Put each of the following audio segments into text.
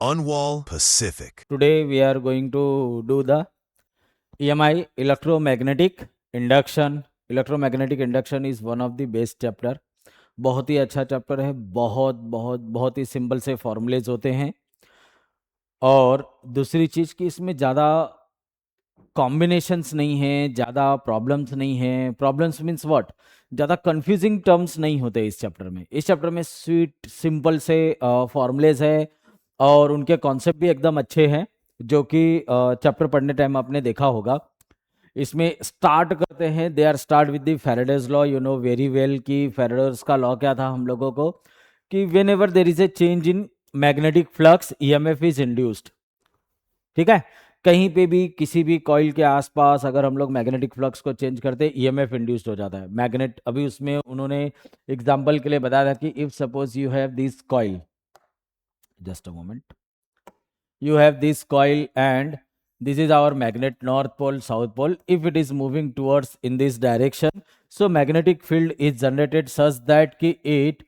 Unwall Pacific. Today we are going to do the EMI electromagnetic induction. Electromagnetic induction is one of the best chapter. बहुत ही अच्छा chapter है, बहुत बहुत बहुत ही simple से formulas होते हैं। और दूसरी चीज़ कि इसमें ज़्यादा कॉम्बिनेशंस नहीं हैं, ज़्यादा प्रॉब्लम्स नहीं हैं। प्रॉब्लम्स मीन्स व्हाट, ज़्यादा कंफ्यूजिंग टर्म्स नहीं होते इस चैप्टर में। इस चैप्टर में स्वीट सिंपल से फॉर्मूलेज है और उनके कॉन्सेप्ट भी एकदम अच्छे हैं, जो कि चैप्टर पढ़ने टाइम आपने देखा होगा। इसमें स्टार्ट करते हैं, they are start with the Faraday's law. You know very well कि फैराडेज का लॉ क्या था हम लोगों को, कि whenever there is a change in magnetic flux EMF is induced. ठीक है, कहीं पे भी किसी भी कॉइल के आसपास अगर हम लोग मैग्नेटिक फ्लक्स को चेंज करते हैं, ईएमएफ इंड्यूस्ड हो जाता है। मैग्नेट, अभी उसमें उन्होंने एग्जांपल के लिए बताया था कि if suppose you have this coil, just a moment, you have this coil and this is our magnet, north pole south pole. If it is moving towards in this direction, so magnetic field is generated such that ki it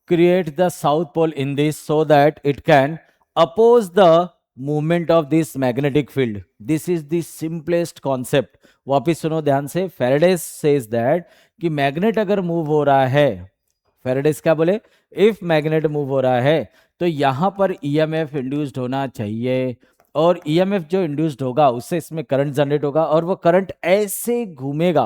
creates the south pole in this, so that it can oppose the movement of this magnetic field. This is the simplest concept. वापिस सुनो ध्यान से। Faraday says that कि magnet अगर move हो रहा है, Faraday क्या बोले, इफ मैग्नेट मूव हो रहा है तो यहाँ पर ईएमएफ इंड्यूस्ड होना चाहिए, और ईएमएफ जो इंड्यूस्ड होगा उससे इसमें करंट जनरेट होगा, और वो करंट ऐसे घूमेगा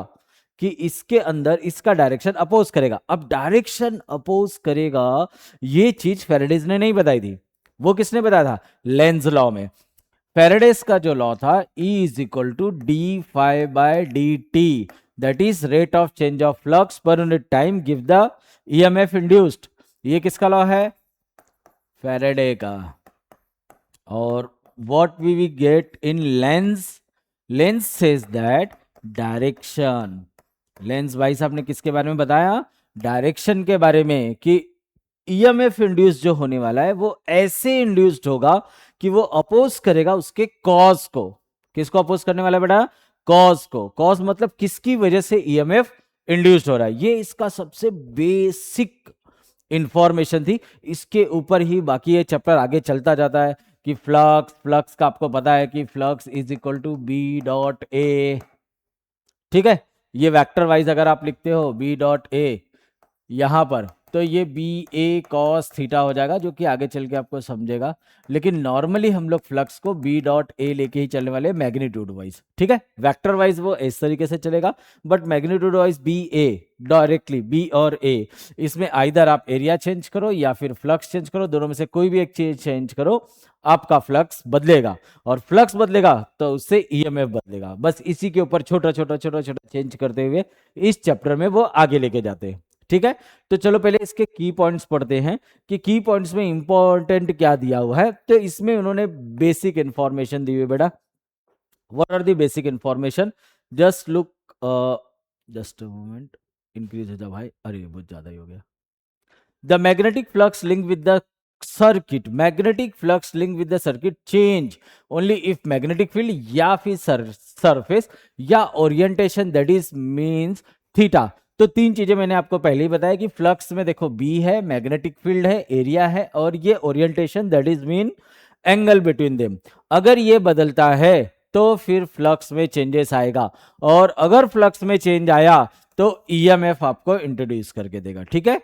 कि इसके अंदर इसका डायरेक्शन अपोज करेगा। अब डायरेक्शन अपोज करेगा, ये चीज फेरेडेज ने नहीं बताई थी। वो किसने बताया था? लेंज लॉ में। फेरेडेज का जो लॉ था, E is equal to d phi by D t, that is rate of change of flux per unit time give the EMF induced. ये किसका लॉ है? फैराडे का। और what we will get in Lenz says that direction, lens भाई साहब ने किसके बारे में बताया? डायरेक्शन के बारे में, कि ईएमएफ इंड्यूस जो होने वाला है वो ऐसे इंड्यूस्ड होगा कि वो अपोज करेगा उसके कॉज को। किसको अपोज करने वाला है बेटा? कॉज को। कॉज मतलब किसकी वजह से ईएमएफ इंड्यूस्ड हो रहा है। ये इसका सबसे बेसिक इंफॉर्मेशन थी। इसके ऊपर ही बाकी ये चैप्टर आगे चलता जाता है कि फ्लक्स का आपको पता है कि flux is equal to B dot A. ठीक है, ये वेक्टर वाइज अगर आप लिखते हो बी डॉट ए यहां पर, तो ये बी ए कॉस थीटा हो जाएगा, जो कि आगे चल के आपको समझेगा। लेकिन नॉर्मली हम लोग फ्लक्स को बी डॉट ए लेके ही चलने वाले, मैग्नीट्यूड वाइज। ठीक है, वेक्टर वाइज वो इस तरीके से चलेगा, but magnitude wise B A directly, B और ए, इसमें आइदर आप एरिया चेंज करो या फिर फ्लक्स चेंज करो, दोनों में से कोई भी एक चीज चेंज करो, आपका फ्लक्स बदलेगा। और फ्लक्स बदलेगा तो उससे ईएमएफ बदलेगा। बस इसी के ऊपर छोटा छोटा छोटा छोटा चेंज करते हुए इस चैप्टर में वो आगे लेके जाते हैं। ठीक है, तो चलो पहले इसके की पॉइंट्स पढ़ते हैं कि की पॉइंट्स में इंपॉर्टेंट क्या दिया हुआ है। तो इसमें उन्होंने बेसिक इंफॉर्मेशन दी हुई बेटा। What are the basic information? Just look, just a moment, increase हो जा भाई, अरे बहुत ज्यादा ही हो गया। The magnetic flux link with the circuit, magnetic flux link with the circuit change only if magnetic field या फिर सरफेस या orientation that is means theta. तो तीन चीजें मैंने आपको पहले ही बताया कि फ्लक्स में देखो बी है, मैग्नेटिक फील्ड है, एरिया है, और ये orientation that is mean angle between them. अगर ये बदलता है तो फिर फ्लक्स में चेंजेस आएगा, और अगर फ्लक्स में चेंज आया तो ईएमएफ आपको इंट्रोड्यूस करके देगा। ठीक है,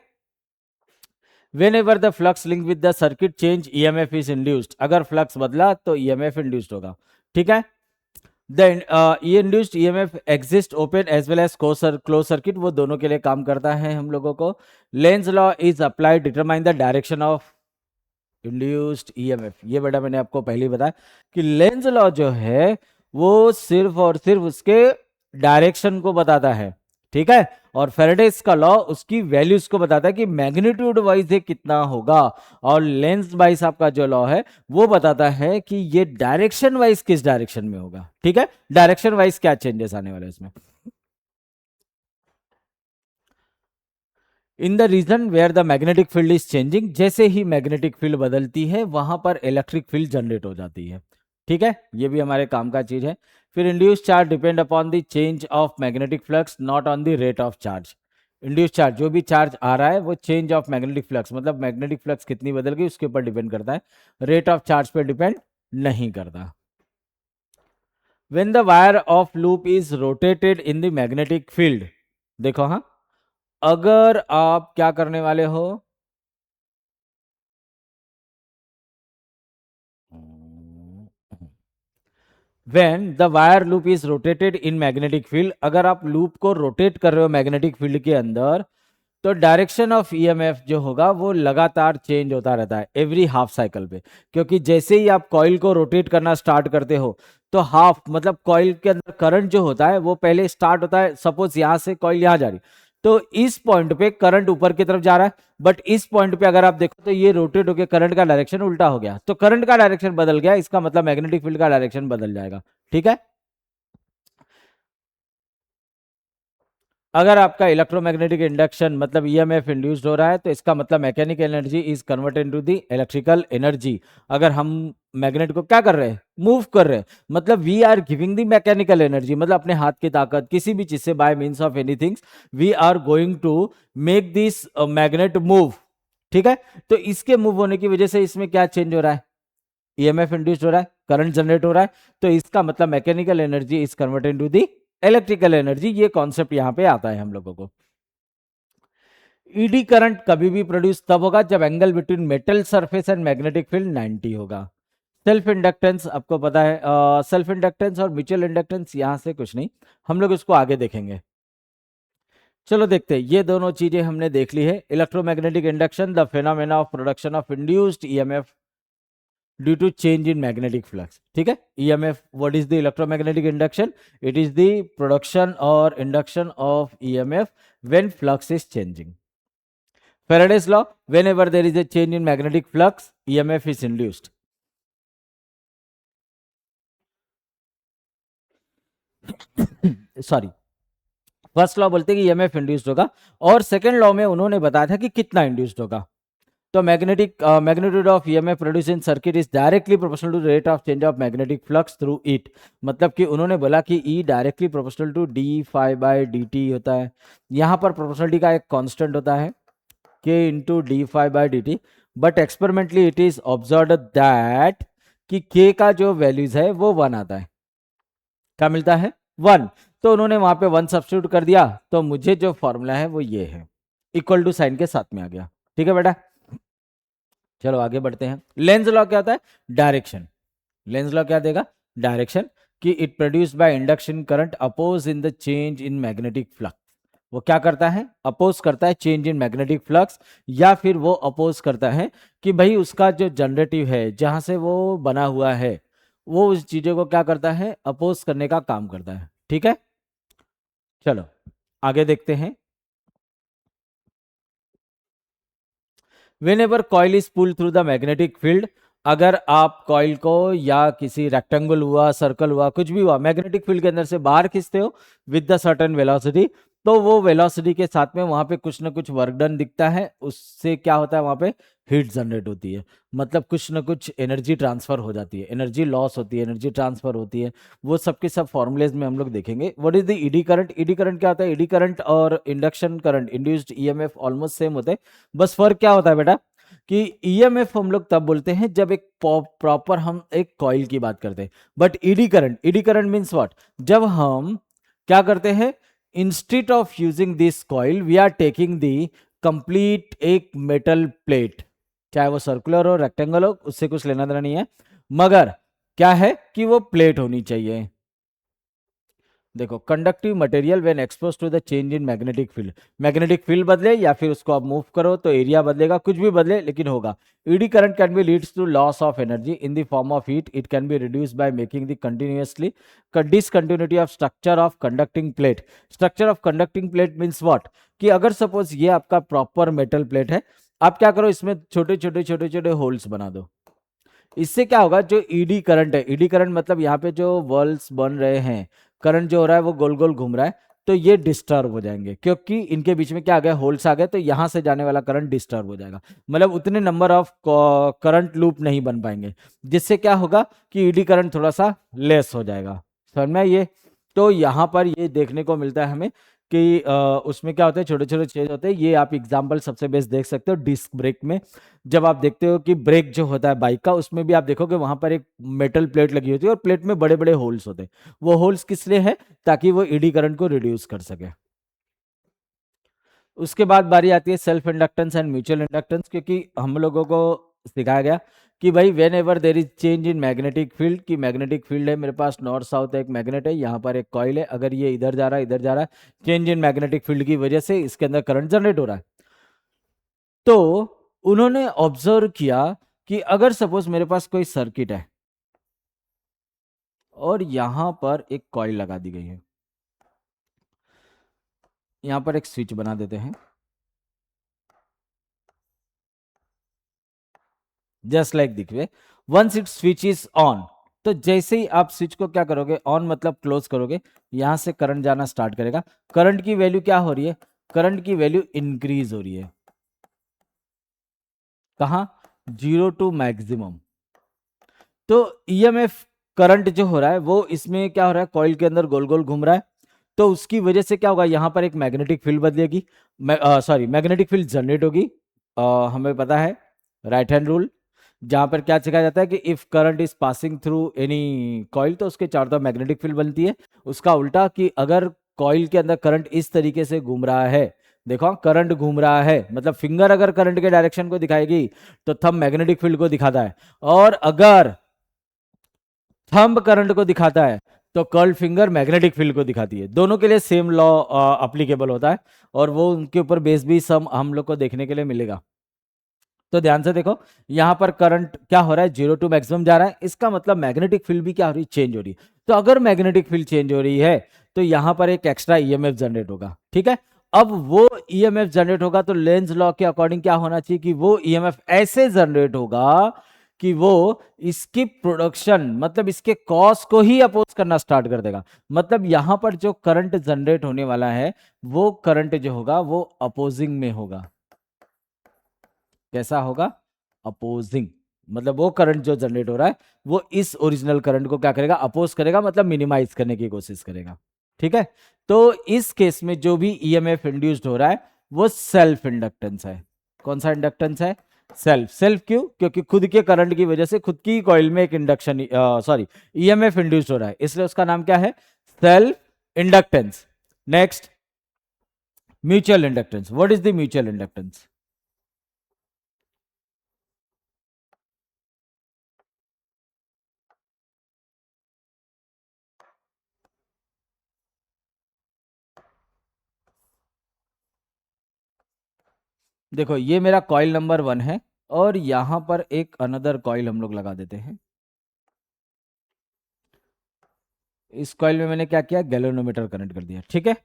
whenever the flux link with the circuit change EMF is induced, अगर फ्लक्स बदला तो EMF इंड्यूस्ड होगा। ठीक है, then induced EMF exist open as well as closed circuit, वो दोनों के लिए काम करता है हम लोगों को। Lenz law is applied determine the direction of induced EMF। ये बेटा मैंने आपको पहले ही बताया कि लेंज लॉ जो है वो सिर्फ और सिर्फ उसके डायरेक्शन को बताता है। ठीक है, और फेरेडेज का लॉ उसकी वैल्यूज को बताता है कि मैग्नीट्यूड वाइज ये कितना होगा, और लेंस वाइज आपका जो लॉ है वो बताता है कि ये डायरेक्शन वाइज किस डायरेक्शन में होगा। ठीक है, डायरेक्शन वाइज क्या चेंजेस आने वाले इसमें। In the region where the magnetic field is changing, जैसे ही मैग्नेटिक फील्ड बदलती है वहां पर इलेक्ट्रिक फील्ड जनरेट हो जाती है। ठीक है, ये भी हमारे काम का चीज है। फिर induce charge depend upon the change of magnetic flux not on the rate of charge. Induce charge, जो भी चार्ज आ रहा है वो चेंज ऑफ मैग्नेटिक फ्लक्स, मतलब मैग्नेटिक फ्लक्स कितनी बदल गई उसके ऊपर डिपेंड करता है, रेट ऑफ चार्ज पे डिपेंड नहीं करता। When the wire of loop is rotated in the magnetic field, देखो हाँ, अगर आप क्या करने वाले हो, when the wire loop is rotated in magnetic field, अगर आप लूप को रोटेट कर रहे हो मैग्नेटिक फील्ड के अंदर, तो डायरेक्शन ऑफ ईएमएफ जो होगा वो लगातार चेंज होता रहता है एवरी हाफ साइकिल पे, क्योंकि जैसे ही आप कॉइल को रोटेट करना स्टार्ट करते हो तो हाफ मतलब कॉइल के अंदर करंट जो होता है वो पहले स्टार्ट होता है, सपोज यहां से कॉइल यहां जा रही, तो इस पॉइंट पे करंट ऊपर की तरफ जा रहा है, बट इस पॉइंट पे अगर आप देखो तो ये रोटेट होकर करंट का डायरेक्शन उल्टा हो गया, तो करंट का डायरेक्शन बदल गया, इसका मतलब मैग्नेटिक फील्ड का डायरेक्शन बदल जाएगा। ठीक है, अगर आपका इलेक्ट्रोमैग्नेटिक इंडक्शन मतलब ईएमएफ इंड्यूस्ड हो रहा है तो इसका मतलब mechanical energy is converted into the electrical energy. अगर हम मैग्नेट को क्या कर रहे हैं, मूव कर रहे हैं, मतलब we are giving the mechanical energy, मतलब अपने हाथ की ताकत किसी भी चीज से by means of anything we are going to make this magnet move. ठीक है, तो इसके मूव होने की वजह से इसमें क्या चेंज हो रहा है, ईएमएफ इंड्यूस्ड हो रहा है, करंट जनरेट हो रहा है, तो इसका मतलब mechanical energy is converted into the electrical energy. ये कॉन्सेप्ट यहां पे आता है हम लोगों को। ईडी करंट कभी भी प्रोड्यूस तब होगा जब angle between metal surface and magnetic field 90 होगा। सेल्फ इंडक्टेंस आपको पता है, सेल्फ इंडक्टेंस और म्यूचुअल इंडक्टेंस यहां से कुछ नहीं, हम लोग इसको आगे देखेंगे। चलो देखते हैं, ये दोनों चीजें हमने देख ली है। Electromagnetic induction, the phenomena of production of induced EMF due to change in magnetic flux. ठीक है, EMF what is the electromagnetic induction, it is the production और induction of EMF when flux is changing. Faraday's law, whenever there is a change in magnetic flux, EMF is induced. Sorry, first law बोलते हैं कि EMF induced होगा, और second law में उन्होंने बताया था कि कितना इंड्यूस्ड होगा। तो magnetic magnitude of EMF produce in circuit is directly proportional to rate of change of magnetic flux through it, मतलब कि उन्होंने बोला कि E directly proportional to d phi by D t होता है। यहाँ पर प्रोपोर्शनलिटी का एक कांस्टेंट होता है k into d phi by D t, but experimentally it is observe that कि k का जो वैल्यूज है वो 1 आता है। क्या मिलता है, 1, तो उन्होंने वहां पे 1 सब्स्टिट्यूट कर दिया, तो मुझे जो फॉर्मूला है वो ये है, इक्वल टू साइन के साथ में आ गया। ठीक है बेटा, चलो आगे बढ़ते हैं। लेंज लॉ क्या होता है, डायरेक्शन। लेंज लॉ क्या देगा, डायरेक्शन, कि it produce by induction current oppose in the change in magnetic flux. वो क्या करता है, अपोज करता है चेंज इन मैग्नेटिक फ्लक्स, या फिर वो अपोज करता है कि भाई उसका जो जनरेटिव है जहां से वो बना हुआ है वो उस चीजों को क्या करता है, अपोज करने का काम करता है। ठीक है, चलो आगे देखते हैं। Whenever coil is pulled through the magnetic field, अगर आप कॉइल को या किसी रेक्टेंगल हुआ, सर्कल हुआ, कुछ भी हुआ, मैग्नेटिक फील्ड के अंदर से बाहर खींचते हो विद द सर्टेन वेलोसिटी, तो वो वेलोसिटी के साथ में वहां पे कुछ ना कुछ वर्क डन दिखता है, उससे क्या होता है, वहां पे हीट जनरेट होती है, मतलब कुछ ना कुछ एनर्जी ट्रांसफर हो जाती है, एनर्जी लॉस होती है, एनर्जी ट्रांसफर होती है। वो सबके सब फॉर्मुलेज में हम लोग देखेंगे। What is the ED current, eddy current क्या होता है, ईडी करंट और induction current induced EMF almost same होते हैं, बस फर्क क्या होता है बेटा कि ईएमएफ हम लोग तब बोलते हैं जब एक प्रॉपर हम एक कॉइल की बात करते हैं, but eddy current, eddy current means what, जब हम क्या करते हैं, instead of using this coil we are taking the complete एक मेटल प्लेट, चाहे वो सर्कुलर हो, रेक्टेंगल हो, उससे कुछ लेना देना नहीं है, मगर क्या है कि वो प्लेट होनी चाहिए। देखो, conductive material when expose to the change in magnetic field, magnetic field बदले या फिर उसको आप मूव करो तो एरिया बदलेगा, कुछ भी बदले लेकिन होगा। Eddy current can be leads to loss of energy in the form of heat, it can be reduced by making the continuously discontinuity of structure of conducting plate. Structure of conducting plate means what, कि अगर suppose ये आपका proper metal plate है, आप क्या करो, इसमें छोटे छोटे छोटे छोटे होल्स बना दो, इससे क्या होगा, जो ईडी करंट है, ईडी करंट मतलब यहाँ पे जो वर्ल्स बन रहे हैं, करंट जो हो रहा है वो गोल गोल घूम रहा है, तो ये डिस्टर्ब हो जाएंगे, क्योंकि इनके बीच में क्या आ गया, होल्स आ गए, तो यहां से जाने वाला करंट डिस्टर्ब हो जाएगा, मतलब उतने नंबर ऑफ करंट लूप नहीं बन पाएंगे, जिससे क्या होगा कि ईडी करंट थोड़ा सा लेस हो जाएगा। समझ में ये, तो यहाँ पर ये देखने को मिलता है हमें कि उसमें क्या होता है, छोटे छोटे चेंज होते हैं। ये आप एग्जांपल सबसे बेस्ट देख सकते हो डिस्क ब्रेक में। जब आप देखते हो कि ब्रेक जो होता है बाइक का, उसमें भी आप देखोगे वहां पर एक मेटल प्लेट लगी होती है और प्लेट में बड़े बड़े होल्स होते हैं। वो होल्स किस लिए है? ताकि वो ईडी करंट को रिड्यूस कर सके। उसके बाद बारी आती है self inductance and mutual inductance, क्योंकि हम लोगों को सिखाया गया कि भाई when ever there is change in magnetic field, की मैग्नेटिक फील्ड है मेरे पास, नॉर्थ साउथ एक मैग्नेट है, यहाँ पर एक कॉइल है, अगर ये इधर जा रहा है इधर जा रहा है, चेंज इन मैग्नेटिक फील्ड की वजह से इसके अंदर करंट जनरेट हो रहा है। तो उन्होंने ऑब्जर्व किया कि अगर सपोज मेरे पास कोई सर्किट है और यहां पर एक कॉइल लगा दी गई है, यहां पर एक स्विच बना देते हैं, जस्ट लाइक दिख रहे, once it switch is on, तो जैसे ही आप स्विच को क्या करोगे, ऑन मतलब क्लोज करोगे, यहां से करंट जाना स्टार्ट करेगा। करंट की वैल्यू क्या हो रही है? करंट की वैल्यू इंक्रीज हो रही है। कहां? 0 टू मैक्सिमम। तो ईएमएफ करंट जो हो रहा है वो इसमें क्या हो रहा है, कॉइल के अंदर गोल गोल घूम रहा है। तो उसकी वजह से क्या होगा, यहां पर एक मैग्नेटिक फील्ड बदलेगी, सॉरी मैग्नेटिक फील्ड जनरेट होगी। हमें पता है राइट हैंड रूल, जहां पर क्या सिखाया जाता है कि if current is passing through any coil, तो उसके चारों तरफ मैग्नेटिक फील्ड बनती है। उसका उल्टा, कि अगर कॉइल के अंदर करंट इस तरीके से घूम रहा है, देखो करंट घूम रहा है, मतलब फिंगर अगर करंट के डायरेक्शन को दिखाएगी तो थंब मैग्नेटिक फील्ड को दिखाता है, और अगर थंब करंट को दिखाता है तो कर्ल फिंगर मैग्नेटिक फील्ड को दिखाती है। दोनों के लिए सेम लॉ अप्लीकेबल होता है, और वो उनके ऊपर बेस भी सम हम लोग को देखने के लिए मिलेगा। तो ध्यान से देखो, यहां पर करंट क्या हो रहा है, 0 टू मैक्सिमम जा रहा है, इसका मतलब मैग्नेटिक फील्ड भी क्या हो रही है, चेंज हो रही है। तो अगर मैग्नेटिक फील्ड चेंज हो रही है तो यहां पर एक एक्स्ट्रा ईएमएफ जनरेट होगा, ठीक है। अब वो ईएमएफ जनरेट होगा तो लेंज लॉ के अकॉर्डिंग क्या होना चाहिए, कि वो ईएमएफ ऐसे जनरेट होगा कि वो इसकी प्रोडक्शन, मतलब इसके कॉज को ही अपोज करना स्टार्ट कर देगा। मतलब यहां पर जो करंट जनरेट होने वाला है, वो करंट जो होगा वो अपोजिंग में होगा। कैसा होगा? अपोजिंग। मतलब वो करंट जो जनरेट हो रहा है वो इस ओरिजिनल करंट को क्या करेगा, अपोज करेगा, मतलब मिनिमाइज करने की कोशिश करेगा, ठीक है। तो इस केस में जो भी ईएमएफ इंड्यूस्ड हो रहा है वो सेल्फ इंडक्टेंस है। कौन सा इंडक्टेंस है? सेल्फ। सेल्फ क्यों? क्योंकि खुद के करंट की वजह से खुद की कॉइल में एक इंडक्शन, सॉरी ईएमएफ इंड्यूस्ड हो रहा है, इसलिए उसका नाम क्या है? Self inductance. Next, mutual inductance. What is the mutual inductance? देखो ये मेरा कॉइल नंबर 1 है, और यहां पर एक अनदर कॉइल हम लोग लगा देते हैं। इस कॉइल में मैंने क्या किया, गैल्वेनोमीटर कनेक्ट कर दिया, ठीक है।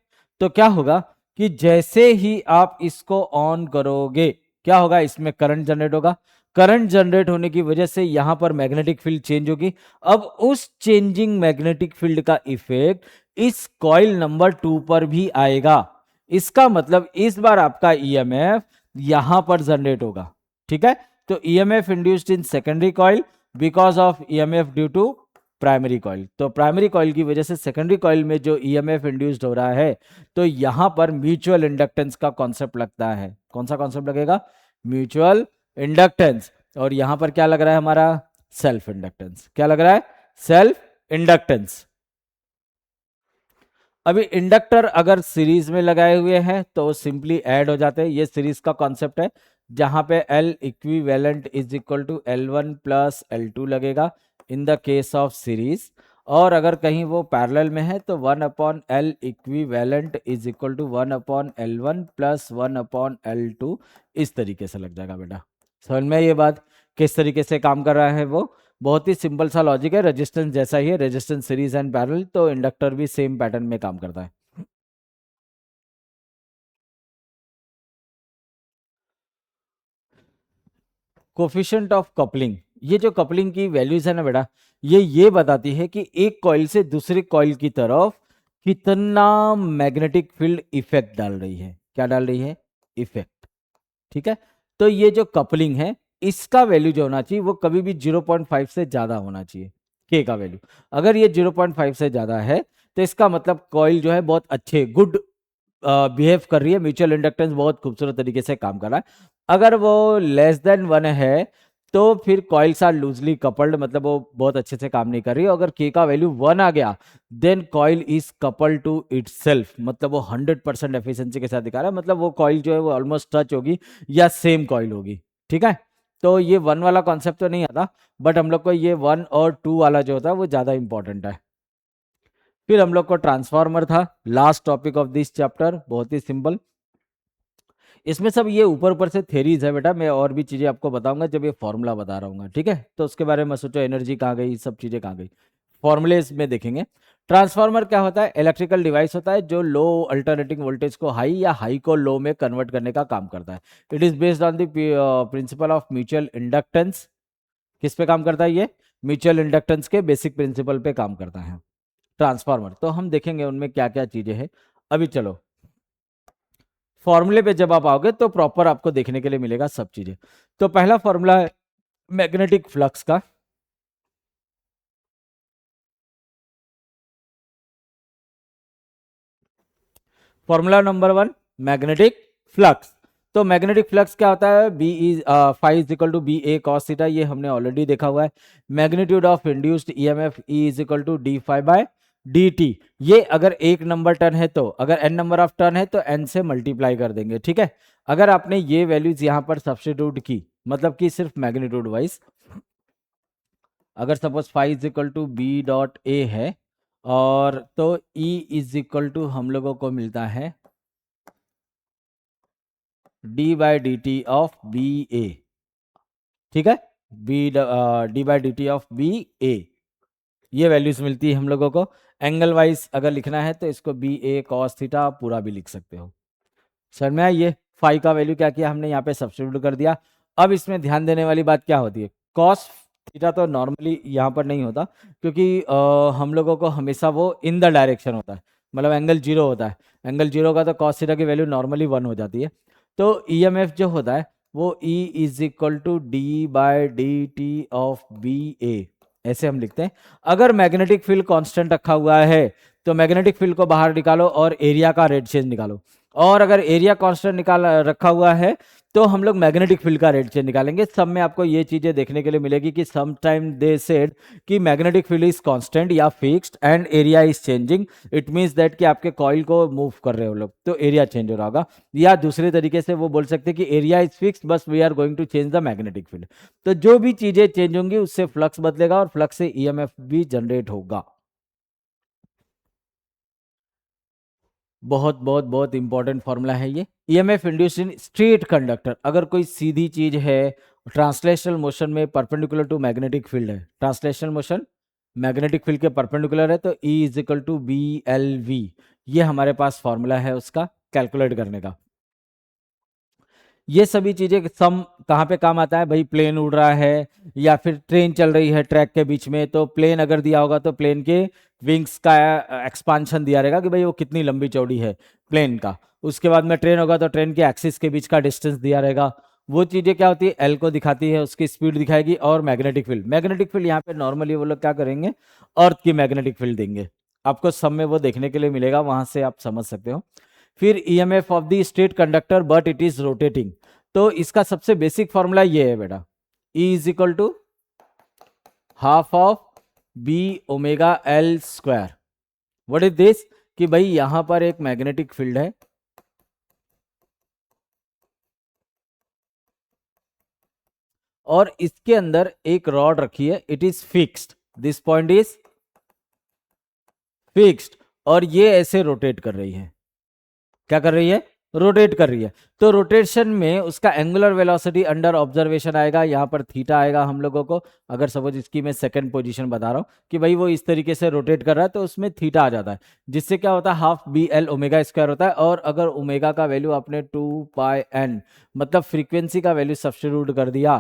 तो क्या होगा कि जैसे ही आप इसको ऑन करोगे, क्या होगा, इसमें करंट जनरेट होगा। करंट जनरेट होने की वजह से यहां पर मैग्नेटिक फील्ड चेंज होगी। अब उस चेंजिंग मैग्नेटिक फील्ड का इफेक्ट इस कॉइल नंबर 2 पर भी आएगा। इसका मतलब इस बार आपका ईएमएफ यहां पर जनरेट होगा, ठीक है। तो EMF induced in secondary coil because of EMF due to primary coil. तो प्राइमरी कॉइल की वजह से सेकेंडरी कॉइल में जो ईएमएफ इंड्यूस्ड हो रहा है, तो यहां पर म्यूचुअल इंडक्टेंस का कॉन्सेप्ट लगता है। कौन सा कॉन्सेप्ट लगेगा? Mutual inductance. और यहां पर क्या लग रहा है हमारा? Self inductance. क्या लग रहा है? Self inductance. अभी इंडक्टर अगर सीरीज में लगाए हुए हैं तो सिंपली ऐड हो जाते हैं, ये सीरीज का कॉन्सेप्ट है, जहां पे L equivalent is equal to L1 plus L2 लगेगा in the case of series. और अगर कहीं वो पैरेलल में है तो 1 upon L equivalent is equal to 1 upon L1 plus 1 upon L2, इस तरीके से लग जाएगा। बेटा समझ में ये बात किस तरीके से काम कर रहा है? वो बहुत ही सिंपल सा लॉजिक है, रेजिस्टेंस जैसा ही है, रेजिस्टेंस सीरीज एंड पैरेलल, तो इंडक्टर भी सेम पैटर्न में काम करता है। कोफिशिएंट ऑफ कपलिंग, ये जो कपलिंग की वैल्यूज है ना बेटा, ये बताती है कि एक कॉइल से दूसरे कॉइल की तरफ कितना मैग्नेटिक फील्ड इफेक्ट डाल रही है। क्या डाल रही है? इफेक्ट, ठीक है। तो ये जो कपलिंग है, इसका वैल्यू जो होना चाहिए वो कभी भी 0.5 से ज्यादा होना चाहिए, के का वैल्यू। अगर ये 0.5 से ज्यादा है तो इसका मतलब कॉइल जो है बहुत अच्छे गुड बिहेव कर रही है, म्यूचुअल इंडक्टेंस बहुत खूबसूरत तरीके से काम कर रहा है। अगर वो लेस देन 1 है तो फिर कॉइल्स आर लूजली कपल्ड, मतलब वो बहुत अच्छे से काम नहीं कर रही है। अगर के का वैल्यू 1 आ गया then coil is coupled to itself, मतलब वो 100% एफिशिएंसी के साथ दिखा रहा है, मतलब वो कॉइल जो है वो ऑलमोस्ट टच होगी या सेम कॉइल होगी। ठीक है, तो ये 1 वाला कॉन्सेप्ट तो नहीं आता, बट हम लोग को ये 1 और 2 वाला जो होता है वो ज़्यादा इंपॉर्टेंट है। फिर हम लोग को ट्रांसफार्मर था, last topic of this chapter, बहुत ही सिंपल। इसमें सब ये ऊपर ऊपर से थेरीज है बेटा, मैं और भी चीज़ें आपको बताऊंगा जब ये फॉर्मूला बता रहा हूँ, ठीक है। तो उसके बारे में सोचो, एनर्जी कहाँ गई, सब चीज़ें कहाँ गई, फॉर्मूलेज में देखेंगे। ट्रांसफार्मर क्या होता है? इलेक्ट्रिकल डिवाइस होता है जो लो अल्टरनेटिंग वोल्टेज को हाई या हाई को लो में कन्वर्ट करने का काम करता है। It is based on the principle of mutual inductance. किस पे काम करता है ये? म्यूचुअल इंडक्टेंस के बेसिक प्रिंसिपल पे काम करता है ट्रांसफार्मर। तो हम देखेंगे उनमें क्या क्या चीजें हैं। अभी चलो फॉर्मूले पे जब आप आओगे तो प्रॉपर आपको देखने के लिए मिलेगा सब चीजें। तो पहला फॉर्मूला है मैग्नेटिक फ्लक्स का। Formula number 1, magnetic flux. तो मैग्नेटिक फ्लक्स क्या होता है? B is phi is equal to B A cos theta, ये हमने ऑलरेडी देखा हुआ है। Magnitude of induced EMF E is equal to d phi by D T. ये अगर एक नंबर टर्न है तो, अगर एन नंबर ऑफ टर्न है तो एन से मल्टीप्लाई कर देंगे, ठीक है। अगर आपने ये वैल्यूज यहां पर सब्स्टिट्यूट की, मतलब कि सिर्फ मैग्नीट्यूड वाइज, अगर suppose phi is equal to B dot A है, और तो ई इज इक्वल टू हम लोगों को मिलता है D by D T of B A, ठीक है। D by D T of B A, ये वैल्यूज मिलती है हम लोगों को। एंगल वाइज अगर लिखना है तो इसको बी ए कॉस थीटा पूरा भी लिख सकते हो। सर में ये फाई का वैल्यू क्या किया हमने यहाँ पे सब्स्टिट्यूट कर दिया। अब इसमें ध्यान देने वाली बात क्या होती है? कॉस थीटा तो नॉर्मली यहाँ पर नहीं होता, क्योंकि हम लोगों को हमेशा वो इन द डायरेक्शन होता है, मतलब एंगल जीरो होता है। एंगल जीरो का तो कॉस थीटा की वैल्यू नॉर्मली 1 हो जाती है। तो ईएमएफ जो होता है वो E is equal to D by D T of B A, ऐसे हम लिखते हैं। अगर मैग्नेटिक फील्ड कांस्टेंट रखा हुआ है तो मैग्नेटिक फील्ड को बाहर निकालो और एरिया का रेट चेंज निकालो, और अगर एरिया कांस्टेंट निकाल रखा हुआ है तो हम लोग मैग्नेटिक फील्ड का रेट चेंज निकालेंगे। सब में आपको ये चीजें देखने के लिए मिलेगी कि सम टाइम दे सेड कि मैग्नेटिक फील्ड इज कांस्टेंट या fixed and area is changing. It means that कि आपके कॉइल को मूव कर रहे हो लोग तो एरिया चेंज हो रहा होगा, या दूसरे तरीके से वो बोल सकते हैं कि एरिया इज फिक्स्ड बस we are going to change the magnetic field. तो जो भी चीजें चेंज होंगी उससे फ्लक्स बदलेगा और फ्लक्स से ईएमएफ भी जनरेट होगा। बहुत बहुत बहुत इंपॉर्टेंट फॉर्मूला है ये। EMF induced in straight conductor, अगर कोई सीधी चीज है ट्रांसलेशनल मोशन में परपेंडिकुलर टू मैग्नेटिक फील्ड है, ट्रांसलेशनल मोशन मैग्नेटिक फील्ड के परपेंडिकुलर है, तो E is equal to B L V, ये हमारे पास फॉर्मूला है उसका कैलकुलेट करने का। ये सभी चीजें सम कहाँ पे काम आता है भाई? प्लेन उड़ रहा है या फिर ट्रेन चल रही है ट्रैक के बीच में, तो प्लेन अगर दिया होगा तो प्लेन के विंग्स का एक्सपांशन दिया रहेगा कि भाई वो कितनी लंबी चौड़ी है प्लेन का। उसके बाद में ट्रेन होगा तो ट्रेन के एक्सिस के बीच का डिस्टेंस दिया रहेगा। वो चीजें क्या होती है? एल को दिखाती है, उसकी स्पीड दिखाएगी। और मैग्नेटिक फील्ड यहाँ पे नॉर्मली वो लोग क्या करेंगे? अर्थ की मैग्नेटिक फील्ड देंगे। आपको सब में वो देखने के लिए मिलेगा, वहां से आप समझ सकते हो। फिर EMF of the straight conductor but it is rotating, तो इसका सबसे बेसिक फॉर्मूला ये है बेटा, E is equal to half of B omega L square. What is this? कि भाई यहां पर एक मैग्नेटिक फील्ड है और इसके अंदर एक रॉड रखी है, it is fixed, this point is fixed, और ये ऐसे रोटेट कर रही है। क्या कर रही है? रोटेट कर रही है। तो रोटेशन में उसका एंगुलर वेलोसिटी अंडर ऑब्जर्वेशन आएगा, यहाँ पर थीटा आएगा हम लोगों को। अगर सपोज इसकी मैं सेकंड पोजीशन बता रहा हूँ कि भाई वो इस तरीके से रोटेट कर रहा है तो उसमें थीटा आ जाता है, जिससे क्या होता है? Half B L omega square होता है। और अगर ओमेगा का वैल्यू आपने 2πn मतलब फ्रीक्वेंसी का वैल्यू सब्स्टिट्यूट कर दिया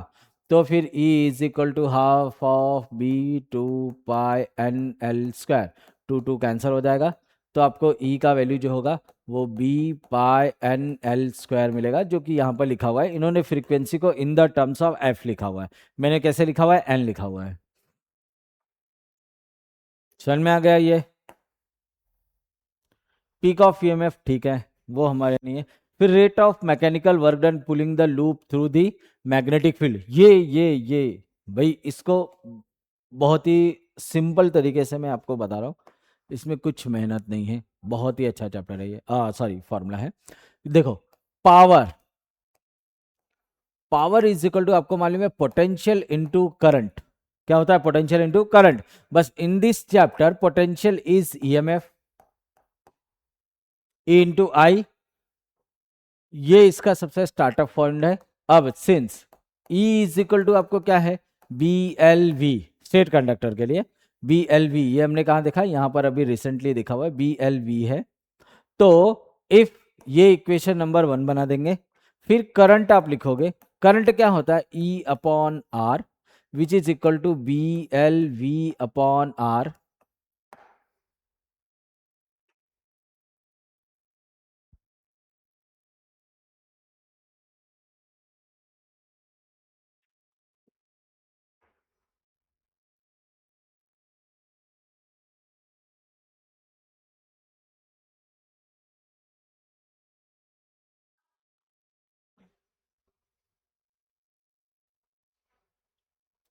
तो फिर E is equal to half of B 2πn L square, two two cancel हो जाएगा। तो आपको E का वैल्यू जो होगा वो B/N/L स्क्वायर मिलेगा, जो कि यहाँ पर लिखा हुआ है। इन्होंने फ्रीक्वेंसी को इन द टर्म्स ऑफ F लिखा हुआ है, मैंने कैसे लिखा हुआ है? N लिखा हुआ है। समझ में आ गया ये? पीक ऑफ ईएमएफ ठीक है, वो हमारे नहीं है। फिर rate of mechanical work done pulling the loop through the magnetic field, ये भाई इसको बहुत ही सिंपल तरीके से मैं आपको बता रहा हूँ, इसमें कुछ मेहनत नहीं है, बहुत ही अच्छा चैप्टर है ये, सॉरी फॉर्मूला है। देखो, power power is equal to, आपको मालूम है, पोटेंशियल इनटू करंट। क्या होता है पोटेंशियल इनटू करंट? बस in this chapter potential is EMF E into I, ये इसका सबसे स्टार्टअप पॉइंट है। अब since E is equal to आपको क्या है, B L V, state conductor के लिए बी एल वी, ये हमने कहा देखा, यहां पर अभी रिसेंटली देखा हुआ है बी एल वी है। तो इफ ये इक्वेशन नंबर 1 बना देंगे, फिर करंट आप लिखोगे, करंट क्या होता है, E upon R which is equal to B L V upon R.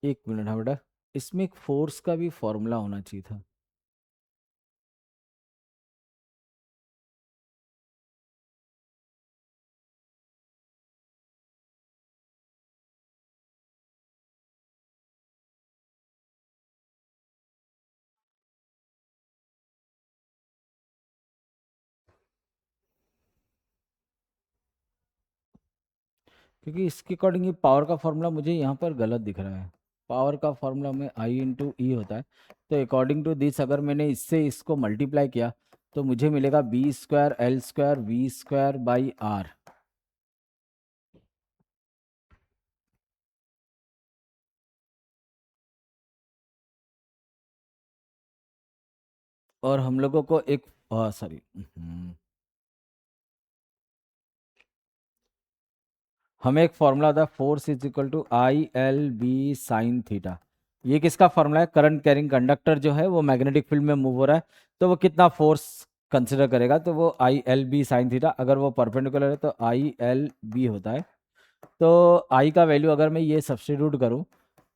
एक मिनट, हाँ बेटा, इसमें एक फोर्स का भी फॉर्मूला होना चाहिए था। क्योंकि इसके अकॉर्डिंग ये पावर का फॉर्मूला मुझे यहाँ पर गलत दिख रहा है। पावर का फॉर्मूला में आई इंटू ई होता है, तो अकॉर्डिंग टू दिस अगर मैंने इससे इसको मल्टीप्लाई किया तो मुझे मिलेगा B square L square V square by R. और हम लोगों को एक, सॉरी, हमें एक फॉर्मूला होता है, force is equal to I L B sine theta. ये किसका फॉर्मूला है, करंट कैरिंग कंडक्टर जो है वो मैग्नेटिक फील्ड में मूव हो रहा है, तो वो कितना फोर्स कंसिडर करेगा, तो वो I L B sine theta, अगर वो परपेंडिकुलर है तो आई एल बी होता है। तो आई का वैल्यू अगर मैं ये सब्स्टिट्यूट करूं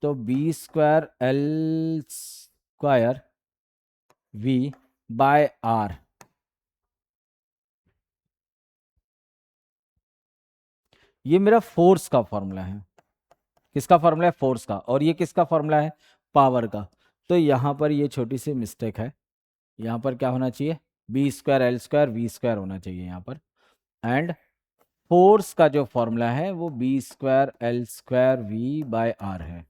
तो B square L square V by R, ये मेरा फोर्स का फॉर्मूला है। किसका फॉर्मूला है, फोर्स का। और ये किसका फॉर्मूला है, पावर का। तो यहाँ पर ये छोटी सी मिस्टेक है, यहाँ पर क्या होना चाहिए, B square L square V square होना चाहिए यहाँ पर। एंड फोर्स का जो फॉर्मूला है वो B square L square V by R है।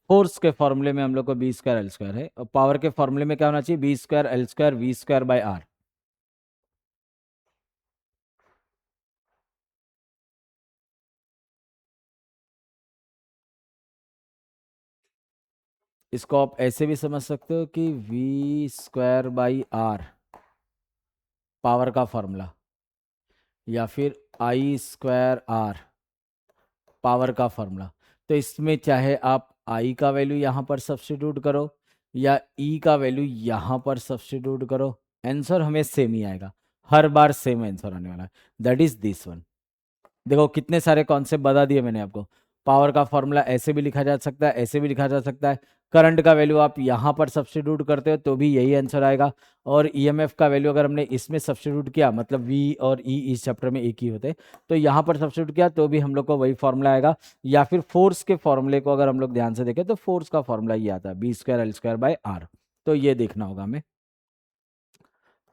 फोर्स के फॉर्मूले में हम लोग को बी स्क्वायर एल स्क्वायर है, और पावर के फॉर्मूले में क्या होना चाहिए, B square L square V square by R. इसको आप ऐसे भी समझ सकते हो कि V square by R power का फॉर्मूला, या फिर आई स्क्वायर आर पावर का फॉर्मूला। तो इसमें चाहे आप आई का वैल्यू यहाँ पर सब्स्टिट्यूट करो या ई का वैल्यू यहाँ पर सब्स्टिट्यूट करो, आंसर हमें सेम ही आएगा, हर बार सेम आंसर आने वाला है, दैट इज दिस वन। देखो कितने सारे कॉन्सेप्ट बता दिए मैंने आपको। पावर का फॉर्मूला ऐसे भी लिखा जा सकता है, ऐसे भी लिखा जा सकता है। करंट का वैल्यू आप यहाँ पर सब्स्टिट्यूट करते हो तो भी यही आंसर आएगा। और ईएमएफ का वैल्यू अगर हमने इसमें सब्स्टिट्यूट किया, मतलब वी और ई इस चैप्टर में एक ही होते हैं, तो यहाँ पर सब्स्टिट्यूट किया तो भी हम लोग को वही फॉर्मूला आएगा। या फिर फोर्स के फॉर्मूले को अगर हम लोग ध्यान से देखें तो फोर्स का फॉर्मूला ये आता है, B square L square by R. तो ये देखना होगा हमें।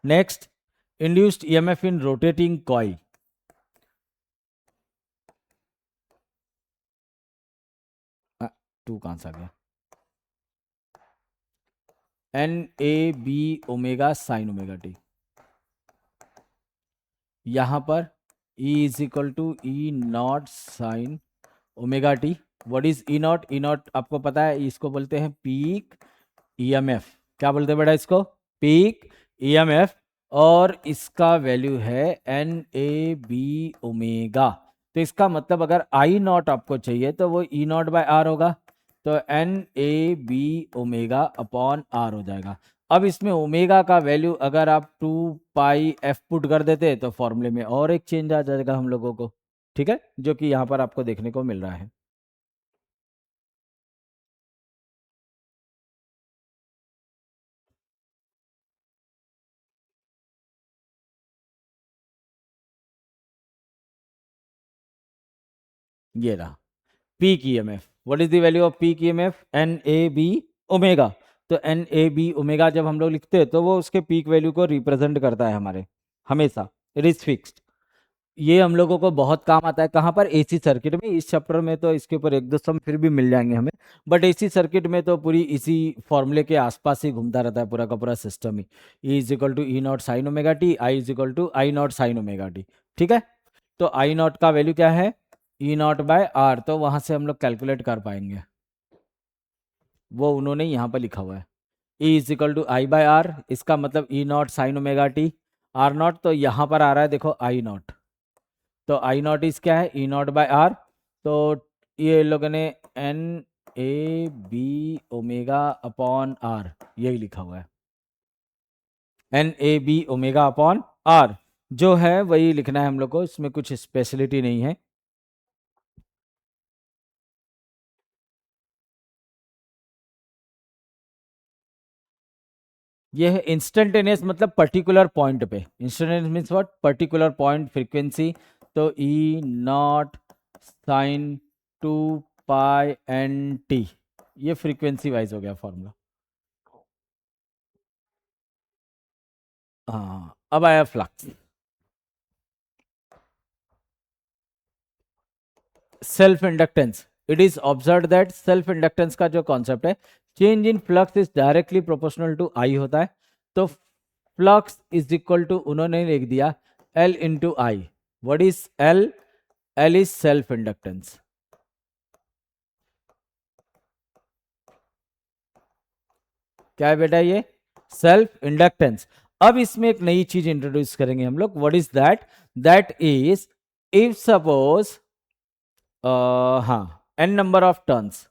Next, induced EMF in rotating coil. टू कहाँ से आ गया, N A B omega sine omega T. यहाँ पर E is equal to E not sine omega T. What is E naught, E naught आपको पता है, इसको बोलते हैं पीक ईएमएफ। क्या बोलते हैं बेटा इसको, पीक ईएमएफ। और इसका वैल्यू है एन ए बी ओमेगा। तो इसका मतलब अगर आई नॉट आपको चाहिए तो वो ई नॉट बाय आर होगा, तो N A B omega upon R हो जाएगा। अब इसमें ओमेगा का वैल्यू अगर आप 2 पाई एफ पुट कर देते तो फॉर्मूले में और एक चेंज आ जाएगा हम लोगों को, ठीक है, जो कि यहाँ पर आपको देखने को मिल रहा है। ये रहा peak EMF. What is the value of peak EMF? N A B omega. तो एन ए बी ओमेगा जब हम लोग लिखते हैं तो वो उसके पीक वैल्यू को रिप्रेजेंट करता है हमारे, हमेशा, इट इज फिक्स्ड। ये हम लोगों को बहुत काम आता है कहाँ पर? एसी सर्किट में। इस चैप्टर में तो इसके ऊपर एक दो सम फिर भी मिल जाएंगे हमें, बट एसी सर्किट में तो पूरी इसी फॉर्मूले के आसपास ही घूमता रहता है पूरा का पूरा सिस्टम ही। E is equal to E not sine omega T, I is equal to I naught sine omega T, ठीक है। तो आई नॉट का वैल्यू क्या है? E naught by R. तो वहां से हम लोग कैलकुलेट कर पाएंगे, वो उन्होंने यहाँ पर लिखा हुआ है। E is equal to I by R, इसका मतलब E not sine omega T. R not तो यहाँ पर आ रहा है, देखो आई नॉट। तो आई नॉट इज क्या है? E naught by R. तो ये लोगों ने N A B omega upon R यही लिखा हुआ है, N A B omega upon R जो है वही लिखना है हम लोग को, इसमें कुछ स्पेशलिटी नहीं है। ये है इंस्टेंटेनियस, मतलब पर्टिकुलर पॉइंट पे। Instantaneous means what? Particular point frequency. तो E not sine 2 pi N T, ये फ्रीक्वेंसी वाइज हो गया फॉर्मूला। हाँ, अब आया flux. Self inductance. It is observe that self inductance का जो कॉन्सेप्ट है, change in flux is directly proportional to I होता है। तो फ्लक्स इज इक्वल टू, उन्होंने लिख दिया L into I. What is L? L is self inductance. क्या है बेटा? ये सेल्फ इंडक्टेंस। अब इसमें एक नई चीज इंट्रोड्यूस करेंगे हम लोग। What is that? That is, if suppose हाँ, N number of turns,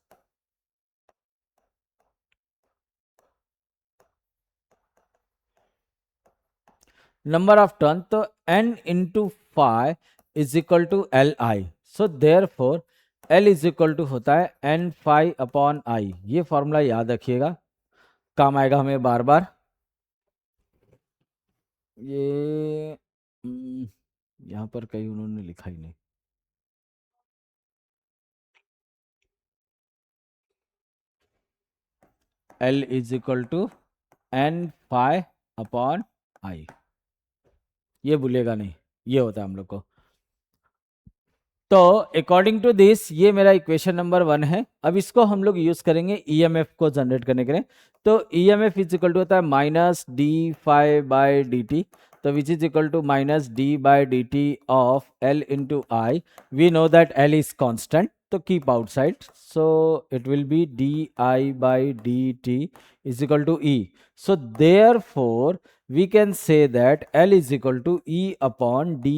number of turn, तो n into phi is equal to L I. So therefore L is equal to होता है एन फाइव अपॉन आई। ये formula याद रखिएगा, काम आएगा हमें बार बार। ये यहाँ पर कहीं उन्होंने लिखा ही नहीं। L is equal to N phi upon I, ये भूलेगा नहीं, ये होता है हम लोग को। तो अकॉर्डिंग टू दिस ये मेरा इक्वेशन नंबर 1 है। अब इसको हम लोग यूज करेंगे ईएमएफ को जनरेट करने के लिए। तो ईएमएफ इज इक्वल टू होता है minus D phi by D T, तो which is equal to minus D by D T of L into I. We know that L is constant, तो keep outside, so it will be D I by D T is equal to E. So therefore we can say that L is equal to E upon di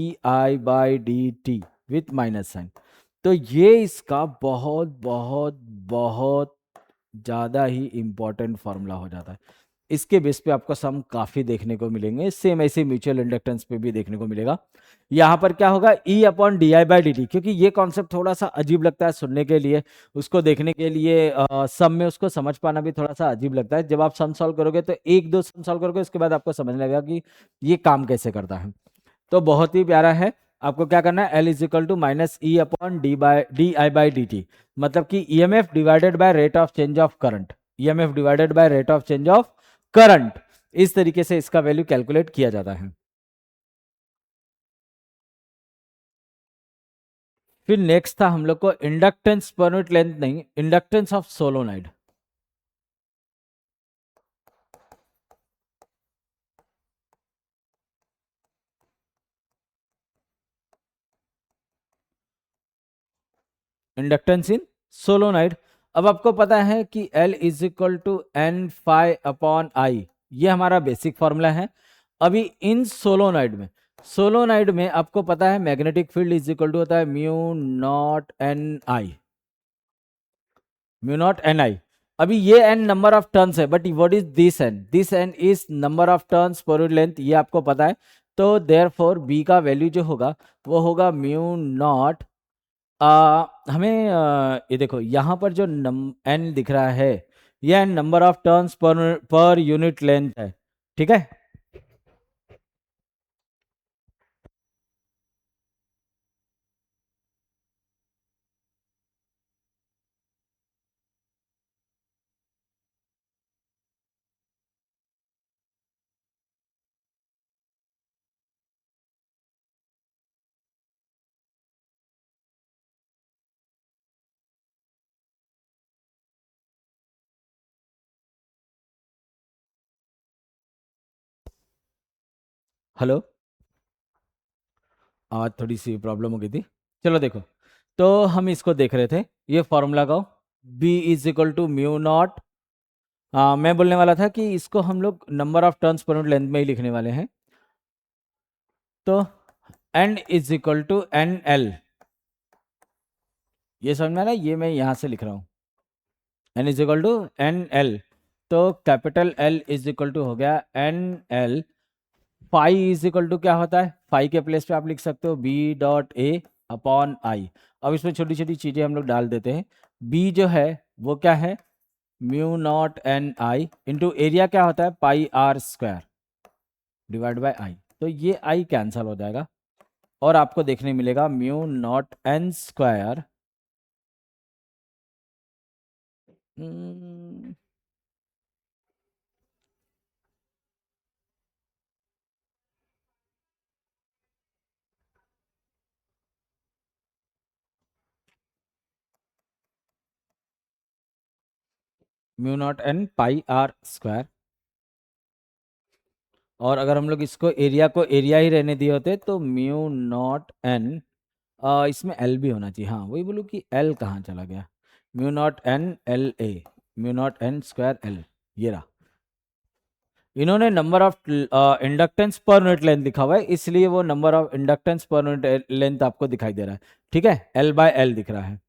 by dt with minus sign. तो ये इसका बहुत बहुत बहुत ज़्यादा ही important formula हो जाता है। इसके बेस पे आपको सम काफ़ी देखने को मिलेंगे, सेम ऐसे म्यूचुअल इंडक्टेंस पे भी देखने को मिलेगा। यहाँ पर क्या होगा? ई upon D I by D T, क्योंकि ये कॉन्सेप्ट थोड़ा सा अजीब लगता है सुनने के लिए, उसको देखने के लिए सम में उसको समझ पाना भी थोड़ा सा अजीब लगता है। जब आप सम सॉल्व करोगे तो एक दो सम सॉल्व करोगे, उसके बाद आपको समझ लगेगा कि ये काम कैसे करता है। तो बहुत ही प्यारा है। आपको क्या करना है? L is equal to minus E upon D I by D T, मतलब कि E M F divided by rate of change of current, E M F divided by rate of change of current. इस तरीके से इसका value calculate किया जाता है। फिर नेक्स्ट था हम लोग को इंडक्टेंस पर यूनिट लेंथ, नहीं, inductance of solenoid. Inductance in solenoid. अब आपको पता है कि L is equal to N phi upon I, ये हमारा बेसिक फॉर्मूला है। अभी इन सोलोनाइड में आपको पता है magnetic field is equal to होता है mu not N I, mu not N I. अभी ये n नंबर ऑफ टर्न्स है, but what is this n is number of turns पर यूनिट लेंथ, ये आपको पता है। तो देयरफॉर b का वैल्यू जो होगा वो होगा म्यू नॉट, हमें ये देखो यहाँ पर जो n दिख रहा है, ये n नंबर ऑफ टर्न्स पर यूनिट लेंथ है, ठीक है। हेलो, आज थोड़ी सी प्रॉब्लम हो गई थी। चलो देखो, तो हम इसको देख रहे थे, ये फॉर्मूला लगाओ, b is equal to mu naught, मैं बोलने वाला था कि इसको हम लोग नंबर ऑफ टर्न्स पर यूनिट लेंथ में ही लिखने वाले हैं। तो n is equal to N L, ये समझ में आ रहा है, ये मैं यहाँ से लिख रहा हूँ, n is equal to N L. तो capital L is equal to हो गया N L. Phi is equal to क्या होता है, फाई के प्लेस पे आप लिख सकते हो b dot A upon I. अब इसमें छोटी छोटी चीजें हम लोग डाल देते हैं। b जो है वो क्या है, mu not N I into area क्या होता है, पाई आर स्क्वायर डिवाइड बाय आई। तो ये आई कैंसल हो जाएगा और आपको देखने मिलेगा mu not N square, mu not N pi R square. और अगर हम लोग इसको एरिया को एरिया ही रहने दिए होते तो म्यू नॉट एन, इसमें एल भी होना चाहिए, हाँ वही बोलूँ कि एल कहाँ चला गया, mu not an L A, mu naught N square L, ये रहा। इन्होंने number of inductance per unit length लिखा हुआ है, इसलिए वो number of inductance per unit length आपको दिखाई दे रहा है, ठीक है, एल बाय एल दिख रहा है।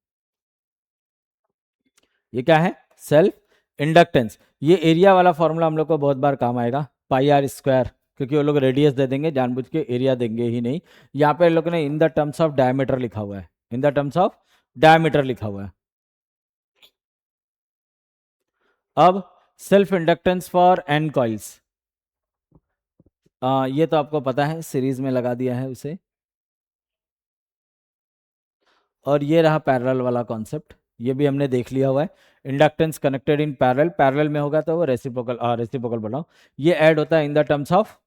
ये क्या है, सेल्फ इंडक्टेंस। ये एरिया वाला फॉर्मूला हम लोग को बहुत बार काम आएगा, पाई आर स्क्वायर, क्योंकि वो लोग रेडियस दे देंगे जानबूझ के, एरिया देंगे ही नहीं। यहाँ पे लोग ने in the terms of diameter लिखा हुआ है, in the terms of diameter लिखा हुआ है। अब self inductance for N coils, ये तो आपको पता है, सीरीज में लगा दिया है उसे। और ये रहा पैरेलल वाला कॉन्सेप्ट, ये भी हमने देख लिया हुआ है। Inductance connected in parallel, parallel में होगा तो वो रेसिप्रोकल, रेसिप्रोकल बनाओ, ये ऐड होता है in the terms of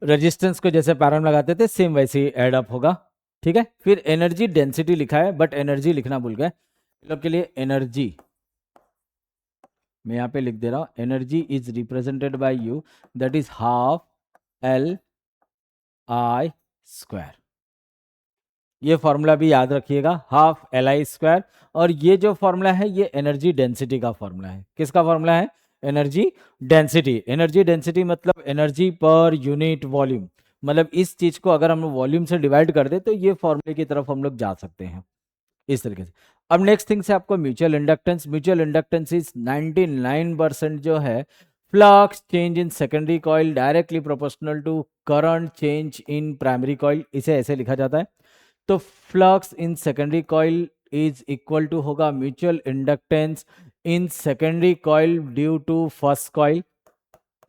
resistance को, जैसे पैरेलल लगाते थे सेम वैसे ही ऐड अप होगा, ठीक है। फिर एनर्जी डेंसिटी लिखा है, बट एनर्जी लिखना भूल गए लोग के लिए। एनर्जी मैं यहाँ पे लिख दे रहा हूँ, energy is represented by you, that is half L I square. ये फॉर्मूला भी याद रखिएगा, हाफ एल आई स्क्वायर। और ये जो फॉर्मूला है ये एनर्जी डेंसिटी का फॉर्मूला है, किसका फॉर्मूला है, एनर्जी डेंसिटी। एनर्जी डेंसिटी मतलब एनर्जी पर यूनिट वॉल्यूम, मतलब इस चीज को अगर हम वॉल्यूम से डिवाइड कर दे तो ये फॉर्मूले की तरफ हम लोग जा सकते हैं इस तरीके से। अब नेक्स्ट थिंग से आपको mutual inductance, mutual inductance is 99% जो है flux change in secondary coil directly proportional to current change in primary coil, इसे ऐसे लिखा जाता है। तो flux in secondary coil is equal to होगा mutual inductance in secondary coil due to first coil,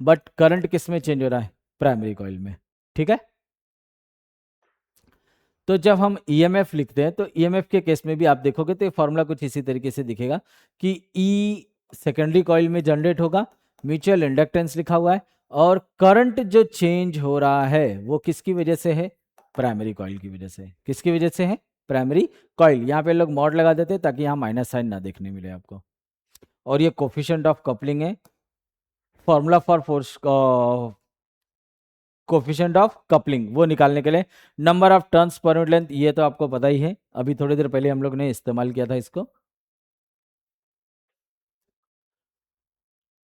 but current किस में change हो रहा है, प्राइमरी कॉइल में, ठीक है। तो जब हम ईएमएफ लिखते हैं तो ईएमएफ के केस में भी आप देखोगे तो ये फॉर्मूला कुछ इसी तरीके से दिखेगा कि ई सेकेंडरी कॉइल में जनरेट होगा, म्यूचुअल इंडक्टेंस लिखा हुआ है, और करंट जो चेंज हो रहा है वो किसकी वजह से है, प्राइमरी कॉइल की वजह से। किसकी वजह से है, प्राइमरी कॉइल। यहाँ पे लोग मॉड लगा देते हैं ताकि यहाँ माइनस साइन ना देखने मिले आपको। और ये कोफिशिएंट ऑफ कपलिंग है, formula for force coefficient of coupling वो निकालने के लिए। नंबर ऑफ टर्न्स पर यूनिट लेंथ ये तो आपको पता ही है, अभी थोड़ी देर पहले हम लोग ने इस्तेमाल किया था इसको।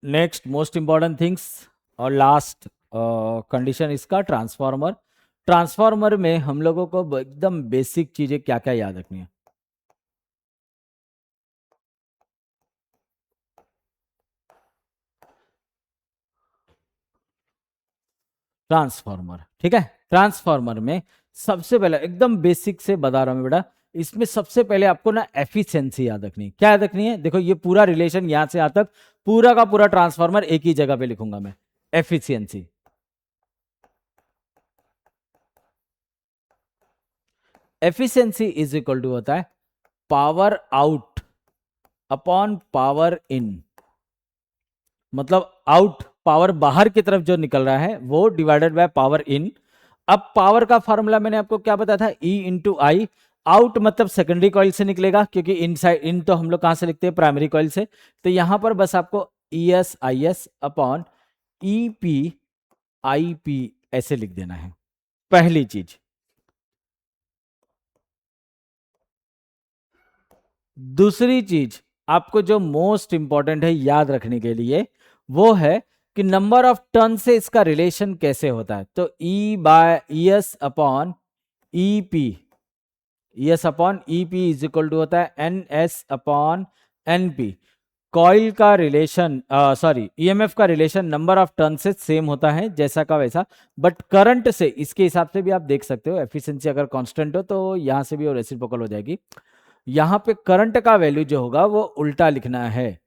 नेक्स्ट मोस्ट इंपॉर्टेंट थिंग्स और लास्ट कंडीशन इसका, ट्रांसफार्मर। ट्रांसफार्मर में हम लोगों को एकदम बेसिक चीजें क्या क्या याद रखनी है। ट्रांसफार्मर, ठीक है। ट्रांसफार्मर में सबसे पहले एकदम बेसिक से बता रहा हूं बेटा, इसमें सबसे पहले आपको ना एफिशिएंसी याद रखनी है। क्या याद रखनी है? देखो ये पूरा रिलेशन यहां से यहां तक पूरा का पूरा ट्रांसफार्मर एक ही जगह पे लिखूंगा मैं, efficiency. Efficiency is equal to होता है power out upon power in, मतलब आउट पावर बाहर की तरफ जो निकल रहा है वो डिवाइडेड बाय पावर इन। अब पावर का फॉर्मूला मैंने आपको क्या बताया था, E इंटू आई। आउट मतलब सेकेंडरी कॉइल से निकलेगा, क्योंकि इन साइड इन तो हम लोग कहां से लिखते हैं, प्राइमरी कॉइल से। तो यहां पर बस आपको ES IS upon EP IP ऐसे लिख देना है, पहली चीज। दूसरी चीज आपको जो मोस्ट इंपॉर्टेंट है याद रखने के लिए, वो है कि नंबर ऑफ टर्न से इसका रिलेशन कैसे होता है। तो E by ES upon EP, ES upon EP is equal to होता है NS अपॉन NP। कॉइल का रिलेशन सॉरी EMF का रिलेशन नंबर ऑफ टर्न से सेम होता है जैसा का वैसा, बट करंट से इसके हिसाब से भी आप देख सकते हो। एफिशिएंसी अगर कांस्टेंट हो तो यहां से भी और रेसिप्रोकल हो जाएगी। यहां पे करंट का वैल्यू जो होगा वो उल्टा लिखना है।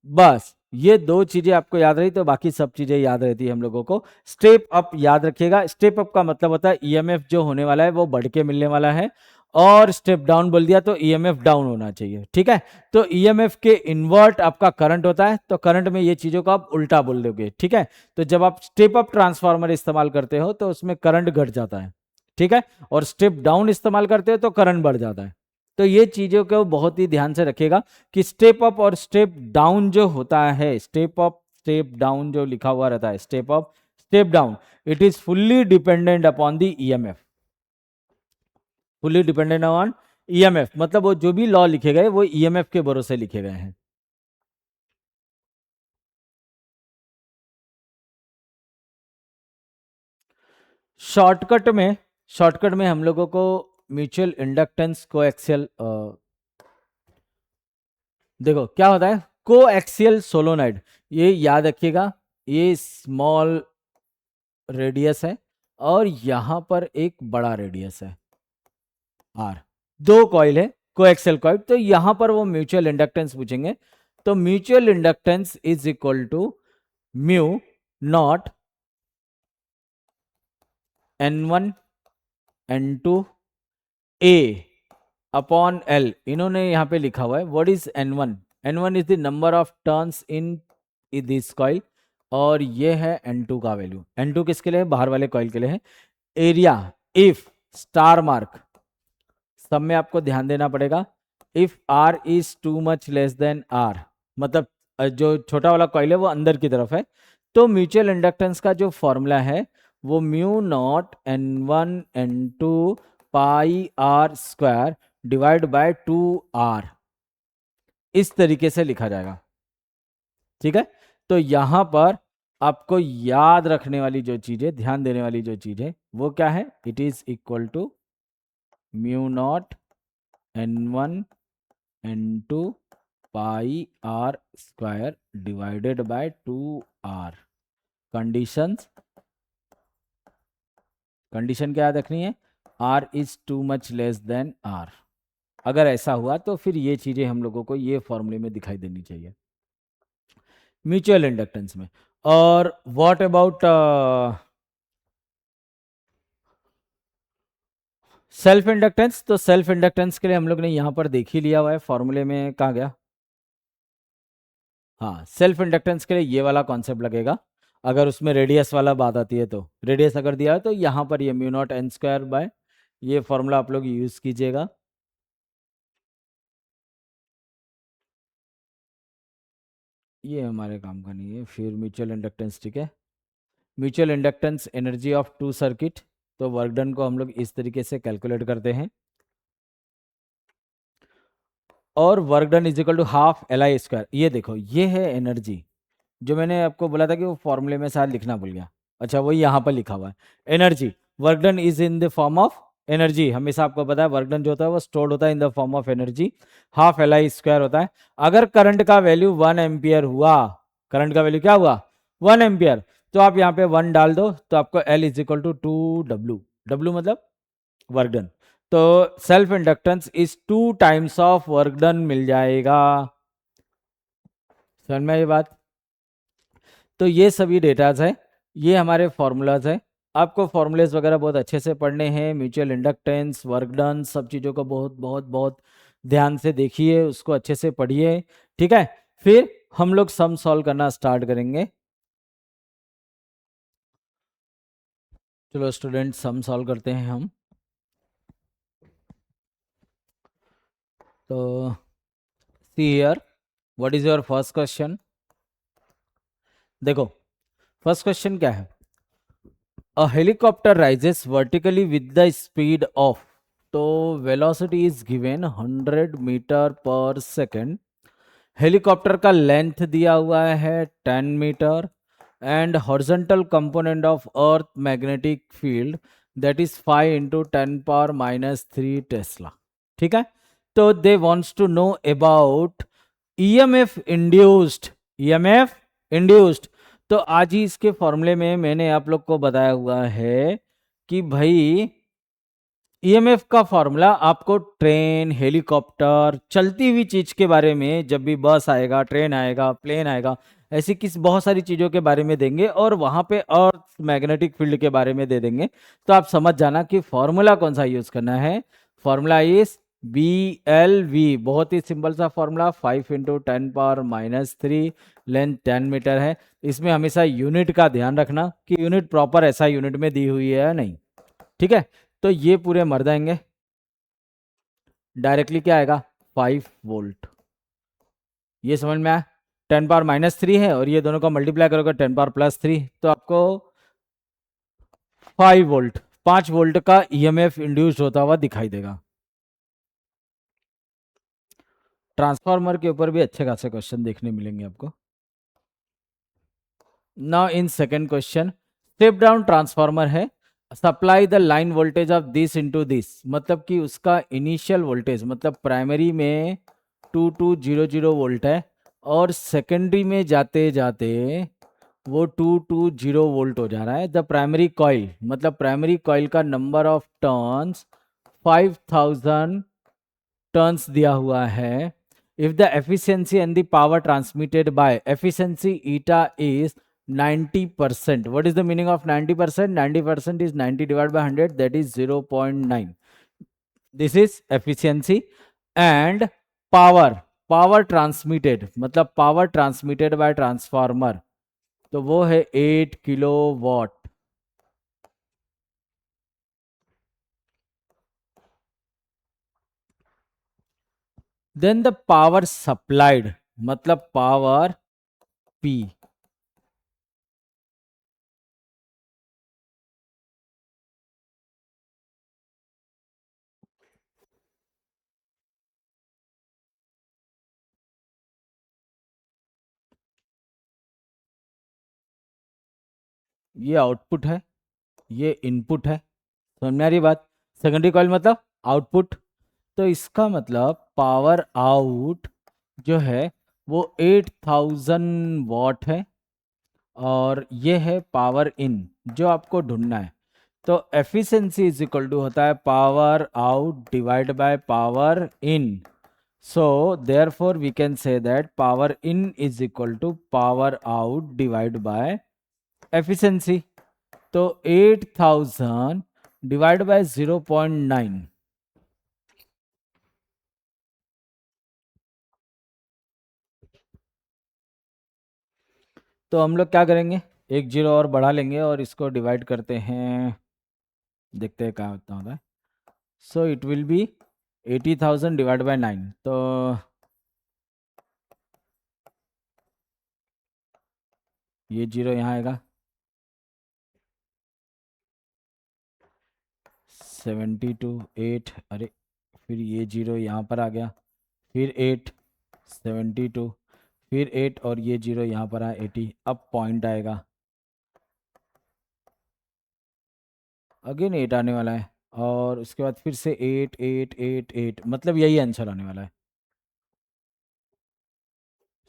बस ये दो चीजें आपको याद रही तो बाकी सब चीजें याद रहती है हम लोगों को। स्टेप अप याद रखिएगा, स्टेप अप का मतलब होता है ईएमएफ जो होने वाला है वो बढ़ के मिलने वाला है, और स्टेप डाउन बोल दिया तो ईएमएफ डाउन होना चाहिए, ठीक है। तो ईएमएफ के इन्वर्ट आपका करंट होता है, तो करंट में ये चीजों को आप उल्टा बोल दोगे, ठीक है। तो जब आप स्टेप अप ट्रांसफार्मर इस्तेमाल करते हो तो उसमें करंट घट जाता है, ठीक है, और स्टेप डाउन इस्तेमाल करते हो तो करंट बढ़ जाता है। तो ये चीजों को बहुत ही ध्यान से रखिएगा कि स्टेप अप और स्टेप डाउन जो होता है, स्टेप अप स्टेप डाउन जो लिखा हुआ रहता है, step up step down, it is fully dependent upon the EMF, fully dependent on EMF. मतलब वो जो भी लॉ लिखे गए वो ईएमएफ के भरोसे लिखे गए हैं। शॉर्टकट में हम लोगों को म्यूचुअल इंडक्टेंस कोएक्सियल, देखो क्या होता है कोएक्सियल सोलोनाइड, ये याद रखिएगा, ये स्मॉल रेडियस है और यहां पर एक बड़ा रेडियस है R, दो कॉइल है कोएक्सियल कॉइल। तो यहां पर वो म्यूचुअल इंडक्टेंस पूछेंगे, तो mutual inductance is equal to mu naught N1 N2 A upon L। इन्होंने यहां पे लिखा हुआ है what is N1, N1 is the number of turns in this coil, और ये है N2 का वैल्यू। N2 किसके लिए है, बाहर वाले कॉइल के लिए है। एरिया इफ स्टार मार्क, सब में आपको ध्यान देना पड़ेगा, if R is too much less than R, मतलब जो छोटा वाला कॉइल है वो अंदर की तरफ है, तो म्यूचुअल इंडक्टेंस का जो फॉर्मूला है वो mu naught N1 N2 pi R square divide by 2R, इस तरीके से लिखा जाएगा, ठीक है। तो यहां पर आपको याद रखने वाली जो चीज है, ध्यान देने वाली जो चीज है वो क्या है, it is equal to mu naught N1 N2 pi R square divided by 2R। Condition क्या याद रखनी है, R is too much less than R। अगर ऐसा हुआ तो फिर ये चीजें हम लोगों को ये फॉर्मूले में दिखाई देनी चाहिए म्यूचुअल इंडक्टेंस में। और व्हाट अबाउट सेल्फ इंडक्टेंस, तो सेल्फ इंडक्टेंस के लिए हम लोग ने यहां पर देख ही लिया हुआ है, फॉर्मूले में कहा गया, हाँ सेल्फ इंडक्टेंस के लिए ये वाला कॉन्सेप्ट लगेगा। अगर उसमें रेडियस वाला बात आती है तो रेडियस अगर दिया है तो यहाँ पर ये mu naught N square by ये फॉर्मूला आप लोग यूज कीजिएगा। ये हमारे काम का नहीं है। फिर म्यूचुअल इंडक्टेंस, ठीक है, mutual inductance energy of two circuit, तो वर्क डन को हम लोग इस तरीके से कैलकुलेट करते हैं, और work done is equal to half LI square. ये देखो ये है एनर्जी, जो मैंने आपको बोला था कि वो फॉर्मूले में शायद लिखना भूल गया, अच्छा वही यहाँ पर लिखा हुआ है energy. Work done is in the form of energy, हमेशा आपको पता है वर्क डन जो होता है वो स्टोर्ड होता है in the form of energy, half LI square होता है। अगर करंट का वैल्यू 1 एम्पियर हुआ, करंट का वैल्यू क्या हुआ 1 एम्पियर, तो आप यहाँ पे 1 डाल दो तो आपको L is equal to 2W, W मतलब वर्क डन। तो self inductance is 2 times of work done मिल जाएगा। समझ में ये बात? तो ये सभी डेटाज है, ये हमारे फॉर्मूलाज है। आपको फॉर्मूलेज वगैरह बहुत अच्छे से पढ़ने हैं, म्यूचुअल इंडक्टेंस, वर्क डन, सब चीज़ों को बहुत बहुत बहुत ध्यान से देखिए, उसको अच्छे से पढ़िए, ठीक है। फिर हम लोग सम सॉल्व करना स्टार्ट करेंगे। चलो स्टूडेंट, सम सॉल्व करते हैं हम। तो see here, what is your first question? देखो फर्स्ट क्वेश्चन क्या है, a helicopter rises vertically with the speed of, तो velocity is given 100 meter per second, helicopter का लेंथ दिया हुआ है 10 meter, and horizontal component of earth magnetic field that is 5 into 10⁻³ tesla, ठीक है। तो they wants to know about EMF induced, EMF induced. तो आज ही इसके फॉर्मूले में मैंने आप लोग को बताया हुआ है कि भाई ईएमएफ का फॉर्मूला आपको ट्रेन, हेलीकॉप्टर, चलती हुई चीज के बारे में, जब भी बस आएगा, ट्रेन आएगा, प्लेन आएगा, ऐसी किस बहुत सारी चीजों के बारे में देंगे, और वहां पे अर्थ मैग्नेटिक फील्ड के बारे में दे देंगे। तो आप समझ जाना कि फॉर्मूला कौन सा यूज करना है। फॉर्मूला इज BLV, बहुत ही सिंपल सा फॉर्मूला, 5 इंटू 10⁻³ लेंथ 10 मीटर है। इसमें हमेशा यूनिट का ध्यान रखना कि यूनिट प्रॉपर ऐसा यूनिट में दी हुई है या नहीं, ठीक है। तो ये पूरे मर जाएंगे, डायरेक्टली क्या आएगा 5 वोल्ट, ये समझ में आया। 10⁻³ है और ये दोनों का मल्टीप्लाई करोगे 10⁻+3, तो आपको 5 वोल्ट, 5 वोल्ट का ईएमएफ इंड्यूस्ड होता हुआ दिखाई देगा। ट्रांसफार्मर के ऊपर भी अच्छे खासे क्वेश्चन देखने मिलेंगे आपको। Now in second question, step down transformer है, supply the line voltage of this into this, मतलब कि उसका इनिशियल वोल्टेज, मतलब प्राइमरी में 2200 वोल्ट है, और सेकेंडरी में जाते जाते वो 220 वोल्ट हो जा रहा है। द प्राइमरी कॉइल, मतलब प्राइमरी कॉइल का नंबर ऑफ टर्न्स 5000 टर्न्स दिया हुआ है। If the efficiency and the power transmitted by efficiency eta is 90%, what is the meaning of 90%? 90% is 90 divided by 100, that is 0.9. This is efficiency. And power, power transmitted, मतलब power transmitted by transformer, तो वो है 8 kilowatt. Then the power supplied, मतलब power P, ये output है, ये input है, समझ में आ रही बात। सेकेंडरी कॉइल मतलब आउटपुट, तो इसका मतलब पावर आउट जो है वो 8000 वॉट है, और ये है पावर इन जो आपको ढूंढना है। तो एफिशिएंसी इज इक्वल टू होता है power out divide by power in. So therefore we can say that power in is equal to power out divide by efficiency. तो 8000 डिवाइड बाय 0.9, तो हम लोग क्या करेंगे, एक जीरो और बढ़ा लेंगे और इसको डिवाइड करते हैं, देखते हैं क्या होता है। सो it will B 80,000 divide by 9, तो ये जीरो यहाँ आएगा, 72 8, अरे फिर ये जीरो यहाँ पर आ गया, फिर 8 72, फिर 8 और ये जीरो यहाँ पर आया 80, अब पॉइंट आएगा, अगेन 8 आने वाला है, और उसके बाद फिर से 8 8 8 8, मतलब यही आंसर आने वाला है।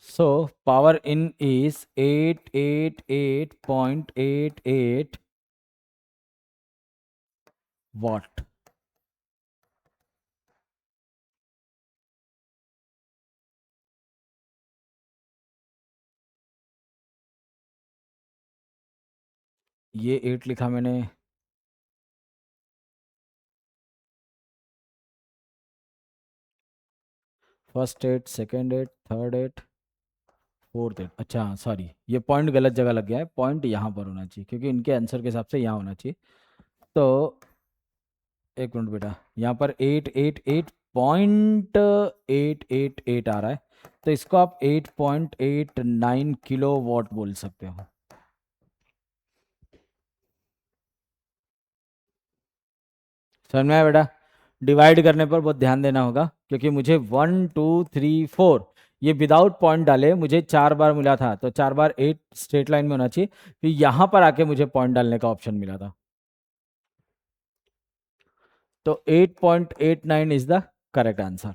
So power in is 888.88 watt. ये 8 लिखा मैंने, फर्स्ट 8, सेकंड 8, थर्ड 8, फोर्थ 8। अच्छा हाँ, सॉरी, ये पॉइंट गलत जगह लग गया है, पॉइंट यहाँ पर होना चाहिए क्योंकि इनके आंसर के हिसाब से यहाँ होना चाहिए। तो एक मिनट बेटा, यहाँ पर 888.888 आ रहा है, तो इसको आप 8.89 किलो वॉट बोल सकते हो। समझ में आया बेटा? डिवाइड करने पर बहुत ध्यान देना होगा क्योंकि मुझे 1 2 3 4 ये विदाउट पॉइंट डाले मुझे 4 बार मिला था, तो 4 बार 8 स्ट्रेट लाइन में होना चाहिए, फिर यहाँ पर आके मुझे पॉइंट डालने का ऑप्शन मिला था। तो 8.89 इज द करेक्ट आंसर।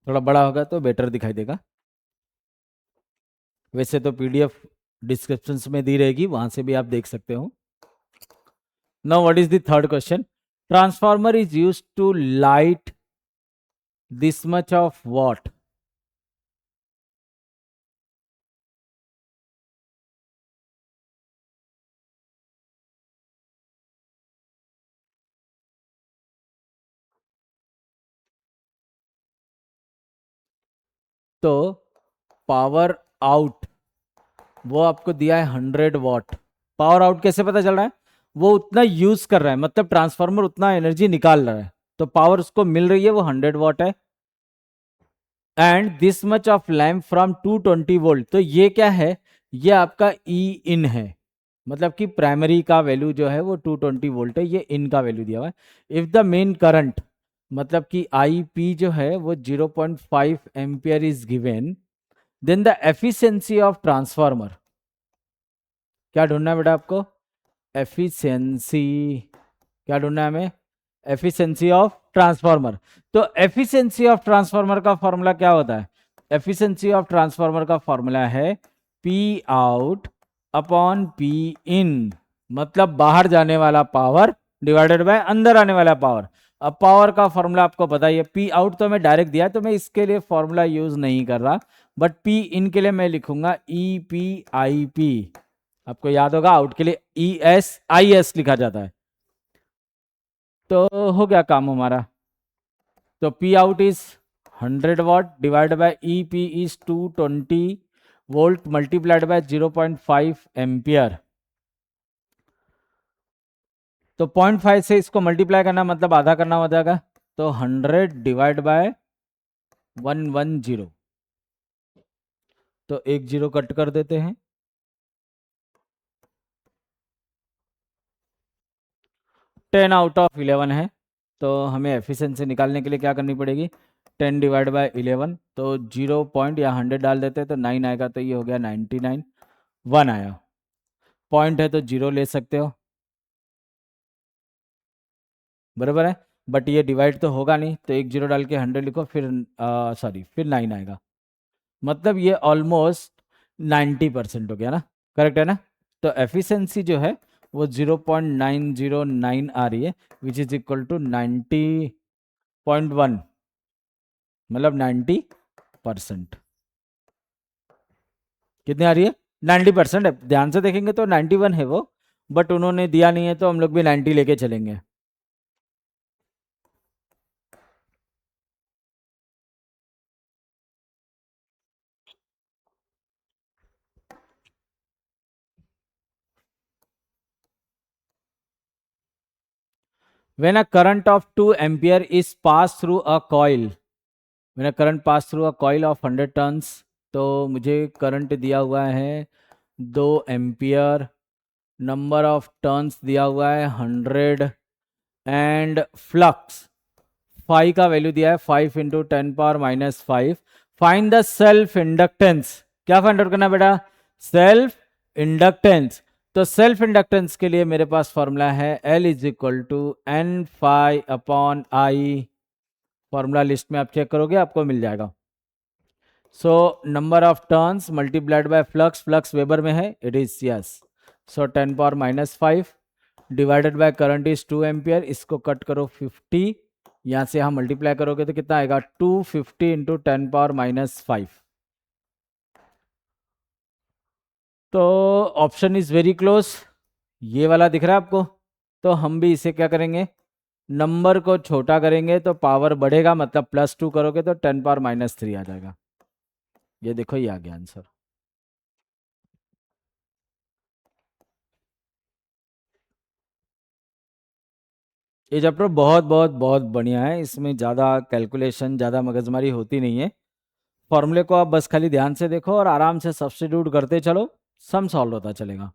थोड़ा बड़ा होगा तो बेटर दिखाई देगा। वैसे तो पीडीएफ डिस्क्रिप्शन में दी रहेगी, वहां से भी आप देख सकते हो। Now what is the third question? Transformer is used to light this much of what? तो पावर आउट वो आपको दिया है 100 वॉट। पावर आउट कैसे पता चल रहा है? वो उतना यूज कर रहा है, मतलब ट्रांसफार्मर उतना एनर्जी निकाल रहा है, तो पावर उसको मिल रही है वो 100 वॉट है। And this much of lamp from 220 volt, तो ये क्या है? ये आपका ई इन है, मतलब कि प्राइमरी का वैल्यू जो है वो 220 वोल्ट है, ये इन का वैल्यू दिया हुआ है। इफ द मेन करंट, मतलब कि आई पी जो है वो 0.5 ampere is given, then the efficiency of transformer. क्या ढूंढना है बेटा आपको? एफिशिएंसी। क्या ढूंढना है हमें? Efficiency of transformer. तो एफिशिएंसी ऑफ ट्रांसफार्मर का फॉर्मूला क्या होता है? एफिशिएंसी ऑफ ट्रांसफार्मर का फॉर्मूला है पी आउट अपॉन पी इन, मतलब बाहर जाने वाला पावर डिवाइडेड बाय अंदर आने वाला पावर। अब पावर का फॉर्मूला आपको पता ही है, पी आउट तो मैं डायरेक्ट दिया है तो मैं इसके लिए फॉर्मूला यूज नहीं कर रहा, बट पी इन के लिए मैं लिखूंगा ई पी आई पी। आपको याद होगा आउट के लिए ई एस आई एस लिखा जाता है। तो हो गया काम हमारा। तो P out is 100 what divide by E P is 220 volt multiplied by 0.5 ampere. तो 0.5 से इसको मल्टीप्लाई करना मतलब आधा करना हो जाएगा, तो 100 डिवाइड बाय 110, तो एक जीरो कट कर देते हैं। 10 आउट ऑफ 11 है, तो हमें एफिशिएंसी निकालने के लिए क्या करनी पड़ेगी? 10 डिवाइड बाय 11, तो 0 पॉइंट या 100 डाल देते हैं तो 9 आएगा, तो ये हो गया 99। 1 आया, पॉइंट है तो 0 ले सकते हो, बराबर है। बट ये डिवाइड तो होगा नहीं, तो एक जीरो डाल के 100 लिखो, फिर सॉरी फिर 9 आएगा, मतलब ये ऑलमोस्ट 90% हो गया ना, करेक्ट है ना? तो एफिशिएंसी जो है वो 0.909 आ रही है, विच इज इक्वल टू 90.1, मतलब 90%। कितनी आ रही है? 90% है। ध्यान से देखेंगे तो 91 है वो, बट उन्होंने दिया नहीं है तो हम लोग भी 90 लेके चलेंगे। When a current of 2 ampere is passed through a coil, when a current pass through a coil of 100 turns, तो मुझे करंट दिया हुआ है 2 एम्पियर, नंबर ऑफ टर्न्स दिया हुआ है 100, एंड फ्लक्स फाई का वैल्यू दिया है 5 into 10⁻⁵. Find the self inductance. क्या फाइंड आउट करना बेटा? Self inductance. तो सेल्फ इंडक्टेंस के लिए मेरे पास फॉर्मूला है L is equal to N phi upon I. Formula list में आप चेक करोगे आपको मिल जाएगा. So number of turns multiplied by flux. Flux weber में है, it is yes. So 10⁻⁵ divided by current is 2 ampere. इसको कट करो 50, यहाँ से हम मल्टीप्लाई करोगे तो कितना आएगा? 250 इंटू 10⁻⁵. तो ऑप्शन इज वेरी क्लोज. ये वाला दिख रहा है आपको? तो हम भी इसे क्या करेंगे? नंबर को छोटा करेंगे तो पावर बढ़ेगा, मतलब +2 करोगे तो 10⁻³ आ जाएगा. ये देखो, ये आ गया आंसर. ये चैप्टर बहुत बहुत बहुत बढ़िया है. इसमें ज़्यादा कैलकुलेशन, ज़्यादा मगजमारी होती नहीं है. फॉर्मूले को आप बस खाली ध्यान से देखो और आराम से सब्स्टिट्यूट करते चलो, सम सॉल्व होता चलेगा.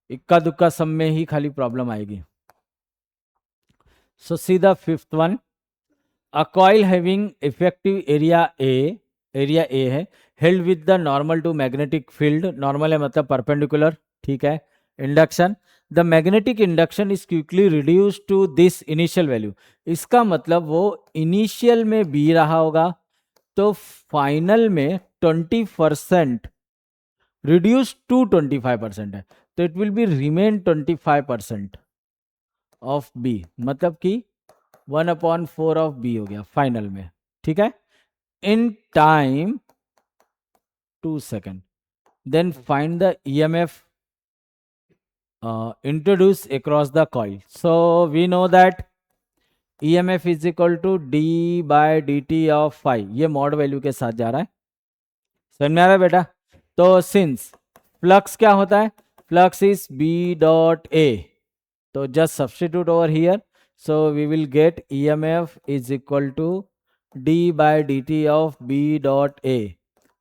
इक्का दुक्का सम में ही खाली प्रॉब्लम आएगी. So see the fifth one. A coil having effective area A है, held with the normal to magnetic field. Normal है मतलब परपेंडिकुलर, ठीक है. Induction, the magnetic induction is quickly reduce to this initial value. इसका मतलब वो initial में B रहा होगा तो फाइनल में 20% रिड्यूस टू 25% है, तो it will be remain 25% of B. मतलब कि 1/4 ऑफ बी हो गया फाइनल में, ठीक है. In time 2 second. Then find the EMF introduced across the coil. So we know that EMF is equal to d/dt of phi. ये mod value के साथ जा रहा है. समझ में आ रहा है बेटा? तो सिंस फ्लक्स क्या होता है? Flux is B.A. तो just substitute over here. So we will get EMF is equal to d/dt of B.A.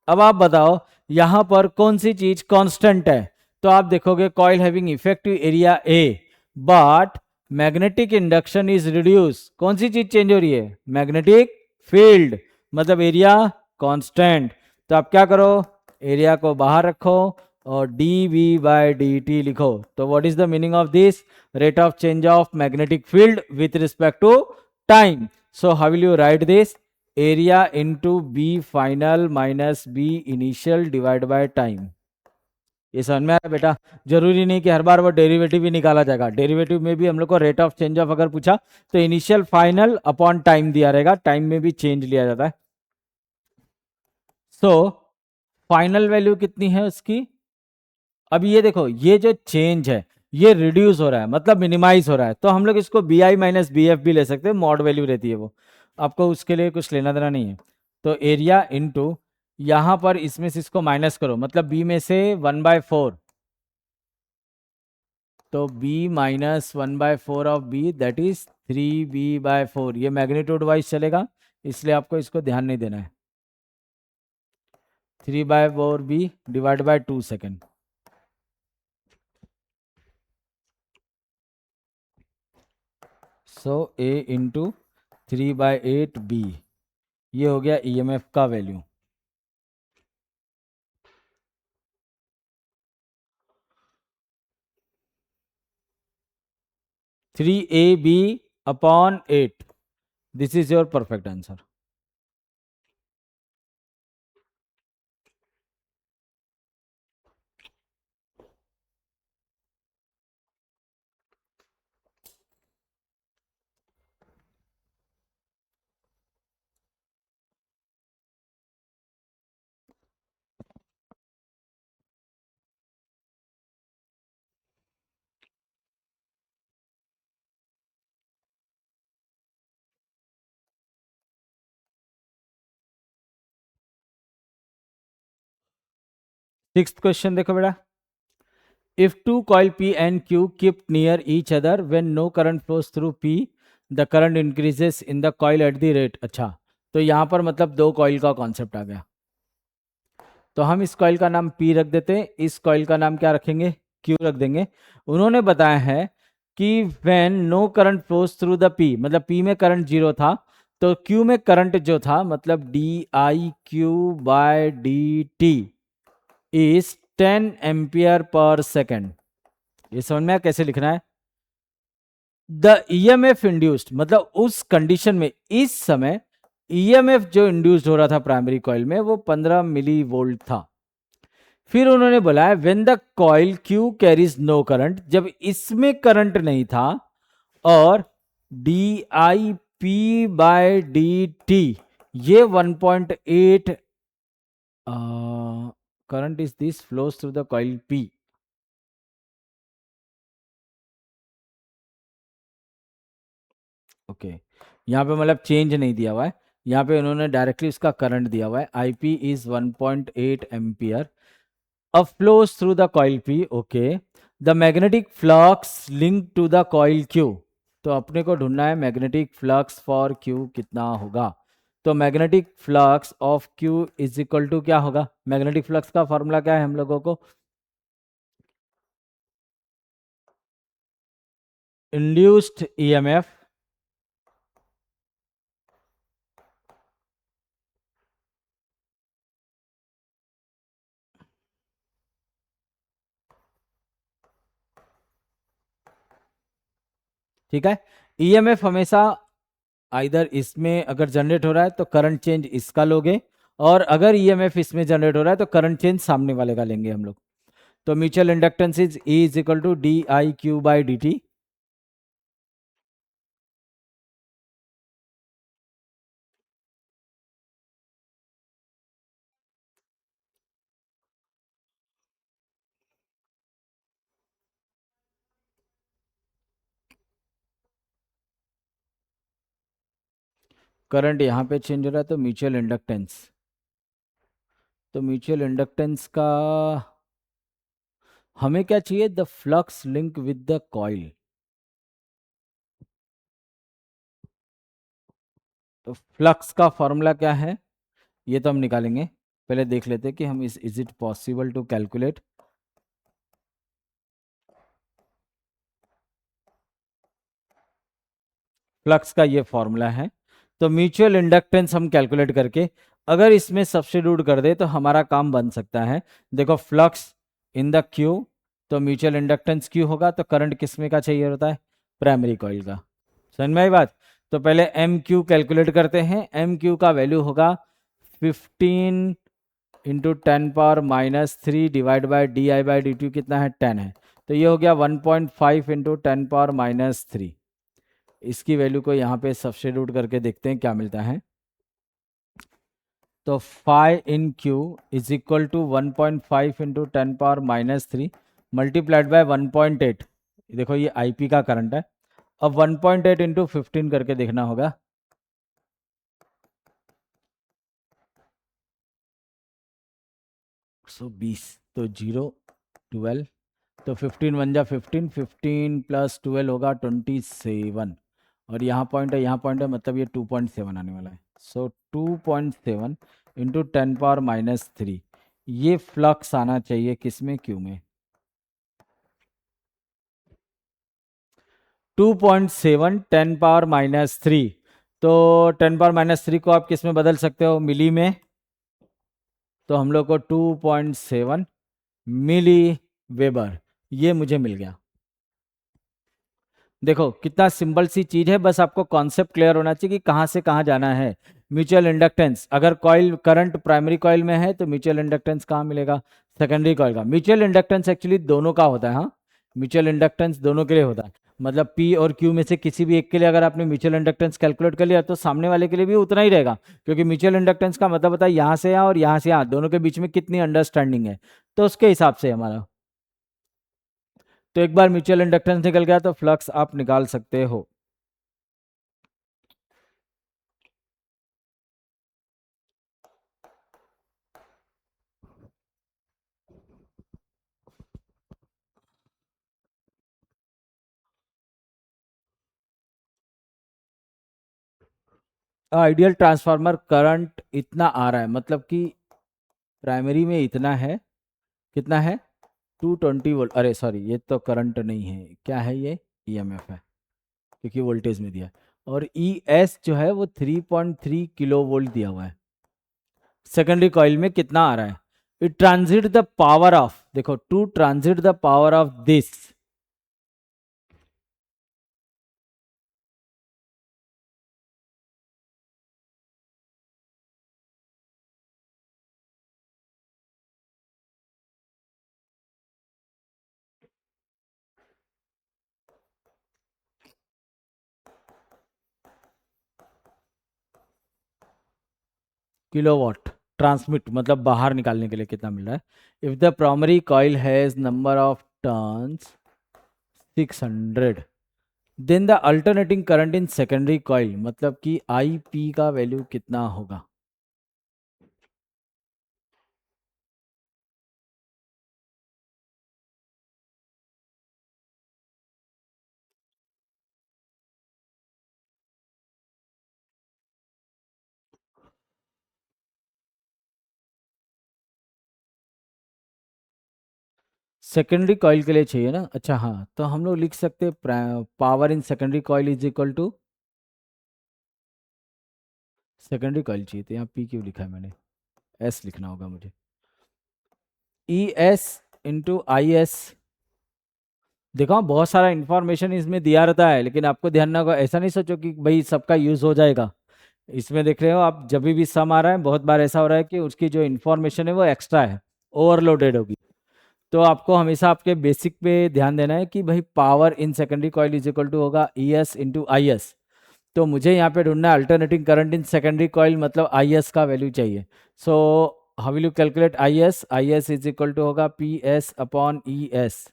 अब आप बताओ यहां पर कौन सी चीज कांस्टेंट है? तो आप देखोगे coil having effective area A but magnetic induction is reduce. कौन सी चीज चेंज हो रही है? Magnetic field. मतलब एरिया कांस्टेंट. तो आप क्या करो? एरिया को बाहर रखो और dV/dt लिखो. तो what is the meaning of this? Rate of change of magnetic field with respect to time. So how will you write this? Area into B final minus B initial divide by time. ये समझ में आ रहा है बेटा? जरूरी नहीं कि हर बार वो डेरिवेटिव भी निकाला जाएगा. डेरिवेटिव में भी हम लोग को रेट ऑफ चेंज ऑफ अगर पूछा तो इनिशियल फाइनल अपॉन टाइम दिया रहेगा. टाइम में भी चेंज लिया जाता है. सो फाइनल वैल्यू कितनी है उसकी? अब ये देखो, ये जो चेंज है ये रिड्यूस हो रहा है, मतलब मिनिमाइज हो रहा है. तो हम लोग इसको BI माइनस BF भी ले सकते हैं. मॉड वैल्यू रहती है वो, आपको उसके लिए कुछ लेना देना नहीं है. तो एरिया इंटू यहाँ पर इसमें से इसको माइनस करो, मतलब B में से 1/4. तो B minus 1/4 of B that is 3B/4. ये मैग्नीट्यूड वाइज चलेगा इसलिए आपको इसको ध्यान नहीं देना है. 3/4B divide by 2 second. So A into 3/8B. ये हो गया EMF का value. (3AB upon 8). This is your perfect answer. Sixth question देखो बेटा. If two coil P and Q keep near each other when no current flows through P, the current increases in the coil at the rate. अच्छा, तो यहाँ पर मतलब दो coil का concept आ गया. तो हम इस कॉइल का नाम P रख देते हैं, इस कॉइल का नाम क्या रखेंगे? Q रख देंगे. उन्होंने बताया है कि when no current flows through the P, मतलब पी में करंट जीरो था, तो क्यू में करंट जो था मतलब D I Q by D T is 10 ampere per second. ये समझ में आया कैसे लिखना है? द ईएमएफ इंड्यूस्ड, मतलब उस कंडीशन में इस समय ईएमएफ जो इंड्यूस्ड हो रहा था प्राइमरी कॉइल में वो 15 मिली वोल्ट था। फिर उन्होंने बोला है when the coil Q carries no current, जब इसमें करंट नहीं था, और D I P by D T ये 1.8 current is this flows through the coil P. Okay, यहाँ पे मतलब चेंज नहीं दिया हुआ है, यहाँ पे उन्होंने डायरेक्टली उसका करंट दिया हुआ है। आई पी इज 1.8 एम्पियर अब flows through the coil P. Okay, the magnetic flux link to the coil Q, तो अपने को ढूंढना है मैग्नेटिक फ्लक्स फॉर क्यू कितना होगा। तो magnetic flux of Q is equal to क्या होगा? मैग्नेटिक फ्लक्स का फॉर्मूला क्या है हम लोगों को? इंड्यूस्ड ईएमएफ ठीक है। ईएमएफ हमेशा आइदर इसमें अगर जनरेट हो रहा है तो करंट चेंज इसका लोगे, और अगर ईएमएफ इसमें जनरेट हो रहा है तो करंट चेंज सामने वाले का लेंगे हम लोग। तो mutual inductance is E is equal to D I Q by D T. Current यहाँ पे चेंज हो रहा है तो म्यूचुअल इंडक्टेंस, तो म्यूचुअल इंडक्टेंस का हमें क्या चाहिए? The flux link with the coil. तो फ्लक्स का फॉर्मूला क्या है ये तो हम निकालेंगे, पहले देख लेते हैं कि हम is it possible to calculate. Flux का ये फॉर्मूला है, तो म्यूचुअल इंडक्टेंस हम कैलकुलेट करके अगर इसमें सब्स्टिट्यूट कर दे तो हमारा काम बन सकता है। देखो फ्लक्स इन द क्यू, तो म्यूचुअल इंडक्टेंस क्यू होगा, तो करंट किसमें का चाहिए होता है? प्राइमरी कॉइल का। समझ में आई बात? तो पहले एम क्यू कैलकुलेट करते हैं। एम क्यू का वैल्यू होगा 15 into 10 power -3 divide by D I by D T कितना है? 10 है, तो ये हो गया 1.5 इंटू 10 पावर -3। इसकी वैल्यू को यहाँ पे सब्स्टिट्यूट करके देखते हैं क्या मिलता है। तो phi in Q is equal to 1.5 into 10 power -3 multiplied by 1.8। देखो ये आईपी का करंट है। अब 1.8 इंटू 15 करके देखना होगा। सो 20, तो 0 12, तो 15 वन जा 15, 15 प्लस 12 होगा 27, और यहाँ पॉइंट है यहाँ पॉइंट है, मतलब ये 2.7 आने वाला है। सो 2.7 इंटू 10 पावर -3 ये फ्लक्स आना चाहिए किसमें? क्यू में। 2.7 10 पावर -3, तो 10 पावर -3 को आप किस में बदल सकते हो? मिली में। तो हम लोग को 2.7 मिली वेबर ये मुझे मिल गया। देखो कितना सिंपल सी चीज है, बस आपको कॉन्सेप्ट क्लियर होना चाहिए कि कहाँ से कहाँ जाना है। म्यूचुअल इंडक्टेंस, अगर कॉइल करंट प्राइमरी कॉइल में है तो म्यूचुअल इंडक्टेंस कहाँ मिलेगा? सेकेंडरी कॉइल का। म्यूचुअल इंडक्टेंस एक्चुअली दोनों का होता है। हाँ, म्यूचुअल इंडक्टेंस दोनों के लिए होता है, मतलब पी और क्यू में से किसी भी एक के लिए अगर आपने म्यूचुअल इंडक्टेंस कैलकुलेट कर लिया तो सामने वाले के लिए भी उतना ही रहेगा, क्योंकि म्यूचुअल इंडक्टेंस का मतलब होता है यहाँ से यहाँ और यहाँ से यहाँ दोनों के बीच में कितनी अंडरस्टैंडिंग है, तो उसके हिसाब से हमारा। तो एक बार म्यूचुअल इंडक्टेंस निकल गया तो फ्लक्स आप निकाल सकते हो। आइडियल ट्रांसफार्मर करंट इतना आ रहा है, मतलब कि प्राइमरी में इतना है, कितना है? 220 वोल्ट। अरे सॉरी, ये तो करंट नहीं है, क्या है ये? ईएमएफ है क्योंकि वोल्टेज में दिया है, और ई एस जो है वो 3.3 किलो वोल्ट दिया हुआ है। सेकेंडरी कॉइल में कितना आ रहा है? It transit the power of, देखो to transit the power of this, kilowatt transmit मतलब बाहर निकालने के लिए कितना मिल रहा है। If the primary coil has number of turns 600, then the alternating current in secondary coil मतलब कि आई पी का वैल्यू कितना होगा? सेकेंडरी कॉइल के लिए चाहिए ना? अच्छा हाँ, तो हम लोग लिख सकते हैं power in secondary coil is equal to, secondary coil चाहिए तो यहाँ पी क्यों लिखा है मैंने, एस लिखना होगा मुझे, ई एस इंटू आई एस। देखो बहुत सारा इंफॉर्मेशन इसमें दिया रहता है, लेकिन आपको ध्यान ना होगा, ऐसा नहीं सोचो कि भाई सबका यूज हो जाएगा। इसमें देख रहे हो आप, जब भी सम आ रहा है बहुत बार ऐसा हो रहा है कि उसकी जो इन्फॉर्मेशन है वो एक्स्ट्रा है, ओवरलोडेड होगी। तो आपको हमेशा आपके बेसिक पे ध्यान देना है कि भाई power in secondary coil is equal to होगा E S into I S. तो मुझे यहाँ पे ढूंढना है alternating current in secondary coil, मतलब आई एस का वैल्यू चाहिए। So how will you calculate I S? I S is equal to होगा P S upon E S.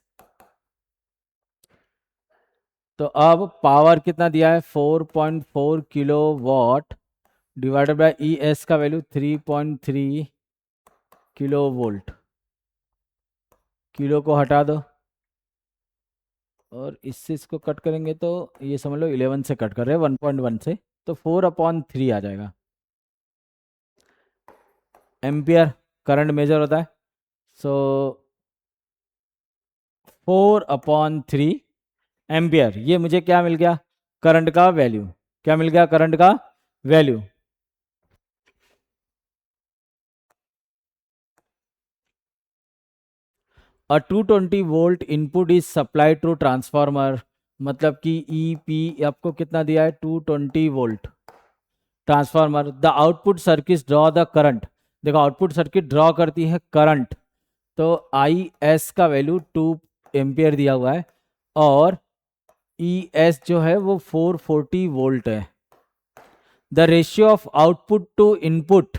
तो अब पावर कितना दिया है? 4.4 kilo watt divided by E S का वैल्यू 3.3 किलो वोल्ट। किलो को हटा दो और इससे इसको कट करेंगे तो ये समझ लो 11 से कट कर रहे हैं, 1.1 से, तो 4/3 आ जाएगा। एम्पियर करंट मेजर होता है, सो 4/3 एम्पियर। ये मुझे क्या मिल गया? करंट का वैल्यू। क्या मिल गया? करंट का value. A 220 volt input is supplied to transformer, मतलब कि ई पी आपको कितना दिया है? 220 volt transformer. The output circuit draw the current, देखो आउटपुट सर्किट ड्रॉ करती है करंट, तो आई एस का वैल्यू 2 एम्पियर दिया हुआ है, और ई एस जो है वो 440 वोल्ट है। The ratio of output to input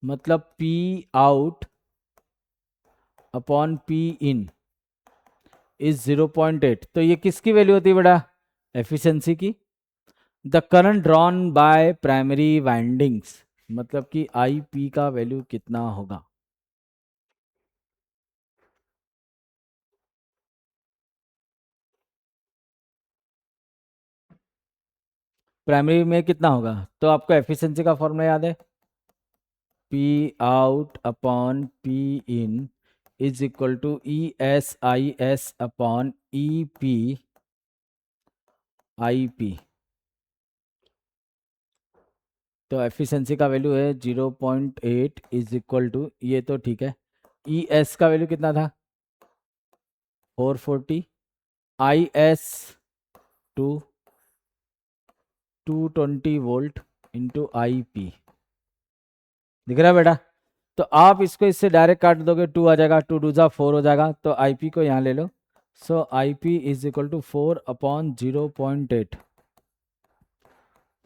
मतलब P out upon P in is 0.8, तो ये किसकी वैल्यू होती है बेटा? एफिशिएंसी की। The current drawn by primary windings मतलब कि आई पी का वैल्यू कितना होगा? प्राइमरी में कितना होगा? तो आपको एफिशिएंसी का फॉर्मूला याद है, P out upon P in is equal to E S I S upon E P I P. तो एफिशिएंसी का वैल्यू है 0.8 इज इक्वल टू, ये तो ठीक है, ई एस का वैल्यू कितना था? 440, I S 2 220 volt into I P. दिख रहा है बेटा? तो आप इसको इससे डायरेक्ट काट दोगे, 2 आ जाएगा, 2 2 4 हो जाएगा, तो आई पी को यहाँ ले लो। So I P is equal to 4/0.8,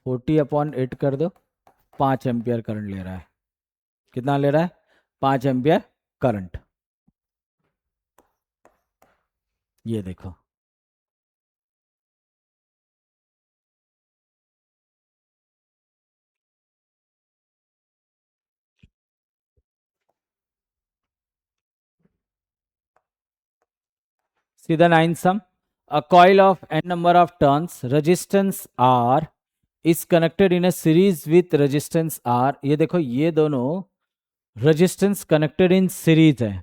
40/8 कर दो, 5 एम्पियर करंट ले रहा है। कितना ले रहा है? 5 एम्पियर करंट। ये देखो, सीधा 9 सम। A coil of n number of turns, resistance R is connected in a series with resistance R। ये देखो ये दोनों resistance connected in series है।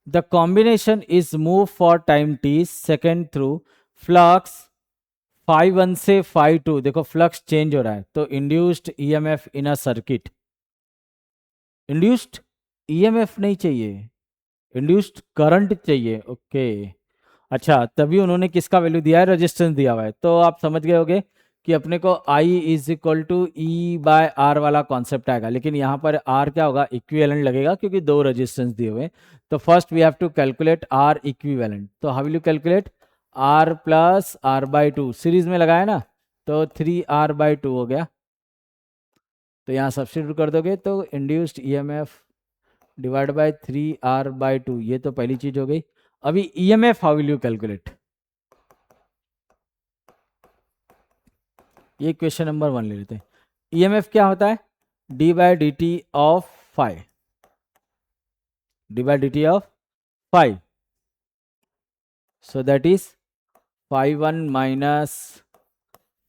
The combination is move for time t second through flux phi 1 से phi 2, देखो flux change हो रहा है, तो induced EMF in a circuit, induced EMF नहीं चाहिए, इंड्यूस्ड करंट चाहिए। ओके, अच्छा, तभी उन्होंने किसका वैल्यू दिया है, रेजिस्टेंस दिया हुआ है। तो आप समझ गए होगे कि अपने को I is equal to E by R वाला कॉन्सेप्ट आएगा, लेकिन यहाँ पर आर क्या होगा, इक्विवेलेंट लगेगा, क्योंकि दो रेजिस्टेंस दिए हुए हैं। तो first we have to calculate R equivalent. तो how will you calculate, R plus R by two, series में लगाया ना, तो 3R/2 हो गया। तो यहाँ सब्स्टिट्यूट कर दोगे तो induced EMF divide by 3R/2, ये तो पहली चीज हो गई। अभी EMF how will you calculate, ये क्वेश्चन नंबर 1 ले लेते हैं। ईएमएफ क्या होता है, D by D T of five, D by D T of five, so that is five 1 minus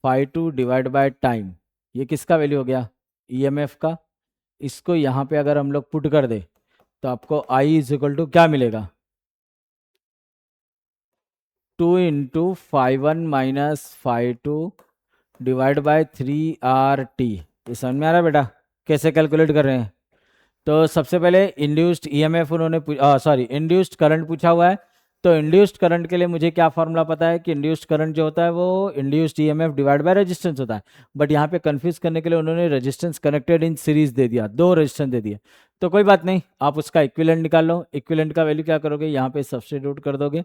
five 2 divide by time. ये किसका वैल्यू हो गया, ईएमएफ का। इसको यहाँ पे अगर हम लोग पुट कर दे तो आपको आई इज इक्वल टू क्या मिलेगा, 2 into five 1 minus five 2 divide by 3RT। ये समझ में आ रहा है बेटा, कैसे कैलकुलेट कर रहे हैं। तो सबसे पहले इंड्यूस्ड ईएमएफ उन्होंने सॉरी इंड्यूस्ड करंट पूछा हुआ है। तो इंड्यूस्ड करंट के लिए मुझे क्या फॉर्मूला पता है कि इंड्यूस्ड करंट जो होता है वो induced EMF divide by resistance होता है। बट यहाँ पे कंफ्यूज करने के लिए उन्होंने रेजिस्टेंस कनेक्टेड इन सीरीज दे दिया, दो रेजिस्टेंस दे दिए। तो कोई बात नहीं, आप उसका इक्विवेलेंट निकाल लो। इक्विवेलेंट का वैल्यू क्या करोगे, यहाँ पे सब्स्टिट्यूट कर दोगे।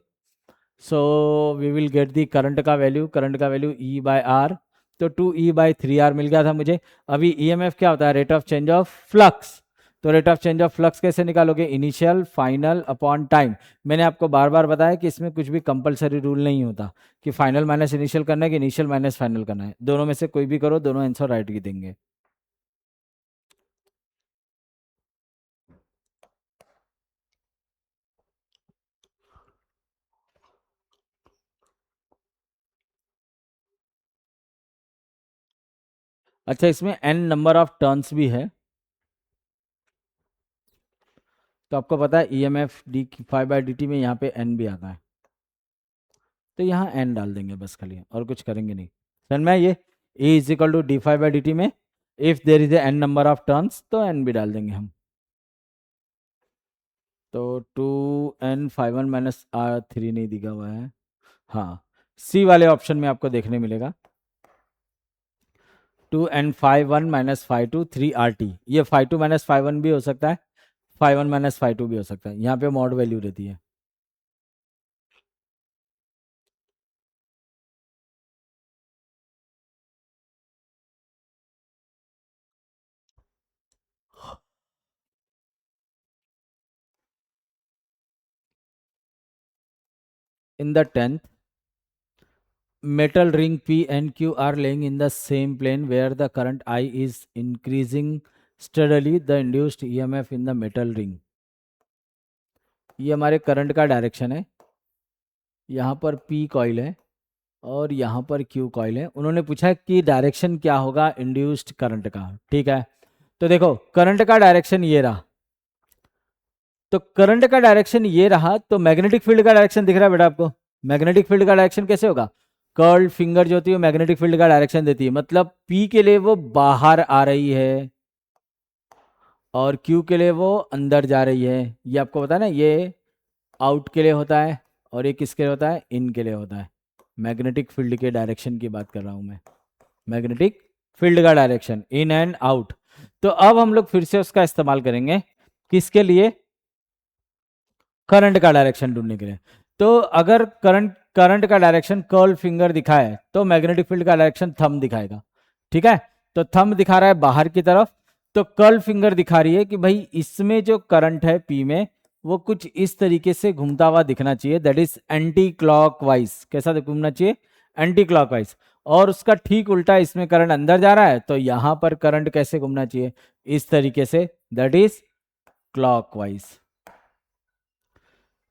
So we will get the current का वैल्यू, करंट का वैल्यू ई बाय आर। तो 2E/3R मिल गया था मुझे। अभी ईएमएफ क्या होता है, rate of change of flux. तो rate of change of flux कैसे निकालोगे, इनिशियल फाइनल अपॉन टाइम। मैंने आपको बार बार बताया कि इसमें कुछ भी कंपलसरी रूल नहीं होता कि फाइनल माइनस इनिशियल करना है कि इनिशियल माइनस फाइनल करना है, दोनों में से कोई भी करो, दोनों आंसर राइट ही देंगे। अच्छा, इसमें n नंबर ऑफ टर्न्स भी है। तो आपको पता है EMF D phi by D T में यहाँ पे n भी आता है, तो यहाँ n डाल देंगे बस खाली, और कुछ करेंगे नहीं। समझ में ये E is equal to D phi by D T में if there is N number of turns तो n भी डाल देंगे हम। तो 2n 5 1 माइनस आर 3 नहीं दिखा हुआ है, हाँ, सी वाले ऑप्शन में आपको देखने मिलेगा 2n 5 1 माइनस फाइव 2 3RT। ये 5 2 माइनस 5 1 भी हो सकता है, 5 1 माइनस 5 2 भी हो सकता है, यहाँ पे मॉड वैल्यू रहती है। In the 10th, metal ring P and Q are laying in the same plane where the current I is increasing steadily. The induced EMF in the metal ring. ये हमारे करंट का direction है, यहाँ पर P coil है और यहाँ पर Q कॉइल है। उन्होंने पूछा कि डायरेक्शन क्या होगा इंड्यूस्ड करंट का, ठीक है। तो देखो करंट का डायरेक्शन ये रहा, तो करंट का डायरेक्शन ये रहा, तो मैग्नेटिक फील्ड का डायरेक्शन दिख रहा है बेटा आपको। मैग्नेटिक फील्ड का डायरेक्शन कैसे होगा, कर्ल फिंगर जो होती है मैग्नेटिक फील्ड का डायरेक्शन देती है, मतलब P के लिए वो बाहर आ रही है और Q के लिए वो अंदर जा रही है। ये आपको पता है ना, ये आउट के लिए होता है और ये किसके लिए होता है, इन के लिए होता है। मैग्नेटिक फील्ड के डायरेक्शन की बात कर रहा हूं मैं, मैग्नेटिक फील्ड का डायरेक्शन इन एंड आउट। तो अब हम लोग फिर से उसका इस्तेमाल करेंगे किसके लिए, करंट का डायरेक्शन ढूंढने के लिए। तो अगर करंट का डायरेक्शन कर्ल फिंगर दिखाए तो मैग्नेटिक फील्ड का डायरेक्शन थंब दिखाएगा, ठीक है। तो थंब दिखा रहा है बाहर की तरफ, तो कर्ल फिंगर दिखा रही है कि भाई इसमें जो करंट है P में वो कुछ इस तरीके से घूमता हुआ दिखना चाहिए, दैट इज एंटी क्लॉकवाइज। कैसा घूमना चाहिए, एंटी क्लॉकवाइज। और उसका ठीक उल्टा इसमें करंट अंदर जा रहा है, तो यहां पर करंट कैसे घूमना चाहिए, इस तरीके से, दैट इज क्लॉकवाइज।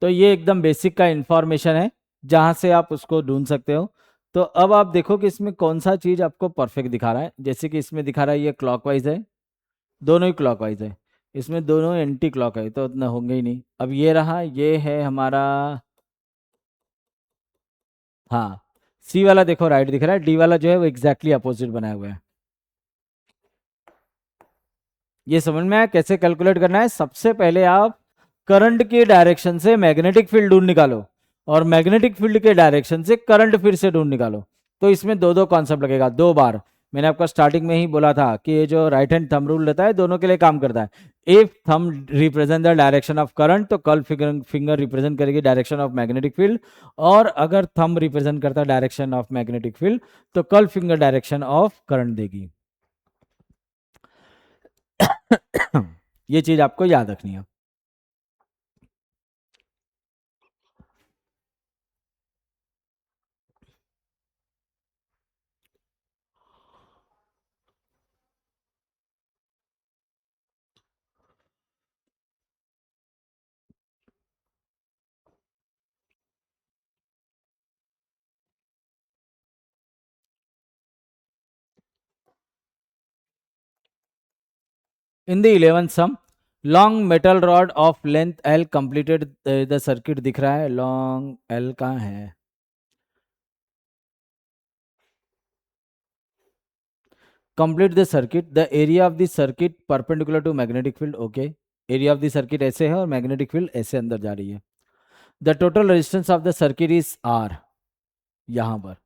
तो ये एकदम बेसिक का इंफॉर्मेशन है जहां से आप उसको ढूंढ सकते हो। तो अब आप देखो कि इसमें कौन सा चीज आपको परफेक्ट दिखा रहा है। जैसे कि इसमें दिखा रहा है ये क्लॉकवाइज है, दोनों ही क्लॉकवाइज है, इसमें दोनों एंटी क्लॉक है तो उतना होंगे ही नहीं। अब ये रहा, ये है हमारा, हाँ, सी वाला देखो राइट दिख रहा है, डी वाला जो है वो एग्जैक्टली अपोजिट बनाया हुआ है। ये समझ में आया कैसे कैलकुलेट करना है? सबसे पहले आप करंट के डायरेक्शन से मैग्नेटिक फील्ड ढूंढ निकालो और मैग्नेटिक फील्ड के डायरेक्शन से करंट फिर से ढूंढ निकालो। तो इसमें दो दो कॉन्सेप्ट लगेगा, दो बार। मैंने आपको स्टार्टिंग में ही बोला था कि ये जो राइट हैंड थंब रूल रहता है दोनों के लिए काम करता है। If thumb represent the direction of current तो कर्ल फिंगर रिप्रेजेंट करेगी डायरेक्शन ऑफ मैग्नेटिक फील्ड, और अगर थंब रिप्रेजेंट करता है डायरेक्शन ऑफ मैग्नेटिक फील्ड तो curl finger direction of current देगी। ये चीज आपको याद रखनी है। In the 11th sum, long metal rod of length L completed the circuit दिख रहा है, long L कहाँ है? Complete the circuit. The area of the circuit perpendicular to magnetic field. Okay. Area of the circuit ऐसे है और magnetic field ऐसे अंदर जा रही है. The total resistance of the circuit is R. यहाँ पर.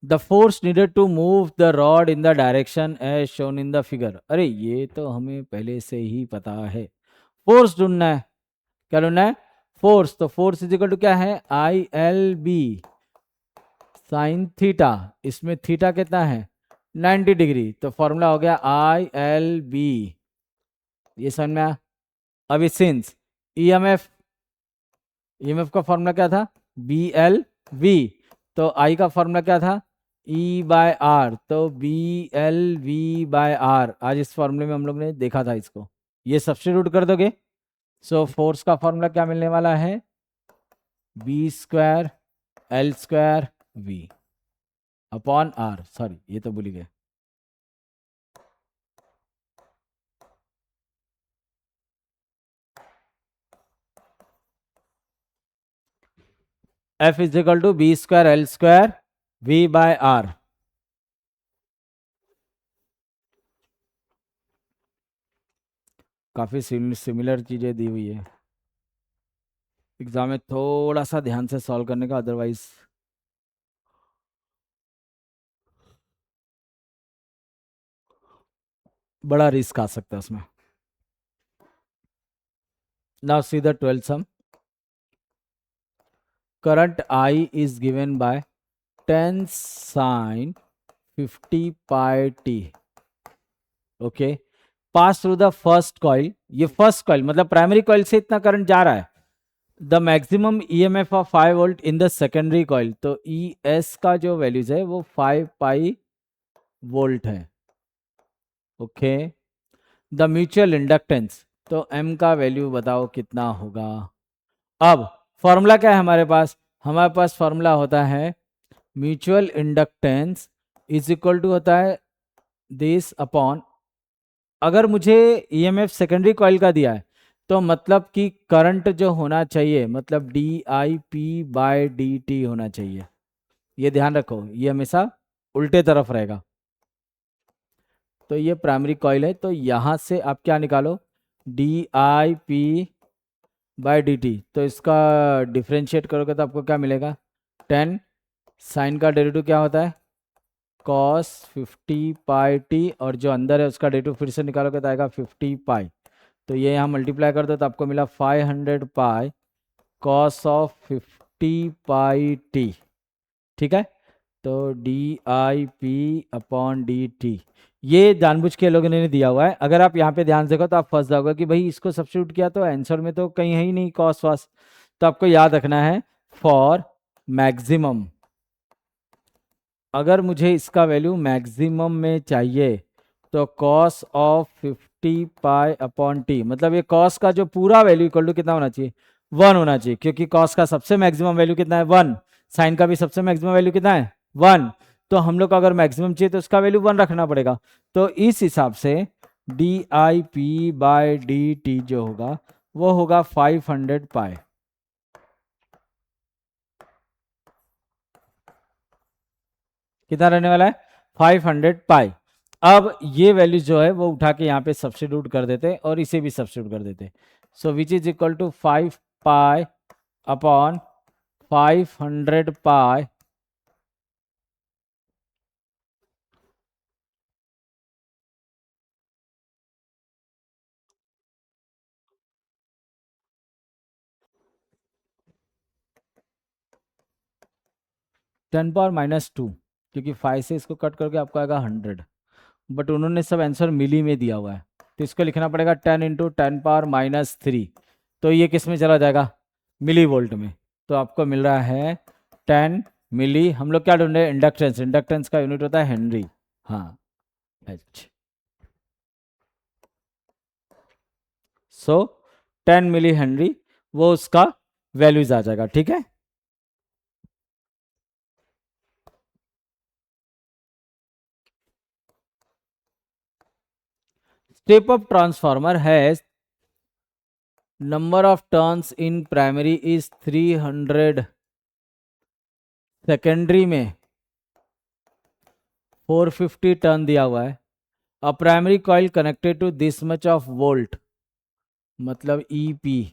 The force needed to move the rod in the direction as shown in the figure. अरे ये तो हमें पहले से ही पता है. फोर्स ढूंढना है. क्या ढूंढना है? फोर्स. तो फोर्स इज इक्वल टू क्या है? I L B sine theta. इसमें थीटा कितना है? 90 डिग्री. तो फॉर्मूला हो गया आई एल बी. ये समझ में आया? अभी सिंस ईएमएफ का फॉर्मूला क्या था? B L V. तो आई का फॉर्मूला क्या था? E by R. तो B L V by R. आज इस फॉर्मूले में हम लोग ने देखा था इसको. ये सब्स्टिट्यूट कर दोगे. सो फोर्स का फॉर्मूला क्या मिलने वाला है? B square L square V upon R. Sorry ये तो भूल ही गए. F is equal to B square L square V by R. काफी सिमिलर चीजें दी हुई है. एग्जाम में थोड़ा सा ध्यान से सॉल्व करने का, अदरवाइज बड़ा रिस्क आ सकता है उसमें. Now see the 12th sum. Current I is given by 10 sin 50 pi t. Okay. Pass through the first coil. ये फर्स्ट कॉइल मतलब प्राइमरी कॉइल से इतना करंट जा रहा है. The maximum EMF of 5 volt in the secondary coil. तो ई S का जो वैल्यूज है वो 5 पाई वोल्ट है. ओके. The mutual inductance. तो एम का वैल्यू बताओ कितना होगा. अब फॉर्मूला क्या है हमारे पास? हमारे पास फॉर्मूला होता है mutual inductance is equal to होता है दिस अपॉन, अगर मुझे ईएमएफ सेकेंडरी कॉइल का दिया है तो मतलब कि करंट जो होना चाहिए मतलब D I P by D T होना चाहिए. ये ध्यान रखो, ये हमेशा उल्टे तरफ रहेगा. तो ये प्राइमरी कॉइल है, तो यहां से आप क्या निकालो? D I P by D T. तो इसका डिफ्रेंशिएट करोगे तो आपको क्या मिलेगा? 10 साइन का डेरिवेटिव क्या होता है? Cos 50 pi T. और जो अंदर है उसका डेरिवेटिव फिर से निकालोगे तो आएगा 50 पाई. तो ये यहाँ मल्टीप्लाई कर दो तो आपको मिला 500 पाई कॉस ऑफ 50 पाई टी. ठीक है. तो D I P upon D T. ये जानबूझ के लोगों ने दिया हुआ है. अगर आप यहाँ पे ध्यान से देखो तो आप फंस जाओगे कि भाई इसको सब्स्टिट्यूट किया तो आंसर में तो कहीं है ही नहीं कॉस वास. तो आपको याद रखना है फॉर मैक्सिमम, अगर मुझे इसका वैल्यू मैक्सिमम में चाहिए तो cos of 50 pi upon T, मतलब ये कॉस का जो पूरा वैल्यू इक्वल टू कितना होना चाहिए? 1 होना चाहिए, क्योंकि कॉस का सबसे मैक्सिमम वैल्यू कितना है? 1. साइन का भी सबसे मैक्सिमम वैल्यू कितना है? 1. तो हम लोग को अगर मैक्सिमम चाहिए तो उसका वैल्यू 1 रखना पड़ेगा. तो इस हिसाब से D I P by D T जो होगा वो होगा 500 पाई. कितना रहने वाला है 500 पाई। अब ये वैल्यू जो है वो उठा के यहाँ पे सब्स्टिट्यूट कर देते और इसे भी सब्स्टिट्यूट कर देते। So which is equal to 5 pi upon 500 पाई10⁻², क्योंकि 5 से इसको कट करके आपको आएगा 100, बट उन्होंने सब आंसर मिली में दिया हुआ है, तो इसको लिखना पड़ेगा 10 इंटू 10⁻³ तो ये किस में चला जाएगा मिली वोल्ट में। तो आपको मिल रहा है 10 मिली। हम लोग क्या ढूंढ रहे हैं इंडक्टेंस, इंडक्टेंस का यूनिट होता है हेनरी। हाँ एच। सो 10 मिली हेनरी वो उसका वैल्यूज आ जाएगा। ठीक है, step up transformer has number of turns in primary is 300, secondary में 450 टर्न दिया हुआ है। A primary coil connected to this much of volt, मतलब EP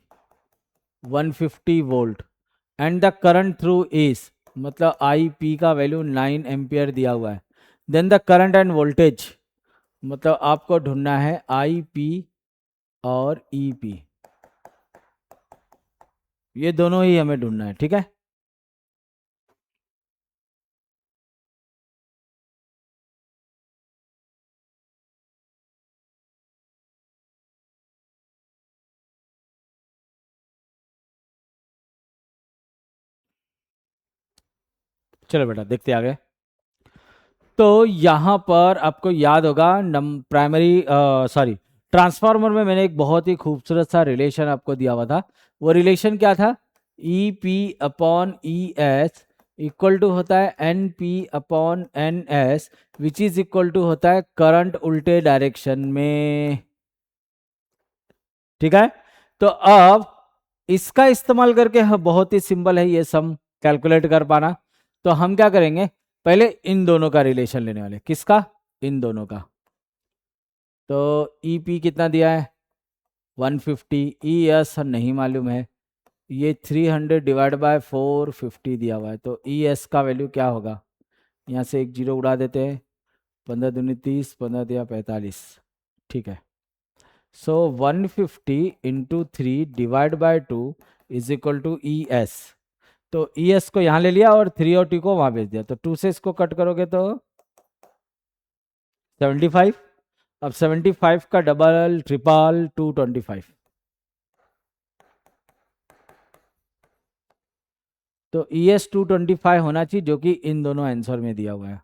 150 volt, and the current through is, मतलब IP का वैल्यू 9 एम्पियर दिया हुआ है। Then the current and voltage, मतलब आपको ढूंढना है IP और EP, ये दोनों ही हमें ढूंढना है। ठीक है, चलो बेटा देखते आगे। तो यहाँ पर आपको याद होगा प्राइमरी सॉरी ट्रांसफार्मर में मैंने एक बहुत ही खूबसूरत सा रिलेशन आपको दिया हुआ था। वो रिलेशन क्या था, EP upon ES equal to होता है NP upon NS, which is equal to होता है करंट उल्टे डायरेक्शन में। ठीक है, तो अब इसका इस्तेमाल करके बहुत ही सिंपल है ये सम कैलकुलेट कर पाना। तो हम क्या करेंगे, पहले इन दोनों का रिलेशन लेने वाले, किसका, इन दोनों का। तो EP कितना दिया है 150, ES नहीं मालूम है, ये 300 डिवाइड बाय 450 दिया हुआ है, तो ES का वैल्यू क्या होगा, यहाँ से एक जीरो उड़ा देते हैं, 15 दूनी 30, 15 दिया 45। ठीक है, so 150 into 3 divide by 2 is equal to ES। तो ES को यहाँ ले लिया और 3 और 2 को वहां भेज दिया, तो 2 से इसको कट करोगे तो 75। अब 75 का डबल ट्रिपल 225, तो ES 225 होना चाहिए, जो कि इन दोनों आंसर में दिया हुआ है।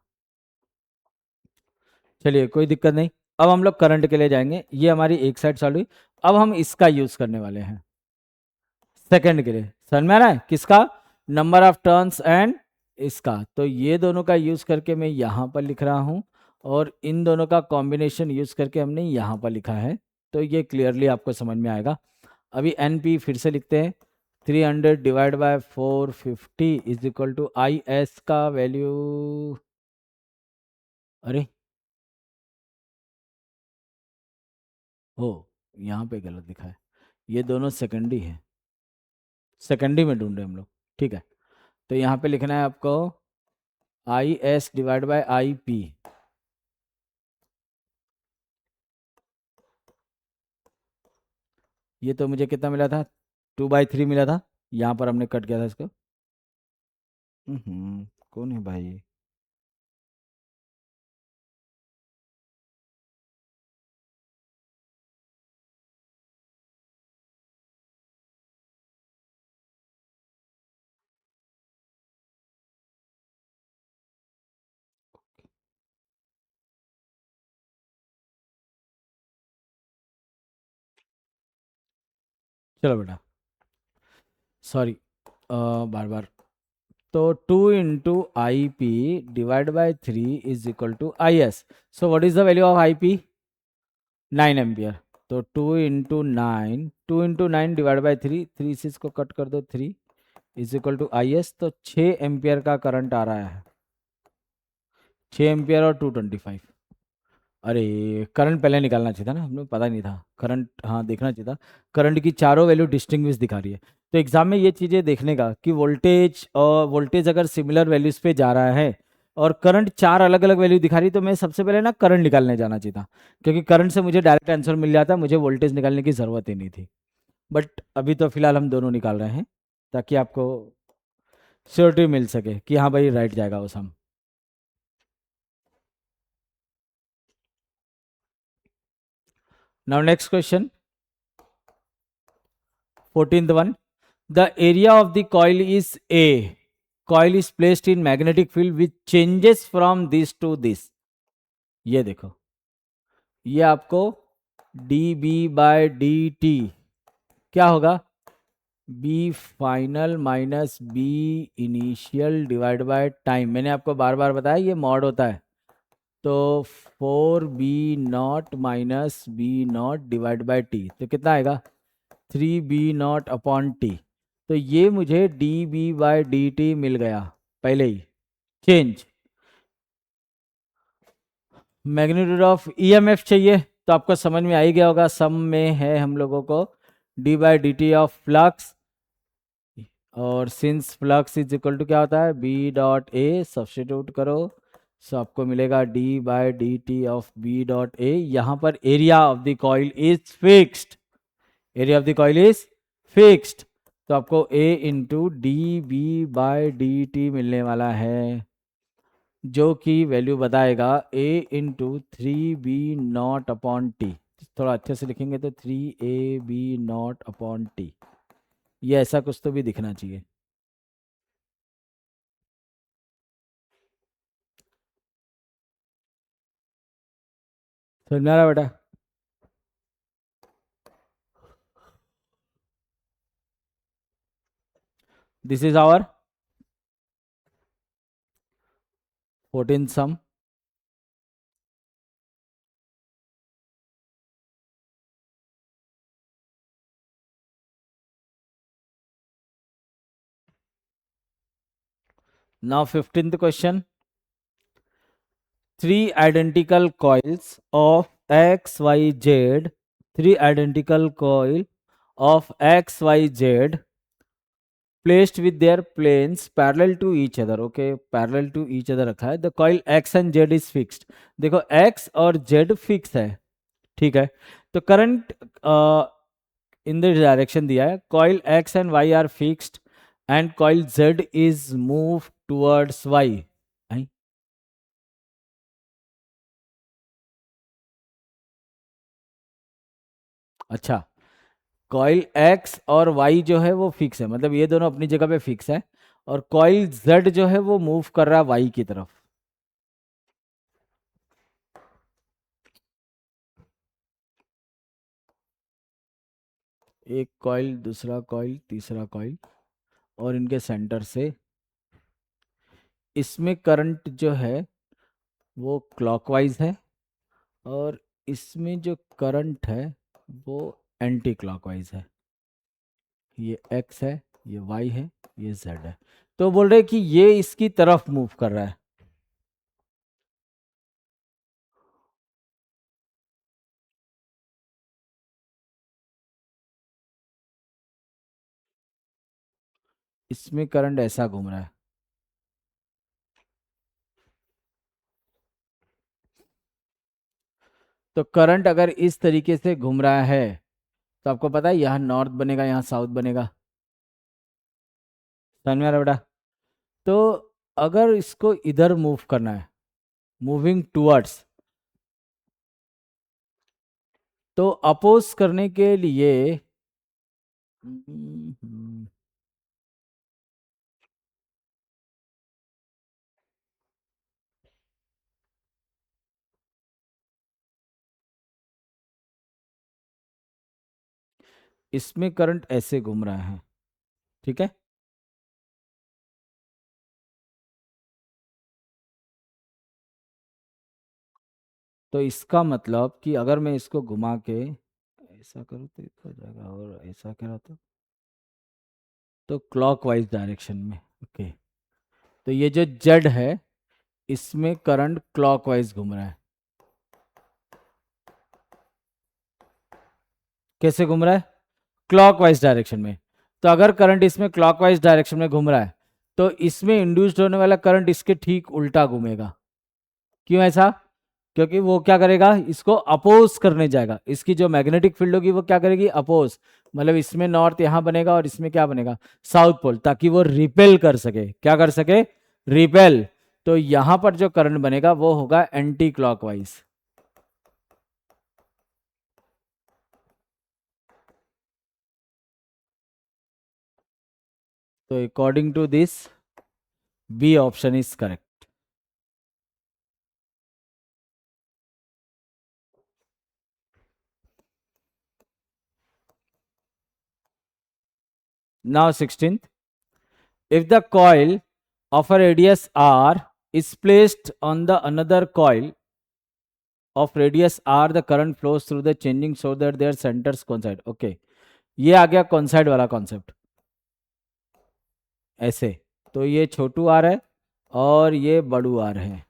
चलिए कोई दिक्कत नहीं, अब हम लोग करंट के लिए जाएंगे, ये हमारी एक साइड सॉल्व हुई। अब हम इसका यूज करने वाले हैं सेकंड के लिए। समझ में आ रहा है, किसका, नंबर ऑफ टर्न्स एंड इसका। तो ये दोनों का यूज करके मैं यहाँ पर लिख रहा हूँ, और इन दोनों का कॉम्बिनेशन यूज करके हमने यहाँ पर लिखा है, तो ये क्लियरली आपको समझ में आएगा। अभी NP फिर से लिखते हैं, 300 divide by 450 is equal to IS का वैल्यू, अरे हो यहाँ पे गलत लिखा है, ये दोनों सेकेंडरी है, सेकेंडरी में ढूंढ रहे हम लोग। ठीक है, तो यहाँ पे लिखना है आपको IS डिवाइड बाय IP। ये तो मुझे कितना मिला था 2/3 मिला था, यहाँ पर हमने कट किया था इसको। कौन है भाई, चलो बेटा सॉरी बार बार। तो 2 into IP divide by 3 is equal to IS। So what is the value of IP, 9 ampere. तो 2 इंटू 9 डिवाइड बाय 3, 3 से इसको कट कर दो 3 इज इक्वल टू IS, तो 6 एम्पियर का करंट आ रहा है। 6 एम्पियर और 225। अरे करंट पहले निकालना चाहिए था ना, हमें पता नहीं था करंट, हाँ देखना चाहिए था। करंट की चारों वैल्यू डिस्टिंग्विश दिखा रही है। तो एग्जाम में ये चीज़ें देखने का कि वोल्टेज और वोल्टेज अगर सिमिलर वैल्यूज पे जा रहा है और करंट चार अलग अलग वैल्यू दिखा रही, तो मैं सबसे पहले ना करंट निकालने जाना चाहिए था, क्योंकि करंट से मुझे डायरेक्ट आंसर मिल जाता, मुझे वोल्टेज निकालने की ज़रूरत ही नहीं थी। बट अभी तो फिलहाल हम दोनों निकाल रहे हैं ताकि आपको श्योरिटी मिल सके कि हाँ भाई राइट जाएगा वो sum. Now next question, 14th one. The area of the coil is A. Coil is placed in magnetic field which changes from this to this. ये देखो, ये आपको dB/dt क्या होगा, B final minus B initial divide by time. मैंने आपको बार बार बताया ये मॉड होता है, तो 4B0 minus B0 divide by T, तो कितना आएगा 3B0 अपॉन टी। तो ये मुझे dB/dt मिल गया पहले ही। चेंज मैग्नीट्यूड ऑफ ईएमएफ चाहिए, तो आपको समझ में आ ही गया होगा, सम में है हम लोगों को d/dt ऑफ फ्लक्स, और since flux is equal to क्या होता है B.A, सब्स्टिट्यूट करो, सो आपको मिलेगा d/dt ऑफ B.A। यहाँ पर area of the coil is fixed, area of the coil is fixed, तो आपको A इंटू dB/dt मिलने वाला है, जो कि वैल्यू बताएगा A into 3B0 upon T. थोड़ा अच्छे से लिखेंगे तो 3AB0 अपॉन टी, ये ऐसा कुछ तो भी दिखना चाहिए। समझ में आ रहा है बेटा? This is our 14th sum. Now 15th question. Three identical coils of XYZ, three identical coil of XYZ placed with their planes parallel to each other. Okay, parallel to each other रखा है। The coil X and Z is fixed. देखो X और Z fix है, ठीक है। तो current in the direction दिया है, coil X and Y are fixed and coil Z is move towards Y। अच्छा, कॉइल X और Y जो है वो फिक्स है, मतलब ये दोनों अपनी जगह पे फिक्स है, और कॉइल Z जो है वो मूव कर रहा है Y की तरफ। एक कॉइल, दूसरा कॉइल, तीसरा कॉइल, और इनके सेंटर से इसमें करंट जो है वो क्लॉकवाइज है, और इसमें जो करंट है वो एंटी क्लॉकवाइज है। ये X है, ये Y है, ये Z है। तो बोल रहे कि ये इसकी तरफ मूव कर रहा है। इसमें करंट ऐसा घूम रहा है, तो करंट अगर इस तरीके से घूम रहा है तो आपको पता है यहाँ नॉर्थ बनेगा, यहाँ साउथ बनेगा। समझ में आ रहा है बेटा? तो अगर इसको इधर मूव करना है, मूविंग टुवर्ड्स, तो अपोज करने के लिए इसमें करंट ऐसे घूम रहा है, ठीक है। तो इसका मतलब कि अगर मैं इसको घुमा के ऐसा करूँ तो हो जाएगा, और ऐसा करा तो क्लॉकवाइज डायरेक्शन में। ओके, तो ये जो जेड है इसमें करंट क्लॉकवाइज घूम रहा है। कैसे घूम रहा है? क्लॉकवाइज डायरेक्शन में। तो अगर करंट इसमें क्लॉकवाइज डायरेक्शन में घूम रहा है तो इसमें इंड्यूस्ड होने वाला करंट इसके ठीक उल्टा घूमेगा। क्यों ऐसा? क्योंकि वो क्या करेगा, इसको अपोज करने जाएगा। इसकी जो मैग्नेटिक फील्ड होगी वो क्या करेगी, अपोज। मतलब इसमें नॉर्थ यहां बनेगा और इसमें क्या बनेगा, साउथ पोल, ताकि वो रिपेल कर सके। क्या कर सके? रिपेल। तो यहां पर जो करंट बनेगा वो होगा एंटी क्लॉकवाइज। तो according to this B option is correct. Now 16th, if the coil of a radius r is placed on the another coil of radius r, the current flows through the changing so that their centers coincide. Okay, ये आ गया कॉन्साइड वाला concept. ऐसे तो ये छोटू are है और ये बड़ू आर है,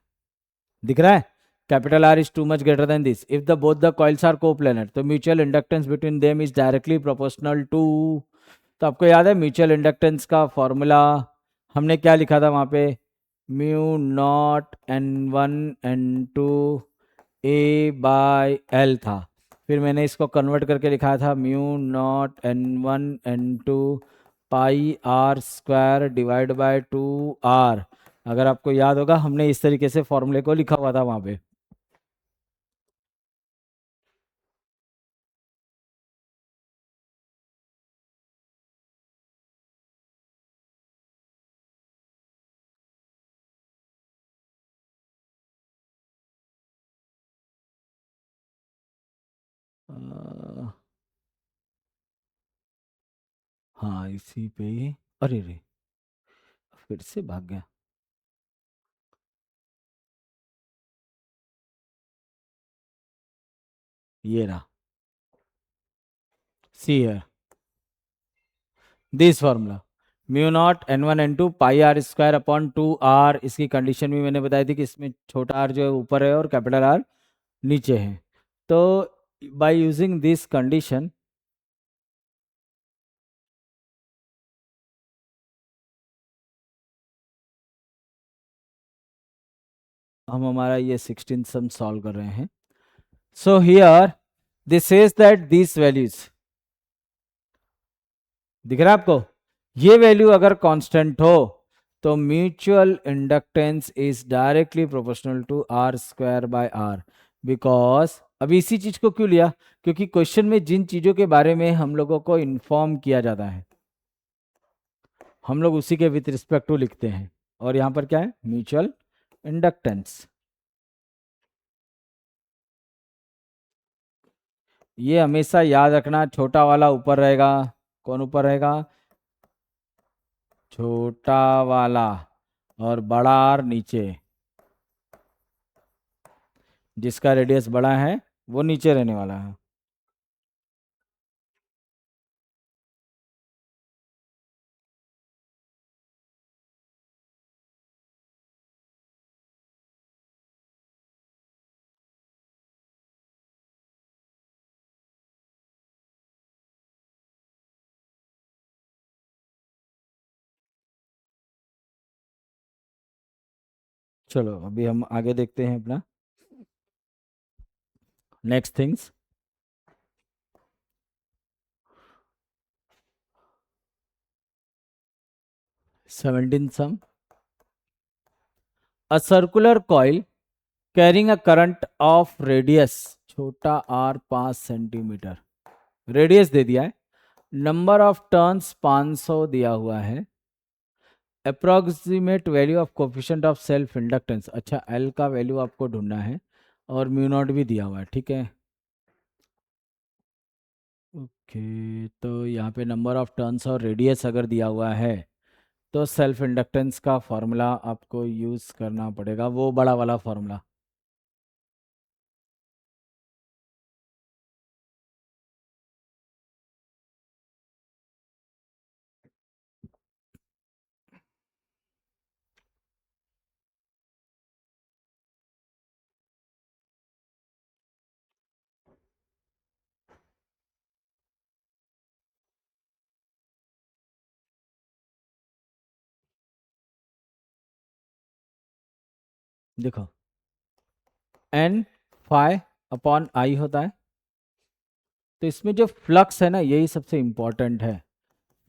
दिख रहा है? Capital R is too much greater than this if the both the coils are coplanar, तो mutual inductance between them is directly proportional to. तो आपको याद है म्यूचुअल इंडक्टेंस का फॉर्मूला हमने क्या लिखा था वहां पे? Mu naught N1 N2 A/L था। फिर मैंने इसको कन्वर्ट करके लिखा था mu naught N1 N2 pi R square divide by 2R। अगर आपको याद होगा हमने इस तरीके से फॉर्मूले को लिखा हुआ था वहां पे। अ, हाँ इसी पे ही। अरे रे, फिर से भाग गया। ये रहा, सी है this formula mu naught N1 N2 pi R square upon 2R। इसकी कंडीशन भी मैंने बताई थी कि इसमें छोटा आर जो है ऊपर है और कैपिटल आर नीचे है। तो बाय यूजिंग दिस कंडीशन हम हमारा ये 16 सम सॉल्व कर रहे हैं। So here this says that this values, दिख रहा है आपको? ये वैल्यू अगर कांस्टेंट हो तो mutual inductance is directly proportional to R square by R. Because अभी इसी चीज को क्यों लिया? क्योंकि क्वेश्चन में जिन चीजों के बारे में हम लोगों को इन्फॉर्म किया जाता है हम लोग उसी के विथ रिस्पेक्ट टू लिखते हैं। और यहां पर क्या है? Mutual inductance. ये हमेशा याद रखना, छोटा वाला ऊपर रहेगा। कौन ऊपर रहेगा? छोटा वाला। और बड़ा आर नीचे। जिसका रेडियस बड़ा है वो नीचे रहने वाला है। चलो अभी हम आगे देखते हैं अपना next things. 17 sum, a circular coil carrying a current of radius छोटा आर 5 सेंटीमीटर, रेडियस दे दिया है, नंबर ऑफ टर्न्स 500 दिया हुआ है, approximate value of coefficient of self inductance. अच्छा एल का वैल्यू आपको ढूंढना है और म्यू नॉट भी दिया हुआ है, ठीक है। ओके तो यहाँ पे नंबर ऑफ टर्न्स और रेडियस अगर दिया हुआ है तो सेल्फ इंडक्टेंस का फॉर्मूला आपको यूज करना पड़ेगा, वो बड़ा वाला फॉर्मूला। देखो एन फाई अपॉन आई होता है, तो इसमें जो फ्लक्स है ना यही सबसे इंपॉर्टेंट है।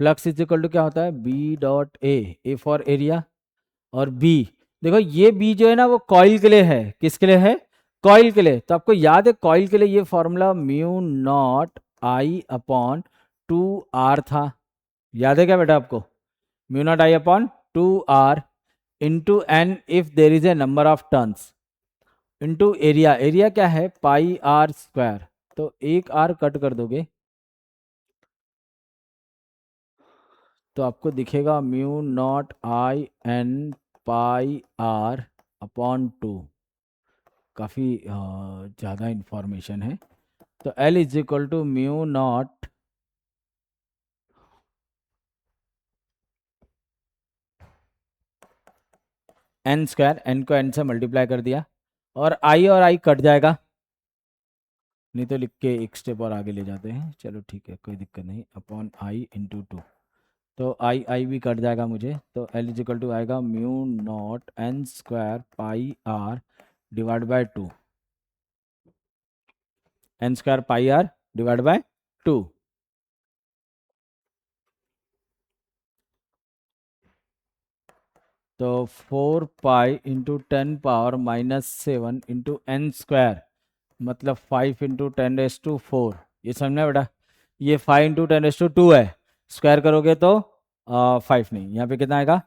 फ्लक्स इज इक्वल टू क्या होता है, B dot A for area, और बी, देखो ये बी जो है ना वो कॉइल के लिए है, किसके लिए है, कॉइल के लिए। तो आपको याद है कॉइल के लिए ये formula mu naught I upon 2r था, याद है क्या बेटा आपको, mu naught I upon 2r into N if there is a number of turns into area, area क्या है पाई आर स्क्वायर, तो एक आर कट कर दोगे तो आपको दिखेगा mu naught I N pi R upon 2। काफ़ी ज़्यादा इंफॉर्मेशन है। तो L is equal to mu not N square, N को एन से मल्टीप्लाई कर दिया, और आई कट जाएगा, नहीं तो लिख के एक स्टेप और आगे ले जाते हैं, चलो ठीक है कोई दिक्कत नहीं, अपॉन आई इंटू 2, तो आई भी कट जाएगा मुझे, तो L इज इक्वल टू आएगा mu not N square pi R divide by 2, N square pi R divide by 2। तो 4 pi into 10⁻⁻7 into N square, मतलब 5 इंटू 10⁻⁴, ये समझना बेटा, ये 5 इंटू 10⁻² है, स्क्वायर करोगे तो 5 नहीं, यहाँ पे कितना आएगा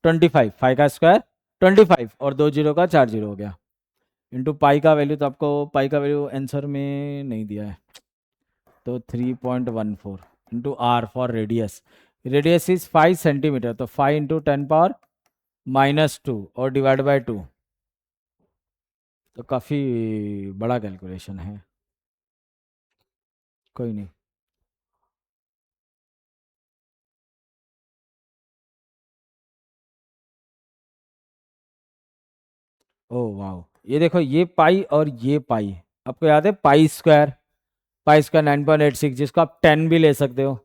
25, 5 का स्क्वायर 25, और 2 जीरो का 4 जीरो हो गया, इंटू पाई का वैल्यू, तो आपको पाई का वैल्यू आंसर में नहीं दिया है, तो 3.14 into R for radius, radius is 5 centimetre, तो 5 इंटू 10⁻⁻² और डिवाइड बाय 2, तो काफ़ी बड़ा कैलकुलेशन है, कोई नहीं। ओह वाह, ये देखो ये पाई और ये पाई, आपको याद है पाई स्क्वायर 9.86, जिसको आप 10 भी ले सकते हो,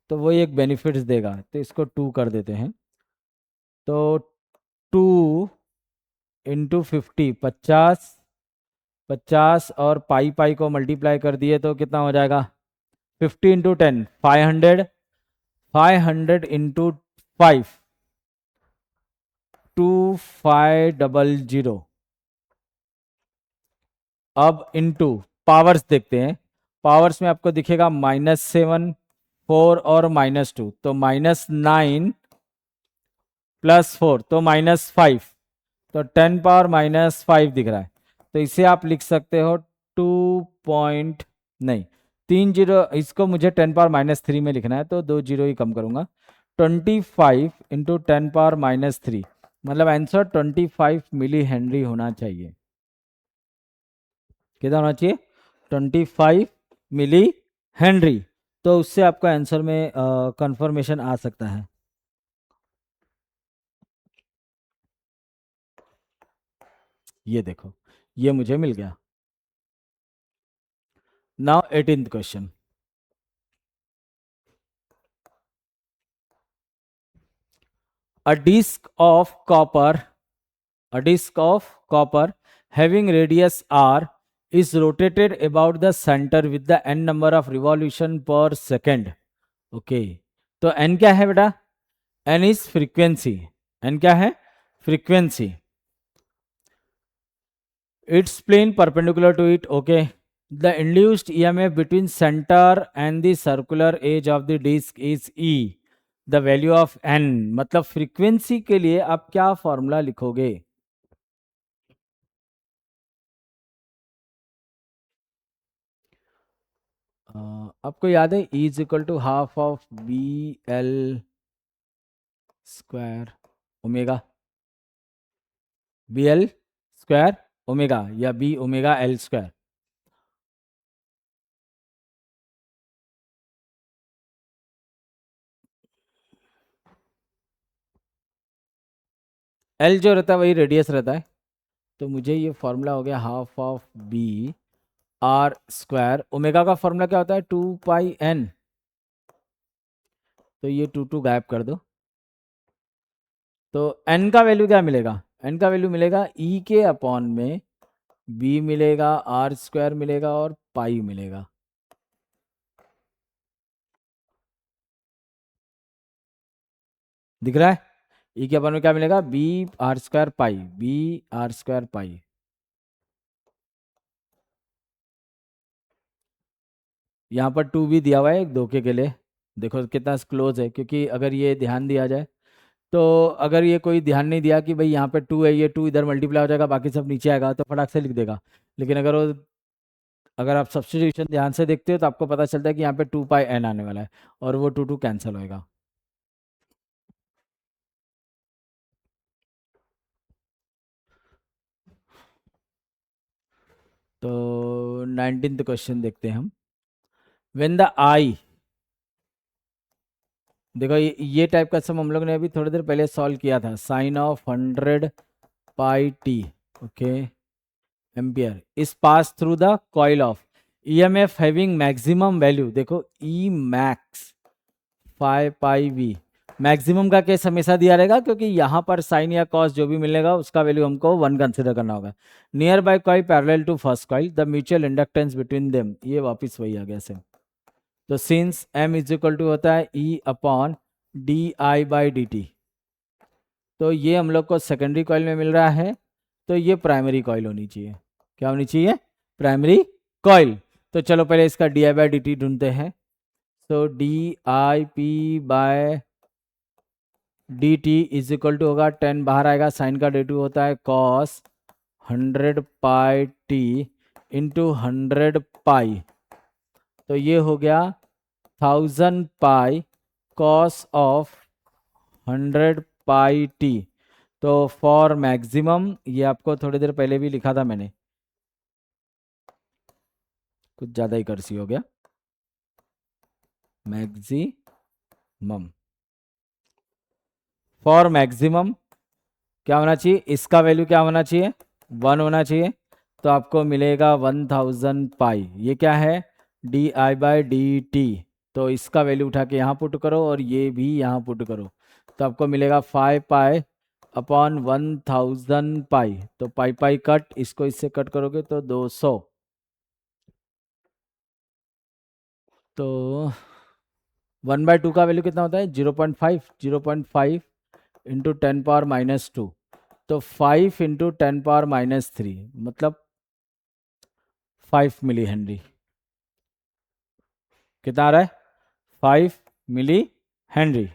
तो वही एक बेनिफिट्स देगा, तो इसको 2 कर देते हैं, तो 2 इंटू 50, 50, 50 और पाई पाई को मल्टीप्लाई कर दिए तो कितना हो जाएगा, 50 इंटू 10 500, 500 इंटू 5 2500, अब इनटू पावर्स देखते हैं, पावर्स में आपको दिखेगा -7, 4 और -2, तो -9 प्लस 4 तो -5, तो 10⁻⁻5 दिख रहा है, तो इसे आप लिख सकते हो 2 पॉइंट नहीं 3 जीरो, इसको मुझे 10⁻³ में लिखना है, तो 2 जीरो ही कम करूंगा, 25 इंटू 10⁻³ मतलब आंसर 25 मिली हेनरी होना चाहिए, कितना होना चाहिए 25 मिली हेनरी, तो उससे आपका आंसर में कंफर्मेशन आ सकता है। ये देखो ये मुझे मिल गया। Now 18th question, a disc of copper a disc of copper having radius r is rotated about the center with the n number of revolution per second। Okay, तो n क्या है बेटा, n इज फ्रीक्वेंसी, n क्या है frequency, its plane perpendicular to it, okay, the induced EMF between center and the circular edge of the disc is E, the value of n, मतलब frequency के लिए आप क्या फॉर्मूला लिखोगे, आपको याद है E is equal to half of B L square omega, B L square omega या B omega L square, L जो रहता है वही रेडियस रहता है, तो मुझे ये फॉर्मूला हो गया half of B R square, omega का फॉर्मूला क्या होता है 2πn, तो ये 2 गायब कर दो, तो n का वैल्यू क्या मिलेगा, एन का वैल्यू मिलेगा ई के अपॉन में बी मिलेगा, आर स्क्वायर मिलेगा और पाई मिलेगा। दिख रहा है? ई के अपॉन में क्या मिलेगा? B R square pi, B R square pi. यहाँ पर 2 भी दिया हुआ है एक धोखे के लिए। देखो कितना क्लोज है, क्योंकि अगर ये ध्यान दिया जाए तो अगर ये कोई ध्यान नहीं दिया कि भाई यहाँ पे 2 है, ये 2 इधर मल्टीप्लाई हो जाएगा, बाकी सब नीचे आएगा, तो फटाक से लिख देगा। लेकिन अगर आप सब्स्टिट्यूशन ध्यान से देखते हो तो आपको पता चलता है कि यहाँ पे 2 पाई एन आने वाला है और वो 2 2 कैंसिल होएगा। तो 19th क्वेश्चन देखते हैं हम। व्हेन द आई, देखो ये टाइप का सम हम लोग ने अभी थोड़ी देर पहले सॉल्व किया था। Sine of 100 pi t, okay, ampere is pass through the coil of EMF having maximum value. देखो E max 5 pi V, maximum का केस हमेशा दिया रहेगा, क्योंकि यहाँ पर साइन या कॉस जो भी मिलेगा उसका वैल्यू हमको 1 कंसिडर करना होगा। Nearby coil parallel to first coil, the mutual inductance between them, ये वापस वही आ गया सेम। तो since m is equal to होता है E upon D I by D T, तो ये हम लोग को सेकेंडरी कॉइल में मिल रहा है, तो ये प्राइमरी कॉइल होनी चाहिए। क्या होनी चाहिए? Primary coil. तो चलो पहले इसका D I by D T ढूंढते हैं। तो D I P by D T is equal to होगा 10, बाहर आएगा, साइन का डेटू होता है cos 100 pi T into 100 pi, तो ये हो गया 1000 pi cos of 100 pi T. तो फॉर मैक्सिमम, ये आपको थोड़ी देर पहले भी लिखा था मैंने, कुछ ज़्यादा ही कर्सी हो गया, मैक्सिमम, फॉर मैक्सिमम क्या होना चाहिए? इसका वैल्यू क्या होना चाहिए? 1 होना चाहिए। तो आपको मिलेगा 1000 पाई, ये क्या है? D I by D T. तो इसका वैल्यू उठा के यहाँ पुट करो और ये भी यहाँ पुट करो, तो आपको मिलेगा 5 पाई अपॉन 1000 पाई। तो पाई पाई कट, इसको इससे कट करोगे तो 200। तो 1/2 का वैल्यू कितना होता है? 0.5, 0.5 इंटू 10⁻⁻², तो 5 इंटू 10⁻³ मतलब 5 मिली हेनरी। कितना आ रहा है? 5 मिली हेनरी।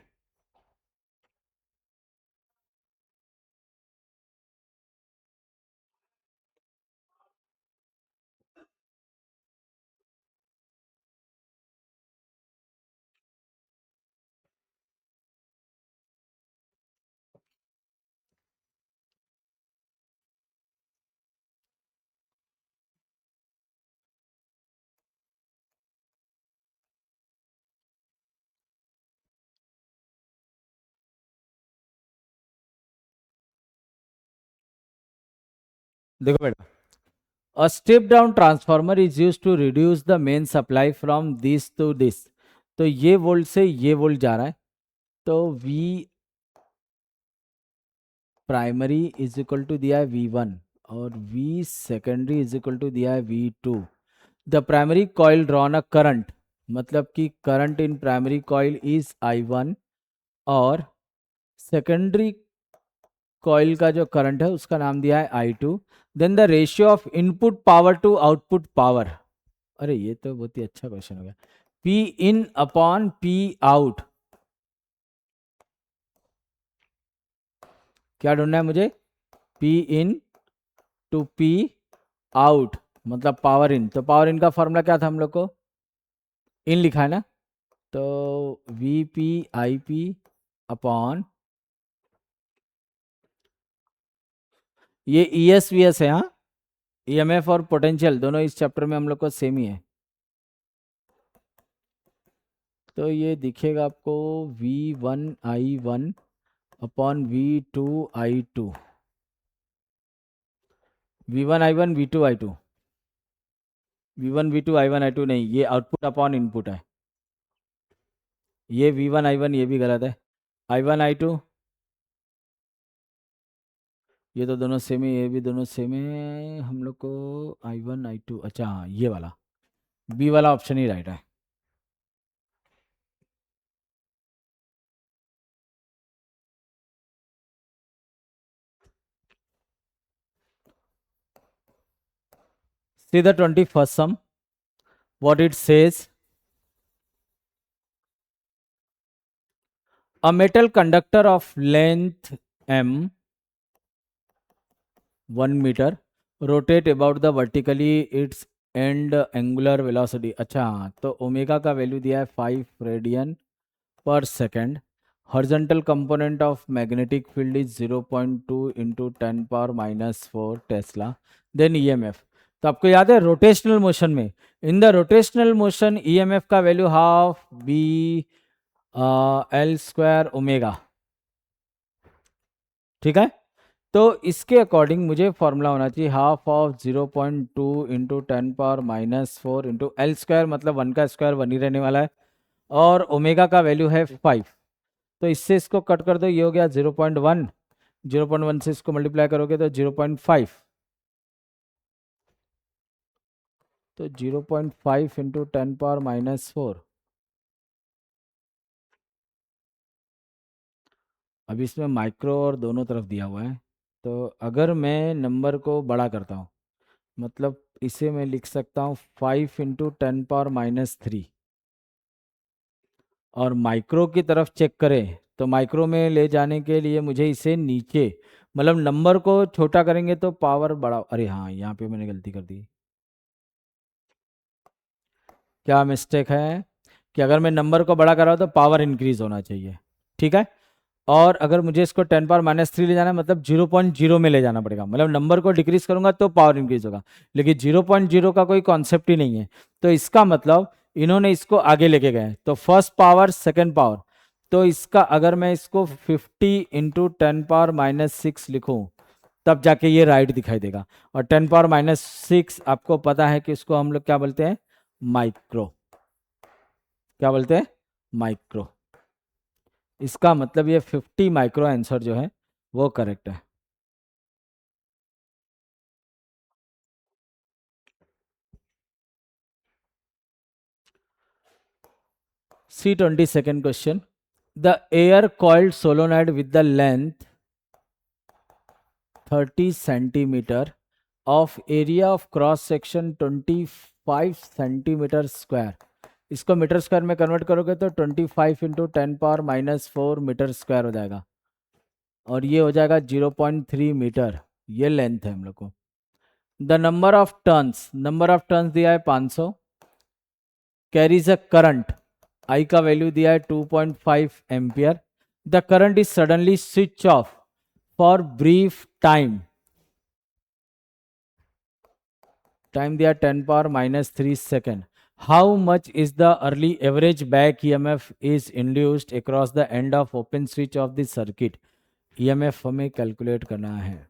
देखो बेटा, a step down transformer is used to reduce the main supply from this to this। तो ये वोल्ट से ये वोल्ट जा रहा है, तो V primary is equal to दिया है V1 और V secondary is equal to दिया है V2। The primary coil drawn a current, मतलब कि current in primary coil is I1 और सेकेंडरी कॉइल का जो करंट है उसका नाम दिया है I2। Then the ratio of input power to output power, अरे ये तो बहुत ही अच्छा क्वेश्चन हो गया, P in upon P out. क्या ढूंढना है मुझे? P in to P out मतलब पावर इन। तो पावर इन का फॉर्मूला क्या था हम लोग को? इन लिखा है ना, तो VP IP अपॉन, ये ES VS है, हाँ, EMF और पोटेंशियल दोनों इस चैप्टर में हम लोग को सेम ही है। तो ये दिखेगा आपको V1I1 upon V2I2, V1I1 V2I2, V1 V2 I1 I2 नहीं, ये आउटपुट अपॉन इनपुट है। ये V1 I1 ये भी गलत है। I1 I2 ये तो दोनों सेम है, ये भी दोनों सेम है। हम लोग को I1 I2, अच्छा हाँ ये वाला बी वाला ऑप्शन ही राइट है। See the 21st sum, what it says. A metal conductor of length m 1 meter rotate about the vertically its end angular velocity। अच्छा हाँ, तो ओमेगा का वैल्यू दिया है 5 रेडियन पर second. Horizontal component of magnetic field is 0.2 into 10⁻⁻⁴ tesla. Then EMF, तो आपको याद है रोटेशनल मोशन में, in the rotational motion EMF का value half B L square omega. ठीक है, तो इसके अकॉर्डिंग मुझे फॉर्मूला होना चाहिए half of 0.2 into 10⁻⁴ into L square, मतलब 1 का स्क्वायर 1 ही रहने वाला है, और ओमेगा का वैल्यू है 5। तो इससे इसको कट कर दो, ये हो गया 0.1, 0.1 से इसको मल्टीप्लाई करोगे तो 0.5, तो 0.5 इंटू 10⁻⁴। अब इसमें माइक्रो और दोनों तरफ दिया हुआ है, तो अगर मैं नंबर को बड़ा करता हूँ, मतलब इसे मैं लिख सकता हूँ 5 इंटू 10⁻⁻3। और माइक्रो की तरफ चेक करें तो माइक्रो में ले जाने के लिए मुझे इसे नीचे, मतलब नंबर को छोटा करेंगे तो पावर बड़ा, अरे हाँ यहाँ पे मैंने गलती कर दी। क्या मिस्टेक है कि अगर मैं नंबर को बड़ा कर रहा हूँ तो पावर इंक्रीज होना चाहिए। ठीक है, और अगर मुझे इसको 10⁻⁻3 ले जाना है, मतलब 0.0 में ले जाना पड़ेगा, मतलब नंबर को डिक्रीज करूंगा तो पावर इंक्रीज होगा, लेकिन 0.0 का कोई कॉन्सेप्ट ही नहीं है। तो इसका मतलब इन्होंने इसको आगे लेके गए, तो फर्स्ट पावर सेकेंड पावर, तो इसका अगर मैं इसको 50 इंटू 10⁻⁻6 लिखूं तब जाके ये राइट दिखाई देगा। और 10⁻⁻6 आपको पता है कि इसको हम लोग क्या बोलते हैं, माइक्रो। क्या बोलते हैं, माइक्रो। इसका मतलब ये 50 माइक्रो आंसर जो है वो करेक्ट है। C22nd question, the air coiled solenoid with the length 30 centimetre of area of cross section 25 centimetre square, इसको मीटर स्क्वायर में कन्वर्ट करोगे तो 25 इंटू 10⁻⁻4 मीटर स्क्वायर हो जाएगा, और ये हो जाएगा 0.3 मीटर। ये लेंथ है हम लोग को। The number of turns, number of turns दिया है 500, कैरीज अ करंट, आई का वैल्यू दिया है 2.5 ampere. The current is suddenly switch off for brief time, time दिया 10⁻⁻3 second. How much is the early average back EMF is induced across the end of open switch off the circuit. EMF हमें calculate करना है।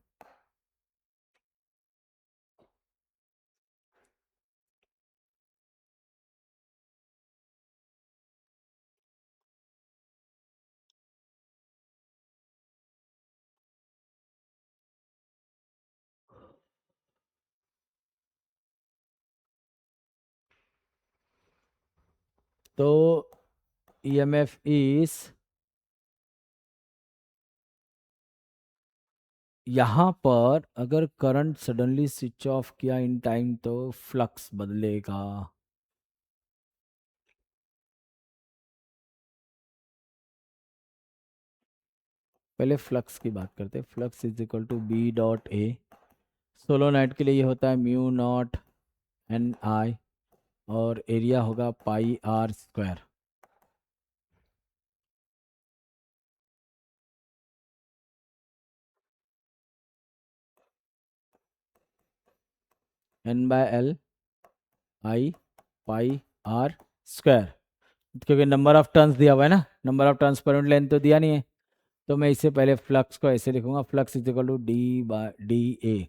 तो EMF is, यहाँ पर अगर current suddenly switch off किया in time तो फ्लक्स बदलेगा। पहले फ्लक्स की बात करते हैं। Flux is equal to B dot A, solenoid के लिए ये होता है म्यू नॉट एन आई, और एरिया होगा pi R square. N by L I pi R square, क्योंकि नंबर ऑफ टर्न्स दिया हुआ है ना, नंबर ऑफ टर्न्स पर यूनिट लेंथ तो दिया नहीं है, तो मैं इससे पहले फ्लक्स को ऐसे लिखूंगा, flux is equal to D by D A.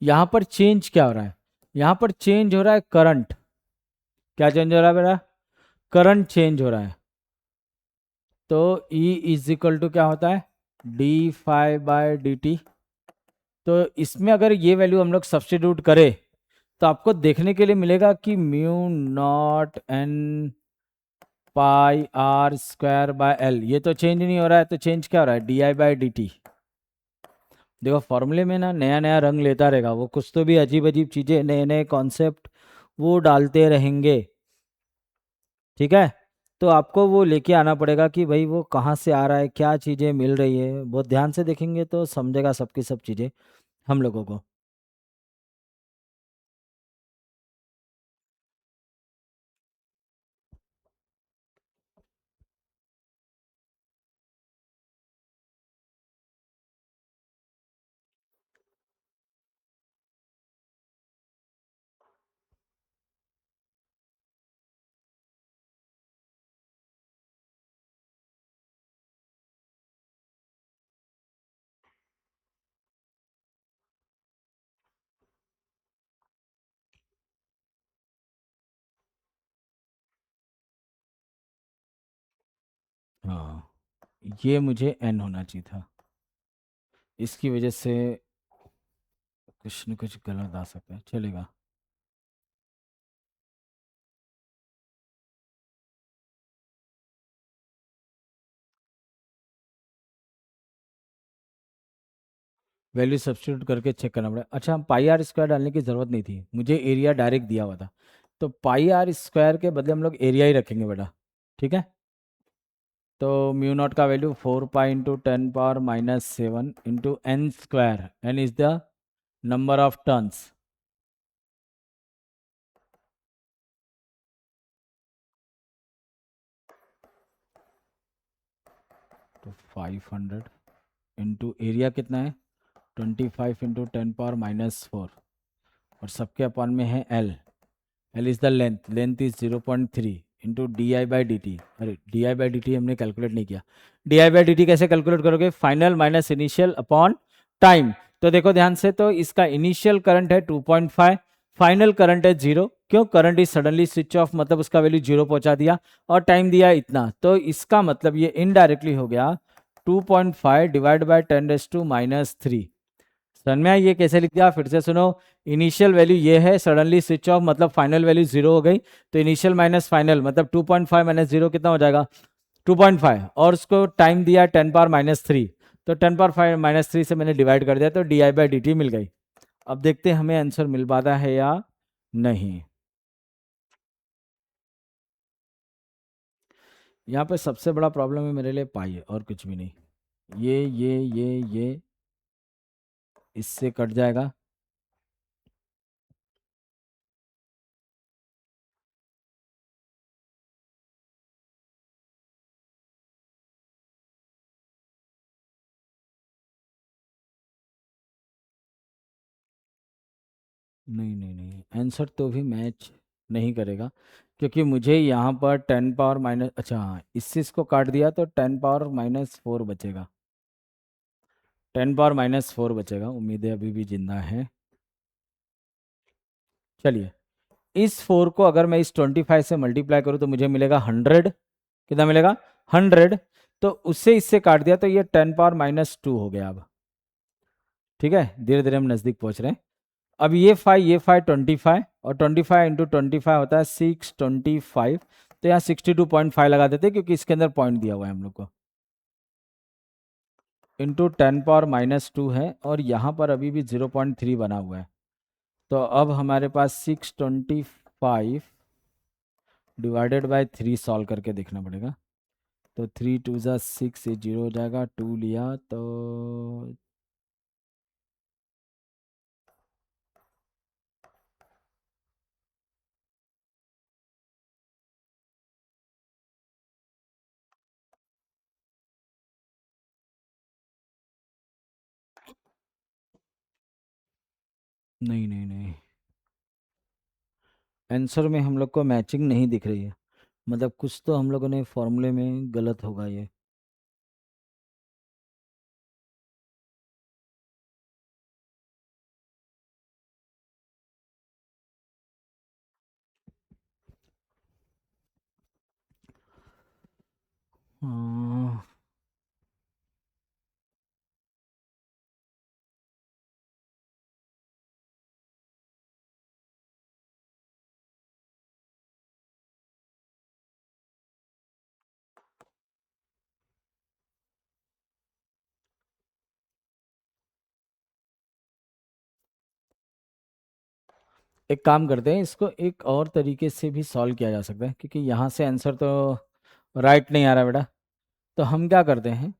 यहाँ पर चेंज क्या हो रहा है? यहाँ पर चेंज हो रहा है करंट। क्या चेंज हो रहा है बेटा? करंट चेंज हो रहा है। तो E इज इक्वल टू क्या होता है? D phi by D T. तो इसमें अगर ये वैल्यू हम लोग सब्स्टिट्यूट करें तो आपको देखने के लिए मिलेगा कि mu not N pi R square by L, ये तो चेंज नहीं हो रहा है, तो चेंज क्या हो रहा है? D I by D T. देखो फॉर्मूले में ना नया नया रंग लेता रहेगा वो, कुछ तो भी अजीब अजीब चीजें, नए नए कॉन्सेप्ट वो डालते रहेंगे। ठीक है, तो आपको वो लेके आना पड़ेगा कि भाई वो कहाँ से आ रहा है, क्या चीजें मिल रही है, बहुत ध्यान से देखेंगे तो समझेगा सबकी सब चीजें हम लोगों को। हाँ, ये मुझे एन होना चाहिए था, इसकी वजह से कुछ न कुछ गलत आ सकता है, चलेगा। वैल्यू सब्स्टिट्यूट करके चेक करना पड़ेगा। अच्छा, हम पाई आर स्क्वायर डालने की ज़रूरत नहीं थी, मुझे एरिया डायरेक्ट दिया हुआ था, तो पाई आर स्क्वायर के बदले हम लोग एरिया ही रखेंगे बेटा। ठीक है, तो म्यू नॉट का value 4 pi into 10 power -7 into N square, N is the number of turns. तो 500 इंटू एरिया कितना है? 25 इंटू 10 पावर -4, और सबके अपॉन में है L. L is the length, length is 0.3 into d I by D t. अरे d I by D t हमने calculate नहीं किया। D I by D t कैसे कैलकुलेट करोगे? Final minus initial upon time. तो देखो ध्यान से, तो इसका इनिशियल करंट है 2.5, फाइनल करंट है 0। क्यों? Current is suddenly switch off, मतलब उसका वैल्यू 0 पहुंचा दिया, और टाइम दिया इतना, तो इसका मतलब ये इनडायरेक्टली हो गया 2.5 डिवाइड बाई 10⁻³ समझ में आई? ये कैसे लिख दिया फिर से सुनो। इनिशियल वैल्यू ये है, सडनली स्विच ऑफ मतलब फाइनल वैल्यू 0 हो गई, तो इनिशियल माइनस फाइनल मतलब 2.5 माइनस 0 कितना हो जाएगा? 2.5, और उसको टाइम दिया 10⁻³ तो 10⁻³ से मैंने डिवाइड कर दिया, तो D I by D t मिल गई। अब देखते हैं हमें आंसर मिल पाता है या नहीं। यहाँ पे सबसे बड़ा प्रॉब्लम है मेरे लिए पाई, और कुछ भी नहीं। ये इससे कट जाएगा। नहीं नहीं नहीं, आंसर तो भी मैच नहीं करेगा, क्योंकि मुझे यहाँ पर 10 पावर माइनस, अच्छा हाँ, इससे इसको काट दिया तो 10 पावर -4 बचेगा। 10 पावर -4 बचेगा, उम्मीद है अभी भी जिंदा है। चलिए, इस 4 को अगर मैं इस 25 से मल्टीप्लाई करूँ तो मुझे मिलेगा 100। कितना मिलेगा? 100। तो उससे इससे काट दिया तो ये 10 पावर -2 हो गया अब। ठीक है, धीरे धीरे हम नज़दीक पहुंच रहे हैं। अब ये 25 और 25 × 25 होता है 625। तो यहाँ 62.5 लगा देते हैं, क्योंकि इसके अंदर पॉइंट दिया हुआ है हम लोग को। इंटू 10 पावर -2 है, और यहाँ पर अभी भी 0.3 बना हुआ है। तो अब हमारे पास 625 डिवाइडेड बाय 3 सॉल्व करके देखना पड़ेगा। तो 3 × 2 = 6, ये 0 हो जाएगा, 2 लिया तो नहीं नहीं नहीं, आंसर में हम लोग को मैचिंग नहीं दिख रही है, मतलब कुछ तो हम लोगों ने फॉर्मूले में गलत होगा ये। अ, एक काम करते हैं, इसको एक और तरीके से भी सॉल्व किया जा सकता है, क्योंकि यहाँ से आंसर तो राइट नहीं आ रहा बेटा। तो हम क्या करते हैं,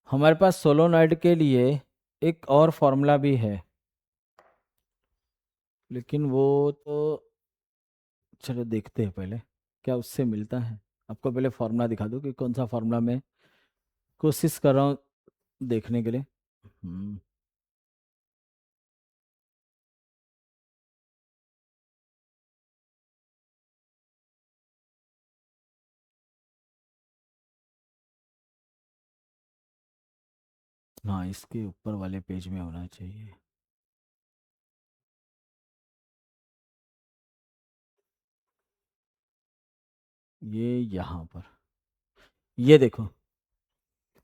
हमारे पास सोलोनॉइड के लिए एक और फॉर्मूला भी है, लेकिन वो तो चलो देखते हैं पहले क्या उससे मिलता है। आपको पहले फॉर्मूला दिखा दूँ कि कौन सा फॉर्मूला मैं कोशिश कर रहा हूँ देखने के लिए। हम्म, हाँ, इसके ऊपर वाले पेज में होना चाहिए। ये यहाँ पर, ये देखो,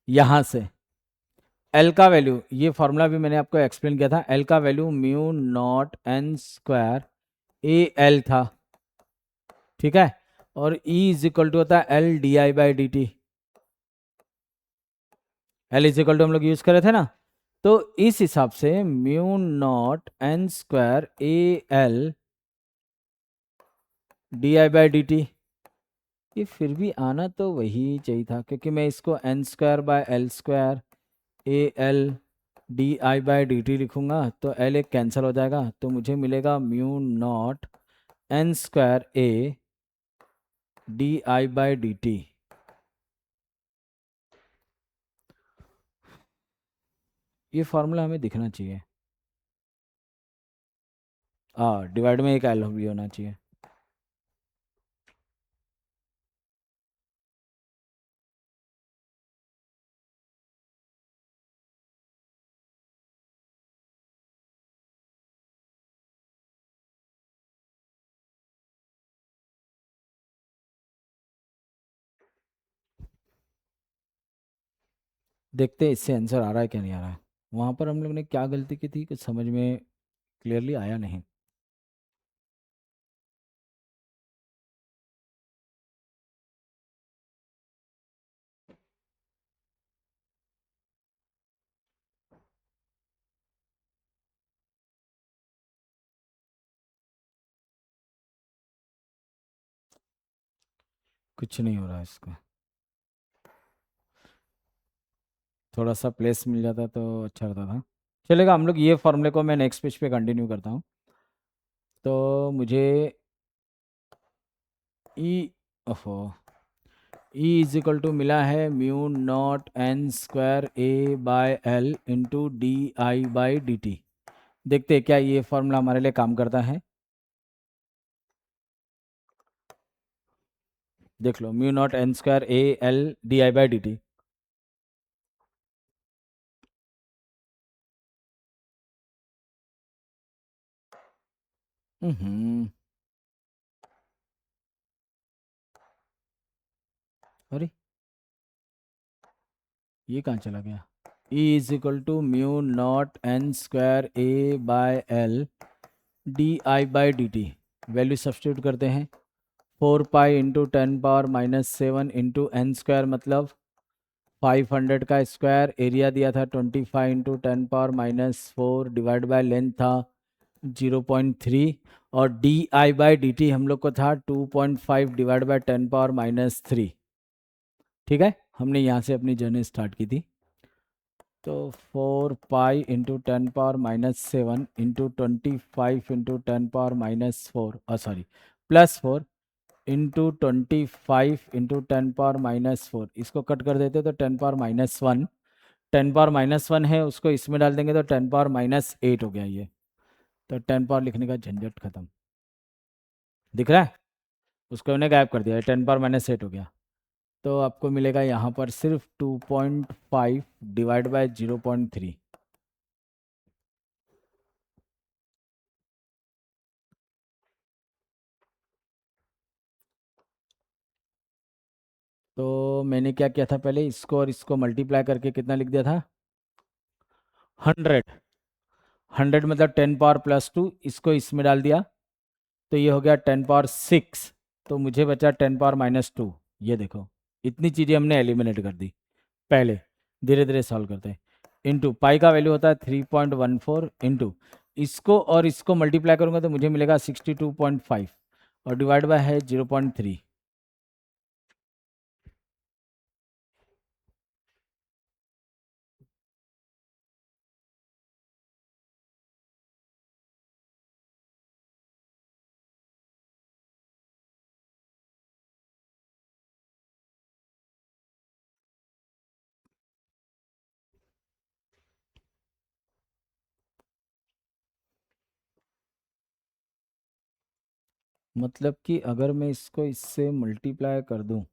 यहाँ से एल का वैल्यू, ये फॉर्मूला भी मैंने आपको एक्सप्लेन किया था, एल का value mu naught N square A L था, ठीक है। और ई इज इक्वल टू होता है L D I by D T. L is equal to हम लोग यूज करे थे ना, तो इस हिसाब से mu naught N square A L D I by D T, ये फिर भी आना तो वही चाहिए था, क्योंकि मैं इसको N square by L square A L D I by D T लिखूंगा, तो एल एक कैंसिल हो जाएगा, तो मुझे मिलेगा mu not N square A D I by D T. ये फॉर्मूला हमें दिखना चाहिए, हाँ, डिवाइड में एक एल भी होना चाहिए। देखते हैं इससे आंसर आ रहा है क्या नहीं आ रहा है। वहाँ पर हम लोग ने क्या गलती की थी, कुछ समझ में क्लियरली आया नहीं। कुछ नहीं हो रहा है इसका, थोड़ा सा प्लेस मिल जाता तो अच्छा रहता था। चलेगा, हम लोग ये फॉर्मूले को मैं नेक्स्ट पेज पे कंटिन्यू करता हूँ। तो मुझे ई, ओफो, ई इज इक्वल टू मिला है mu not N square A by L into d I by D T. देखते हैं क्या ये फॉर्मूला हमारे लिए काम करता है। देख लो, mu not N square A L D I by D t. अरे, ये कहाँ चला गया। E is equal to mu not N square A by L D I by D t. Value substitute करते हैं, 4 pi into 10 power -7 into N square, मतलब 500 का square, area दिया था 25 into 10 power -4 divide by length था 0.3, और D I by D T हम लोग को था 2.5 डिवाइड बाय 10 पावर -3। ठीक है, हमने यहाँ से अपनी जर्नी स्टार्ट की थी। तो 4 pi into 10 power -7 into 25 into 10 power -4, sorry, +4 into 25 into 10 power -4, इसको कट कर देते तो 10 पावर -1, 10 पावर -1 है, उसको इसमें डाल देंगे तो 10 पावर -8 हो गया ये। तो 10 पावर लिखने का झंझट खत्म, दिख रहा है, उसको मैंने गायब कर दिया, 10 पावर -8 हो गया। तो आपको मिलेगा यहाँ पर सिर्फ 2.5 डिवाइड बाय 0.3। तो मैंने क्या किया था, पहले इसको और इसको मल्टीप्लाई करके कितना लिख दिया था, 100। 100 मतलब 10 पावर +2, इसको इसमें डाल दिया तो ये हो गया 10 पावर 6। तो मुझे बचा 10 पावर-2। ये देखो, इतनी चीज़ें हमने एलिमिनेट कर दी पहले। धीरे धीरे सॉल्व करते हैं। इंटू पाई का वैल्यू होता है 3.14, इंटू इसको और इसको मल्टीप्लाई करूंगा तो मुझे मिलेगा 62.5, और डिवाइड बाय है 0.3। मतलब कि अगर मैं इसको इससे मल्टीप्लाई कर दूं,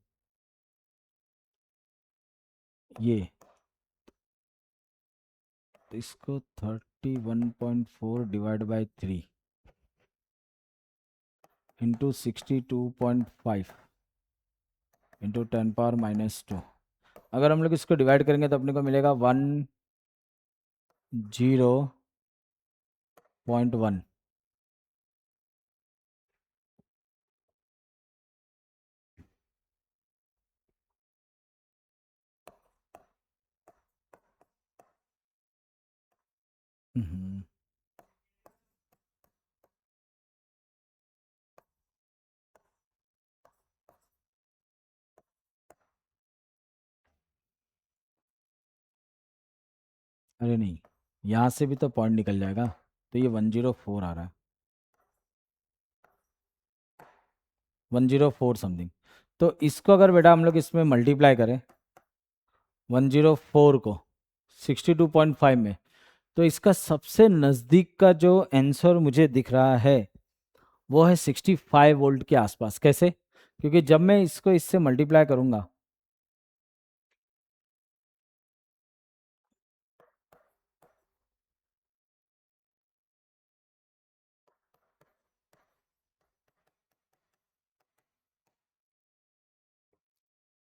ये तो इसको 31.4 डिवाइड बाई 3 इंटू 62.5 इंटू 10 पावर-2। अगर हम लोग इसको डिवाइड करेंगे तो अपने को मिलेगा 10.1। हम्म, अरे नहीं, यहाँ से भी तो पॉइंट निकल जाएगा, तो ये 104 आ रहा है, 104 समथिंग। तो इसको अगर बेटा हम लोग इसमें मल्टीप्लाई करें 104 को 62.5 में, तो इसका सबसे नज़दीक का जो आंसर मुझे दिख रहा है वो है 65 वोल्ट के आसपास। कैसे? क्योंकि जब मैं इसको इससे मल्टीप्लाई करूंगा,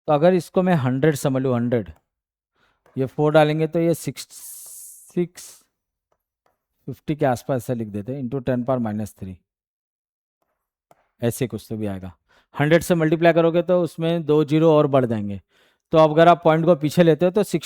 तो अगर इसको मैं 100 समझ लूँ, 100, ये 4 डालेंगे तो ये 650 के आसपास ऐसा लिख देते हैं, इंटू 10 पावर-3, ऐसे कुछ तो भी आएगा। 100 से मल्टीप्लाई करोगे तो उसमें 2 जीरो और बढ़ जाएंगे, तो अब अगर आप पॉइंट को पीछे लेते हो तो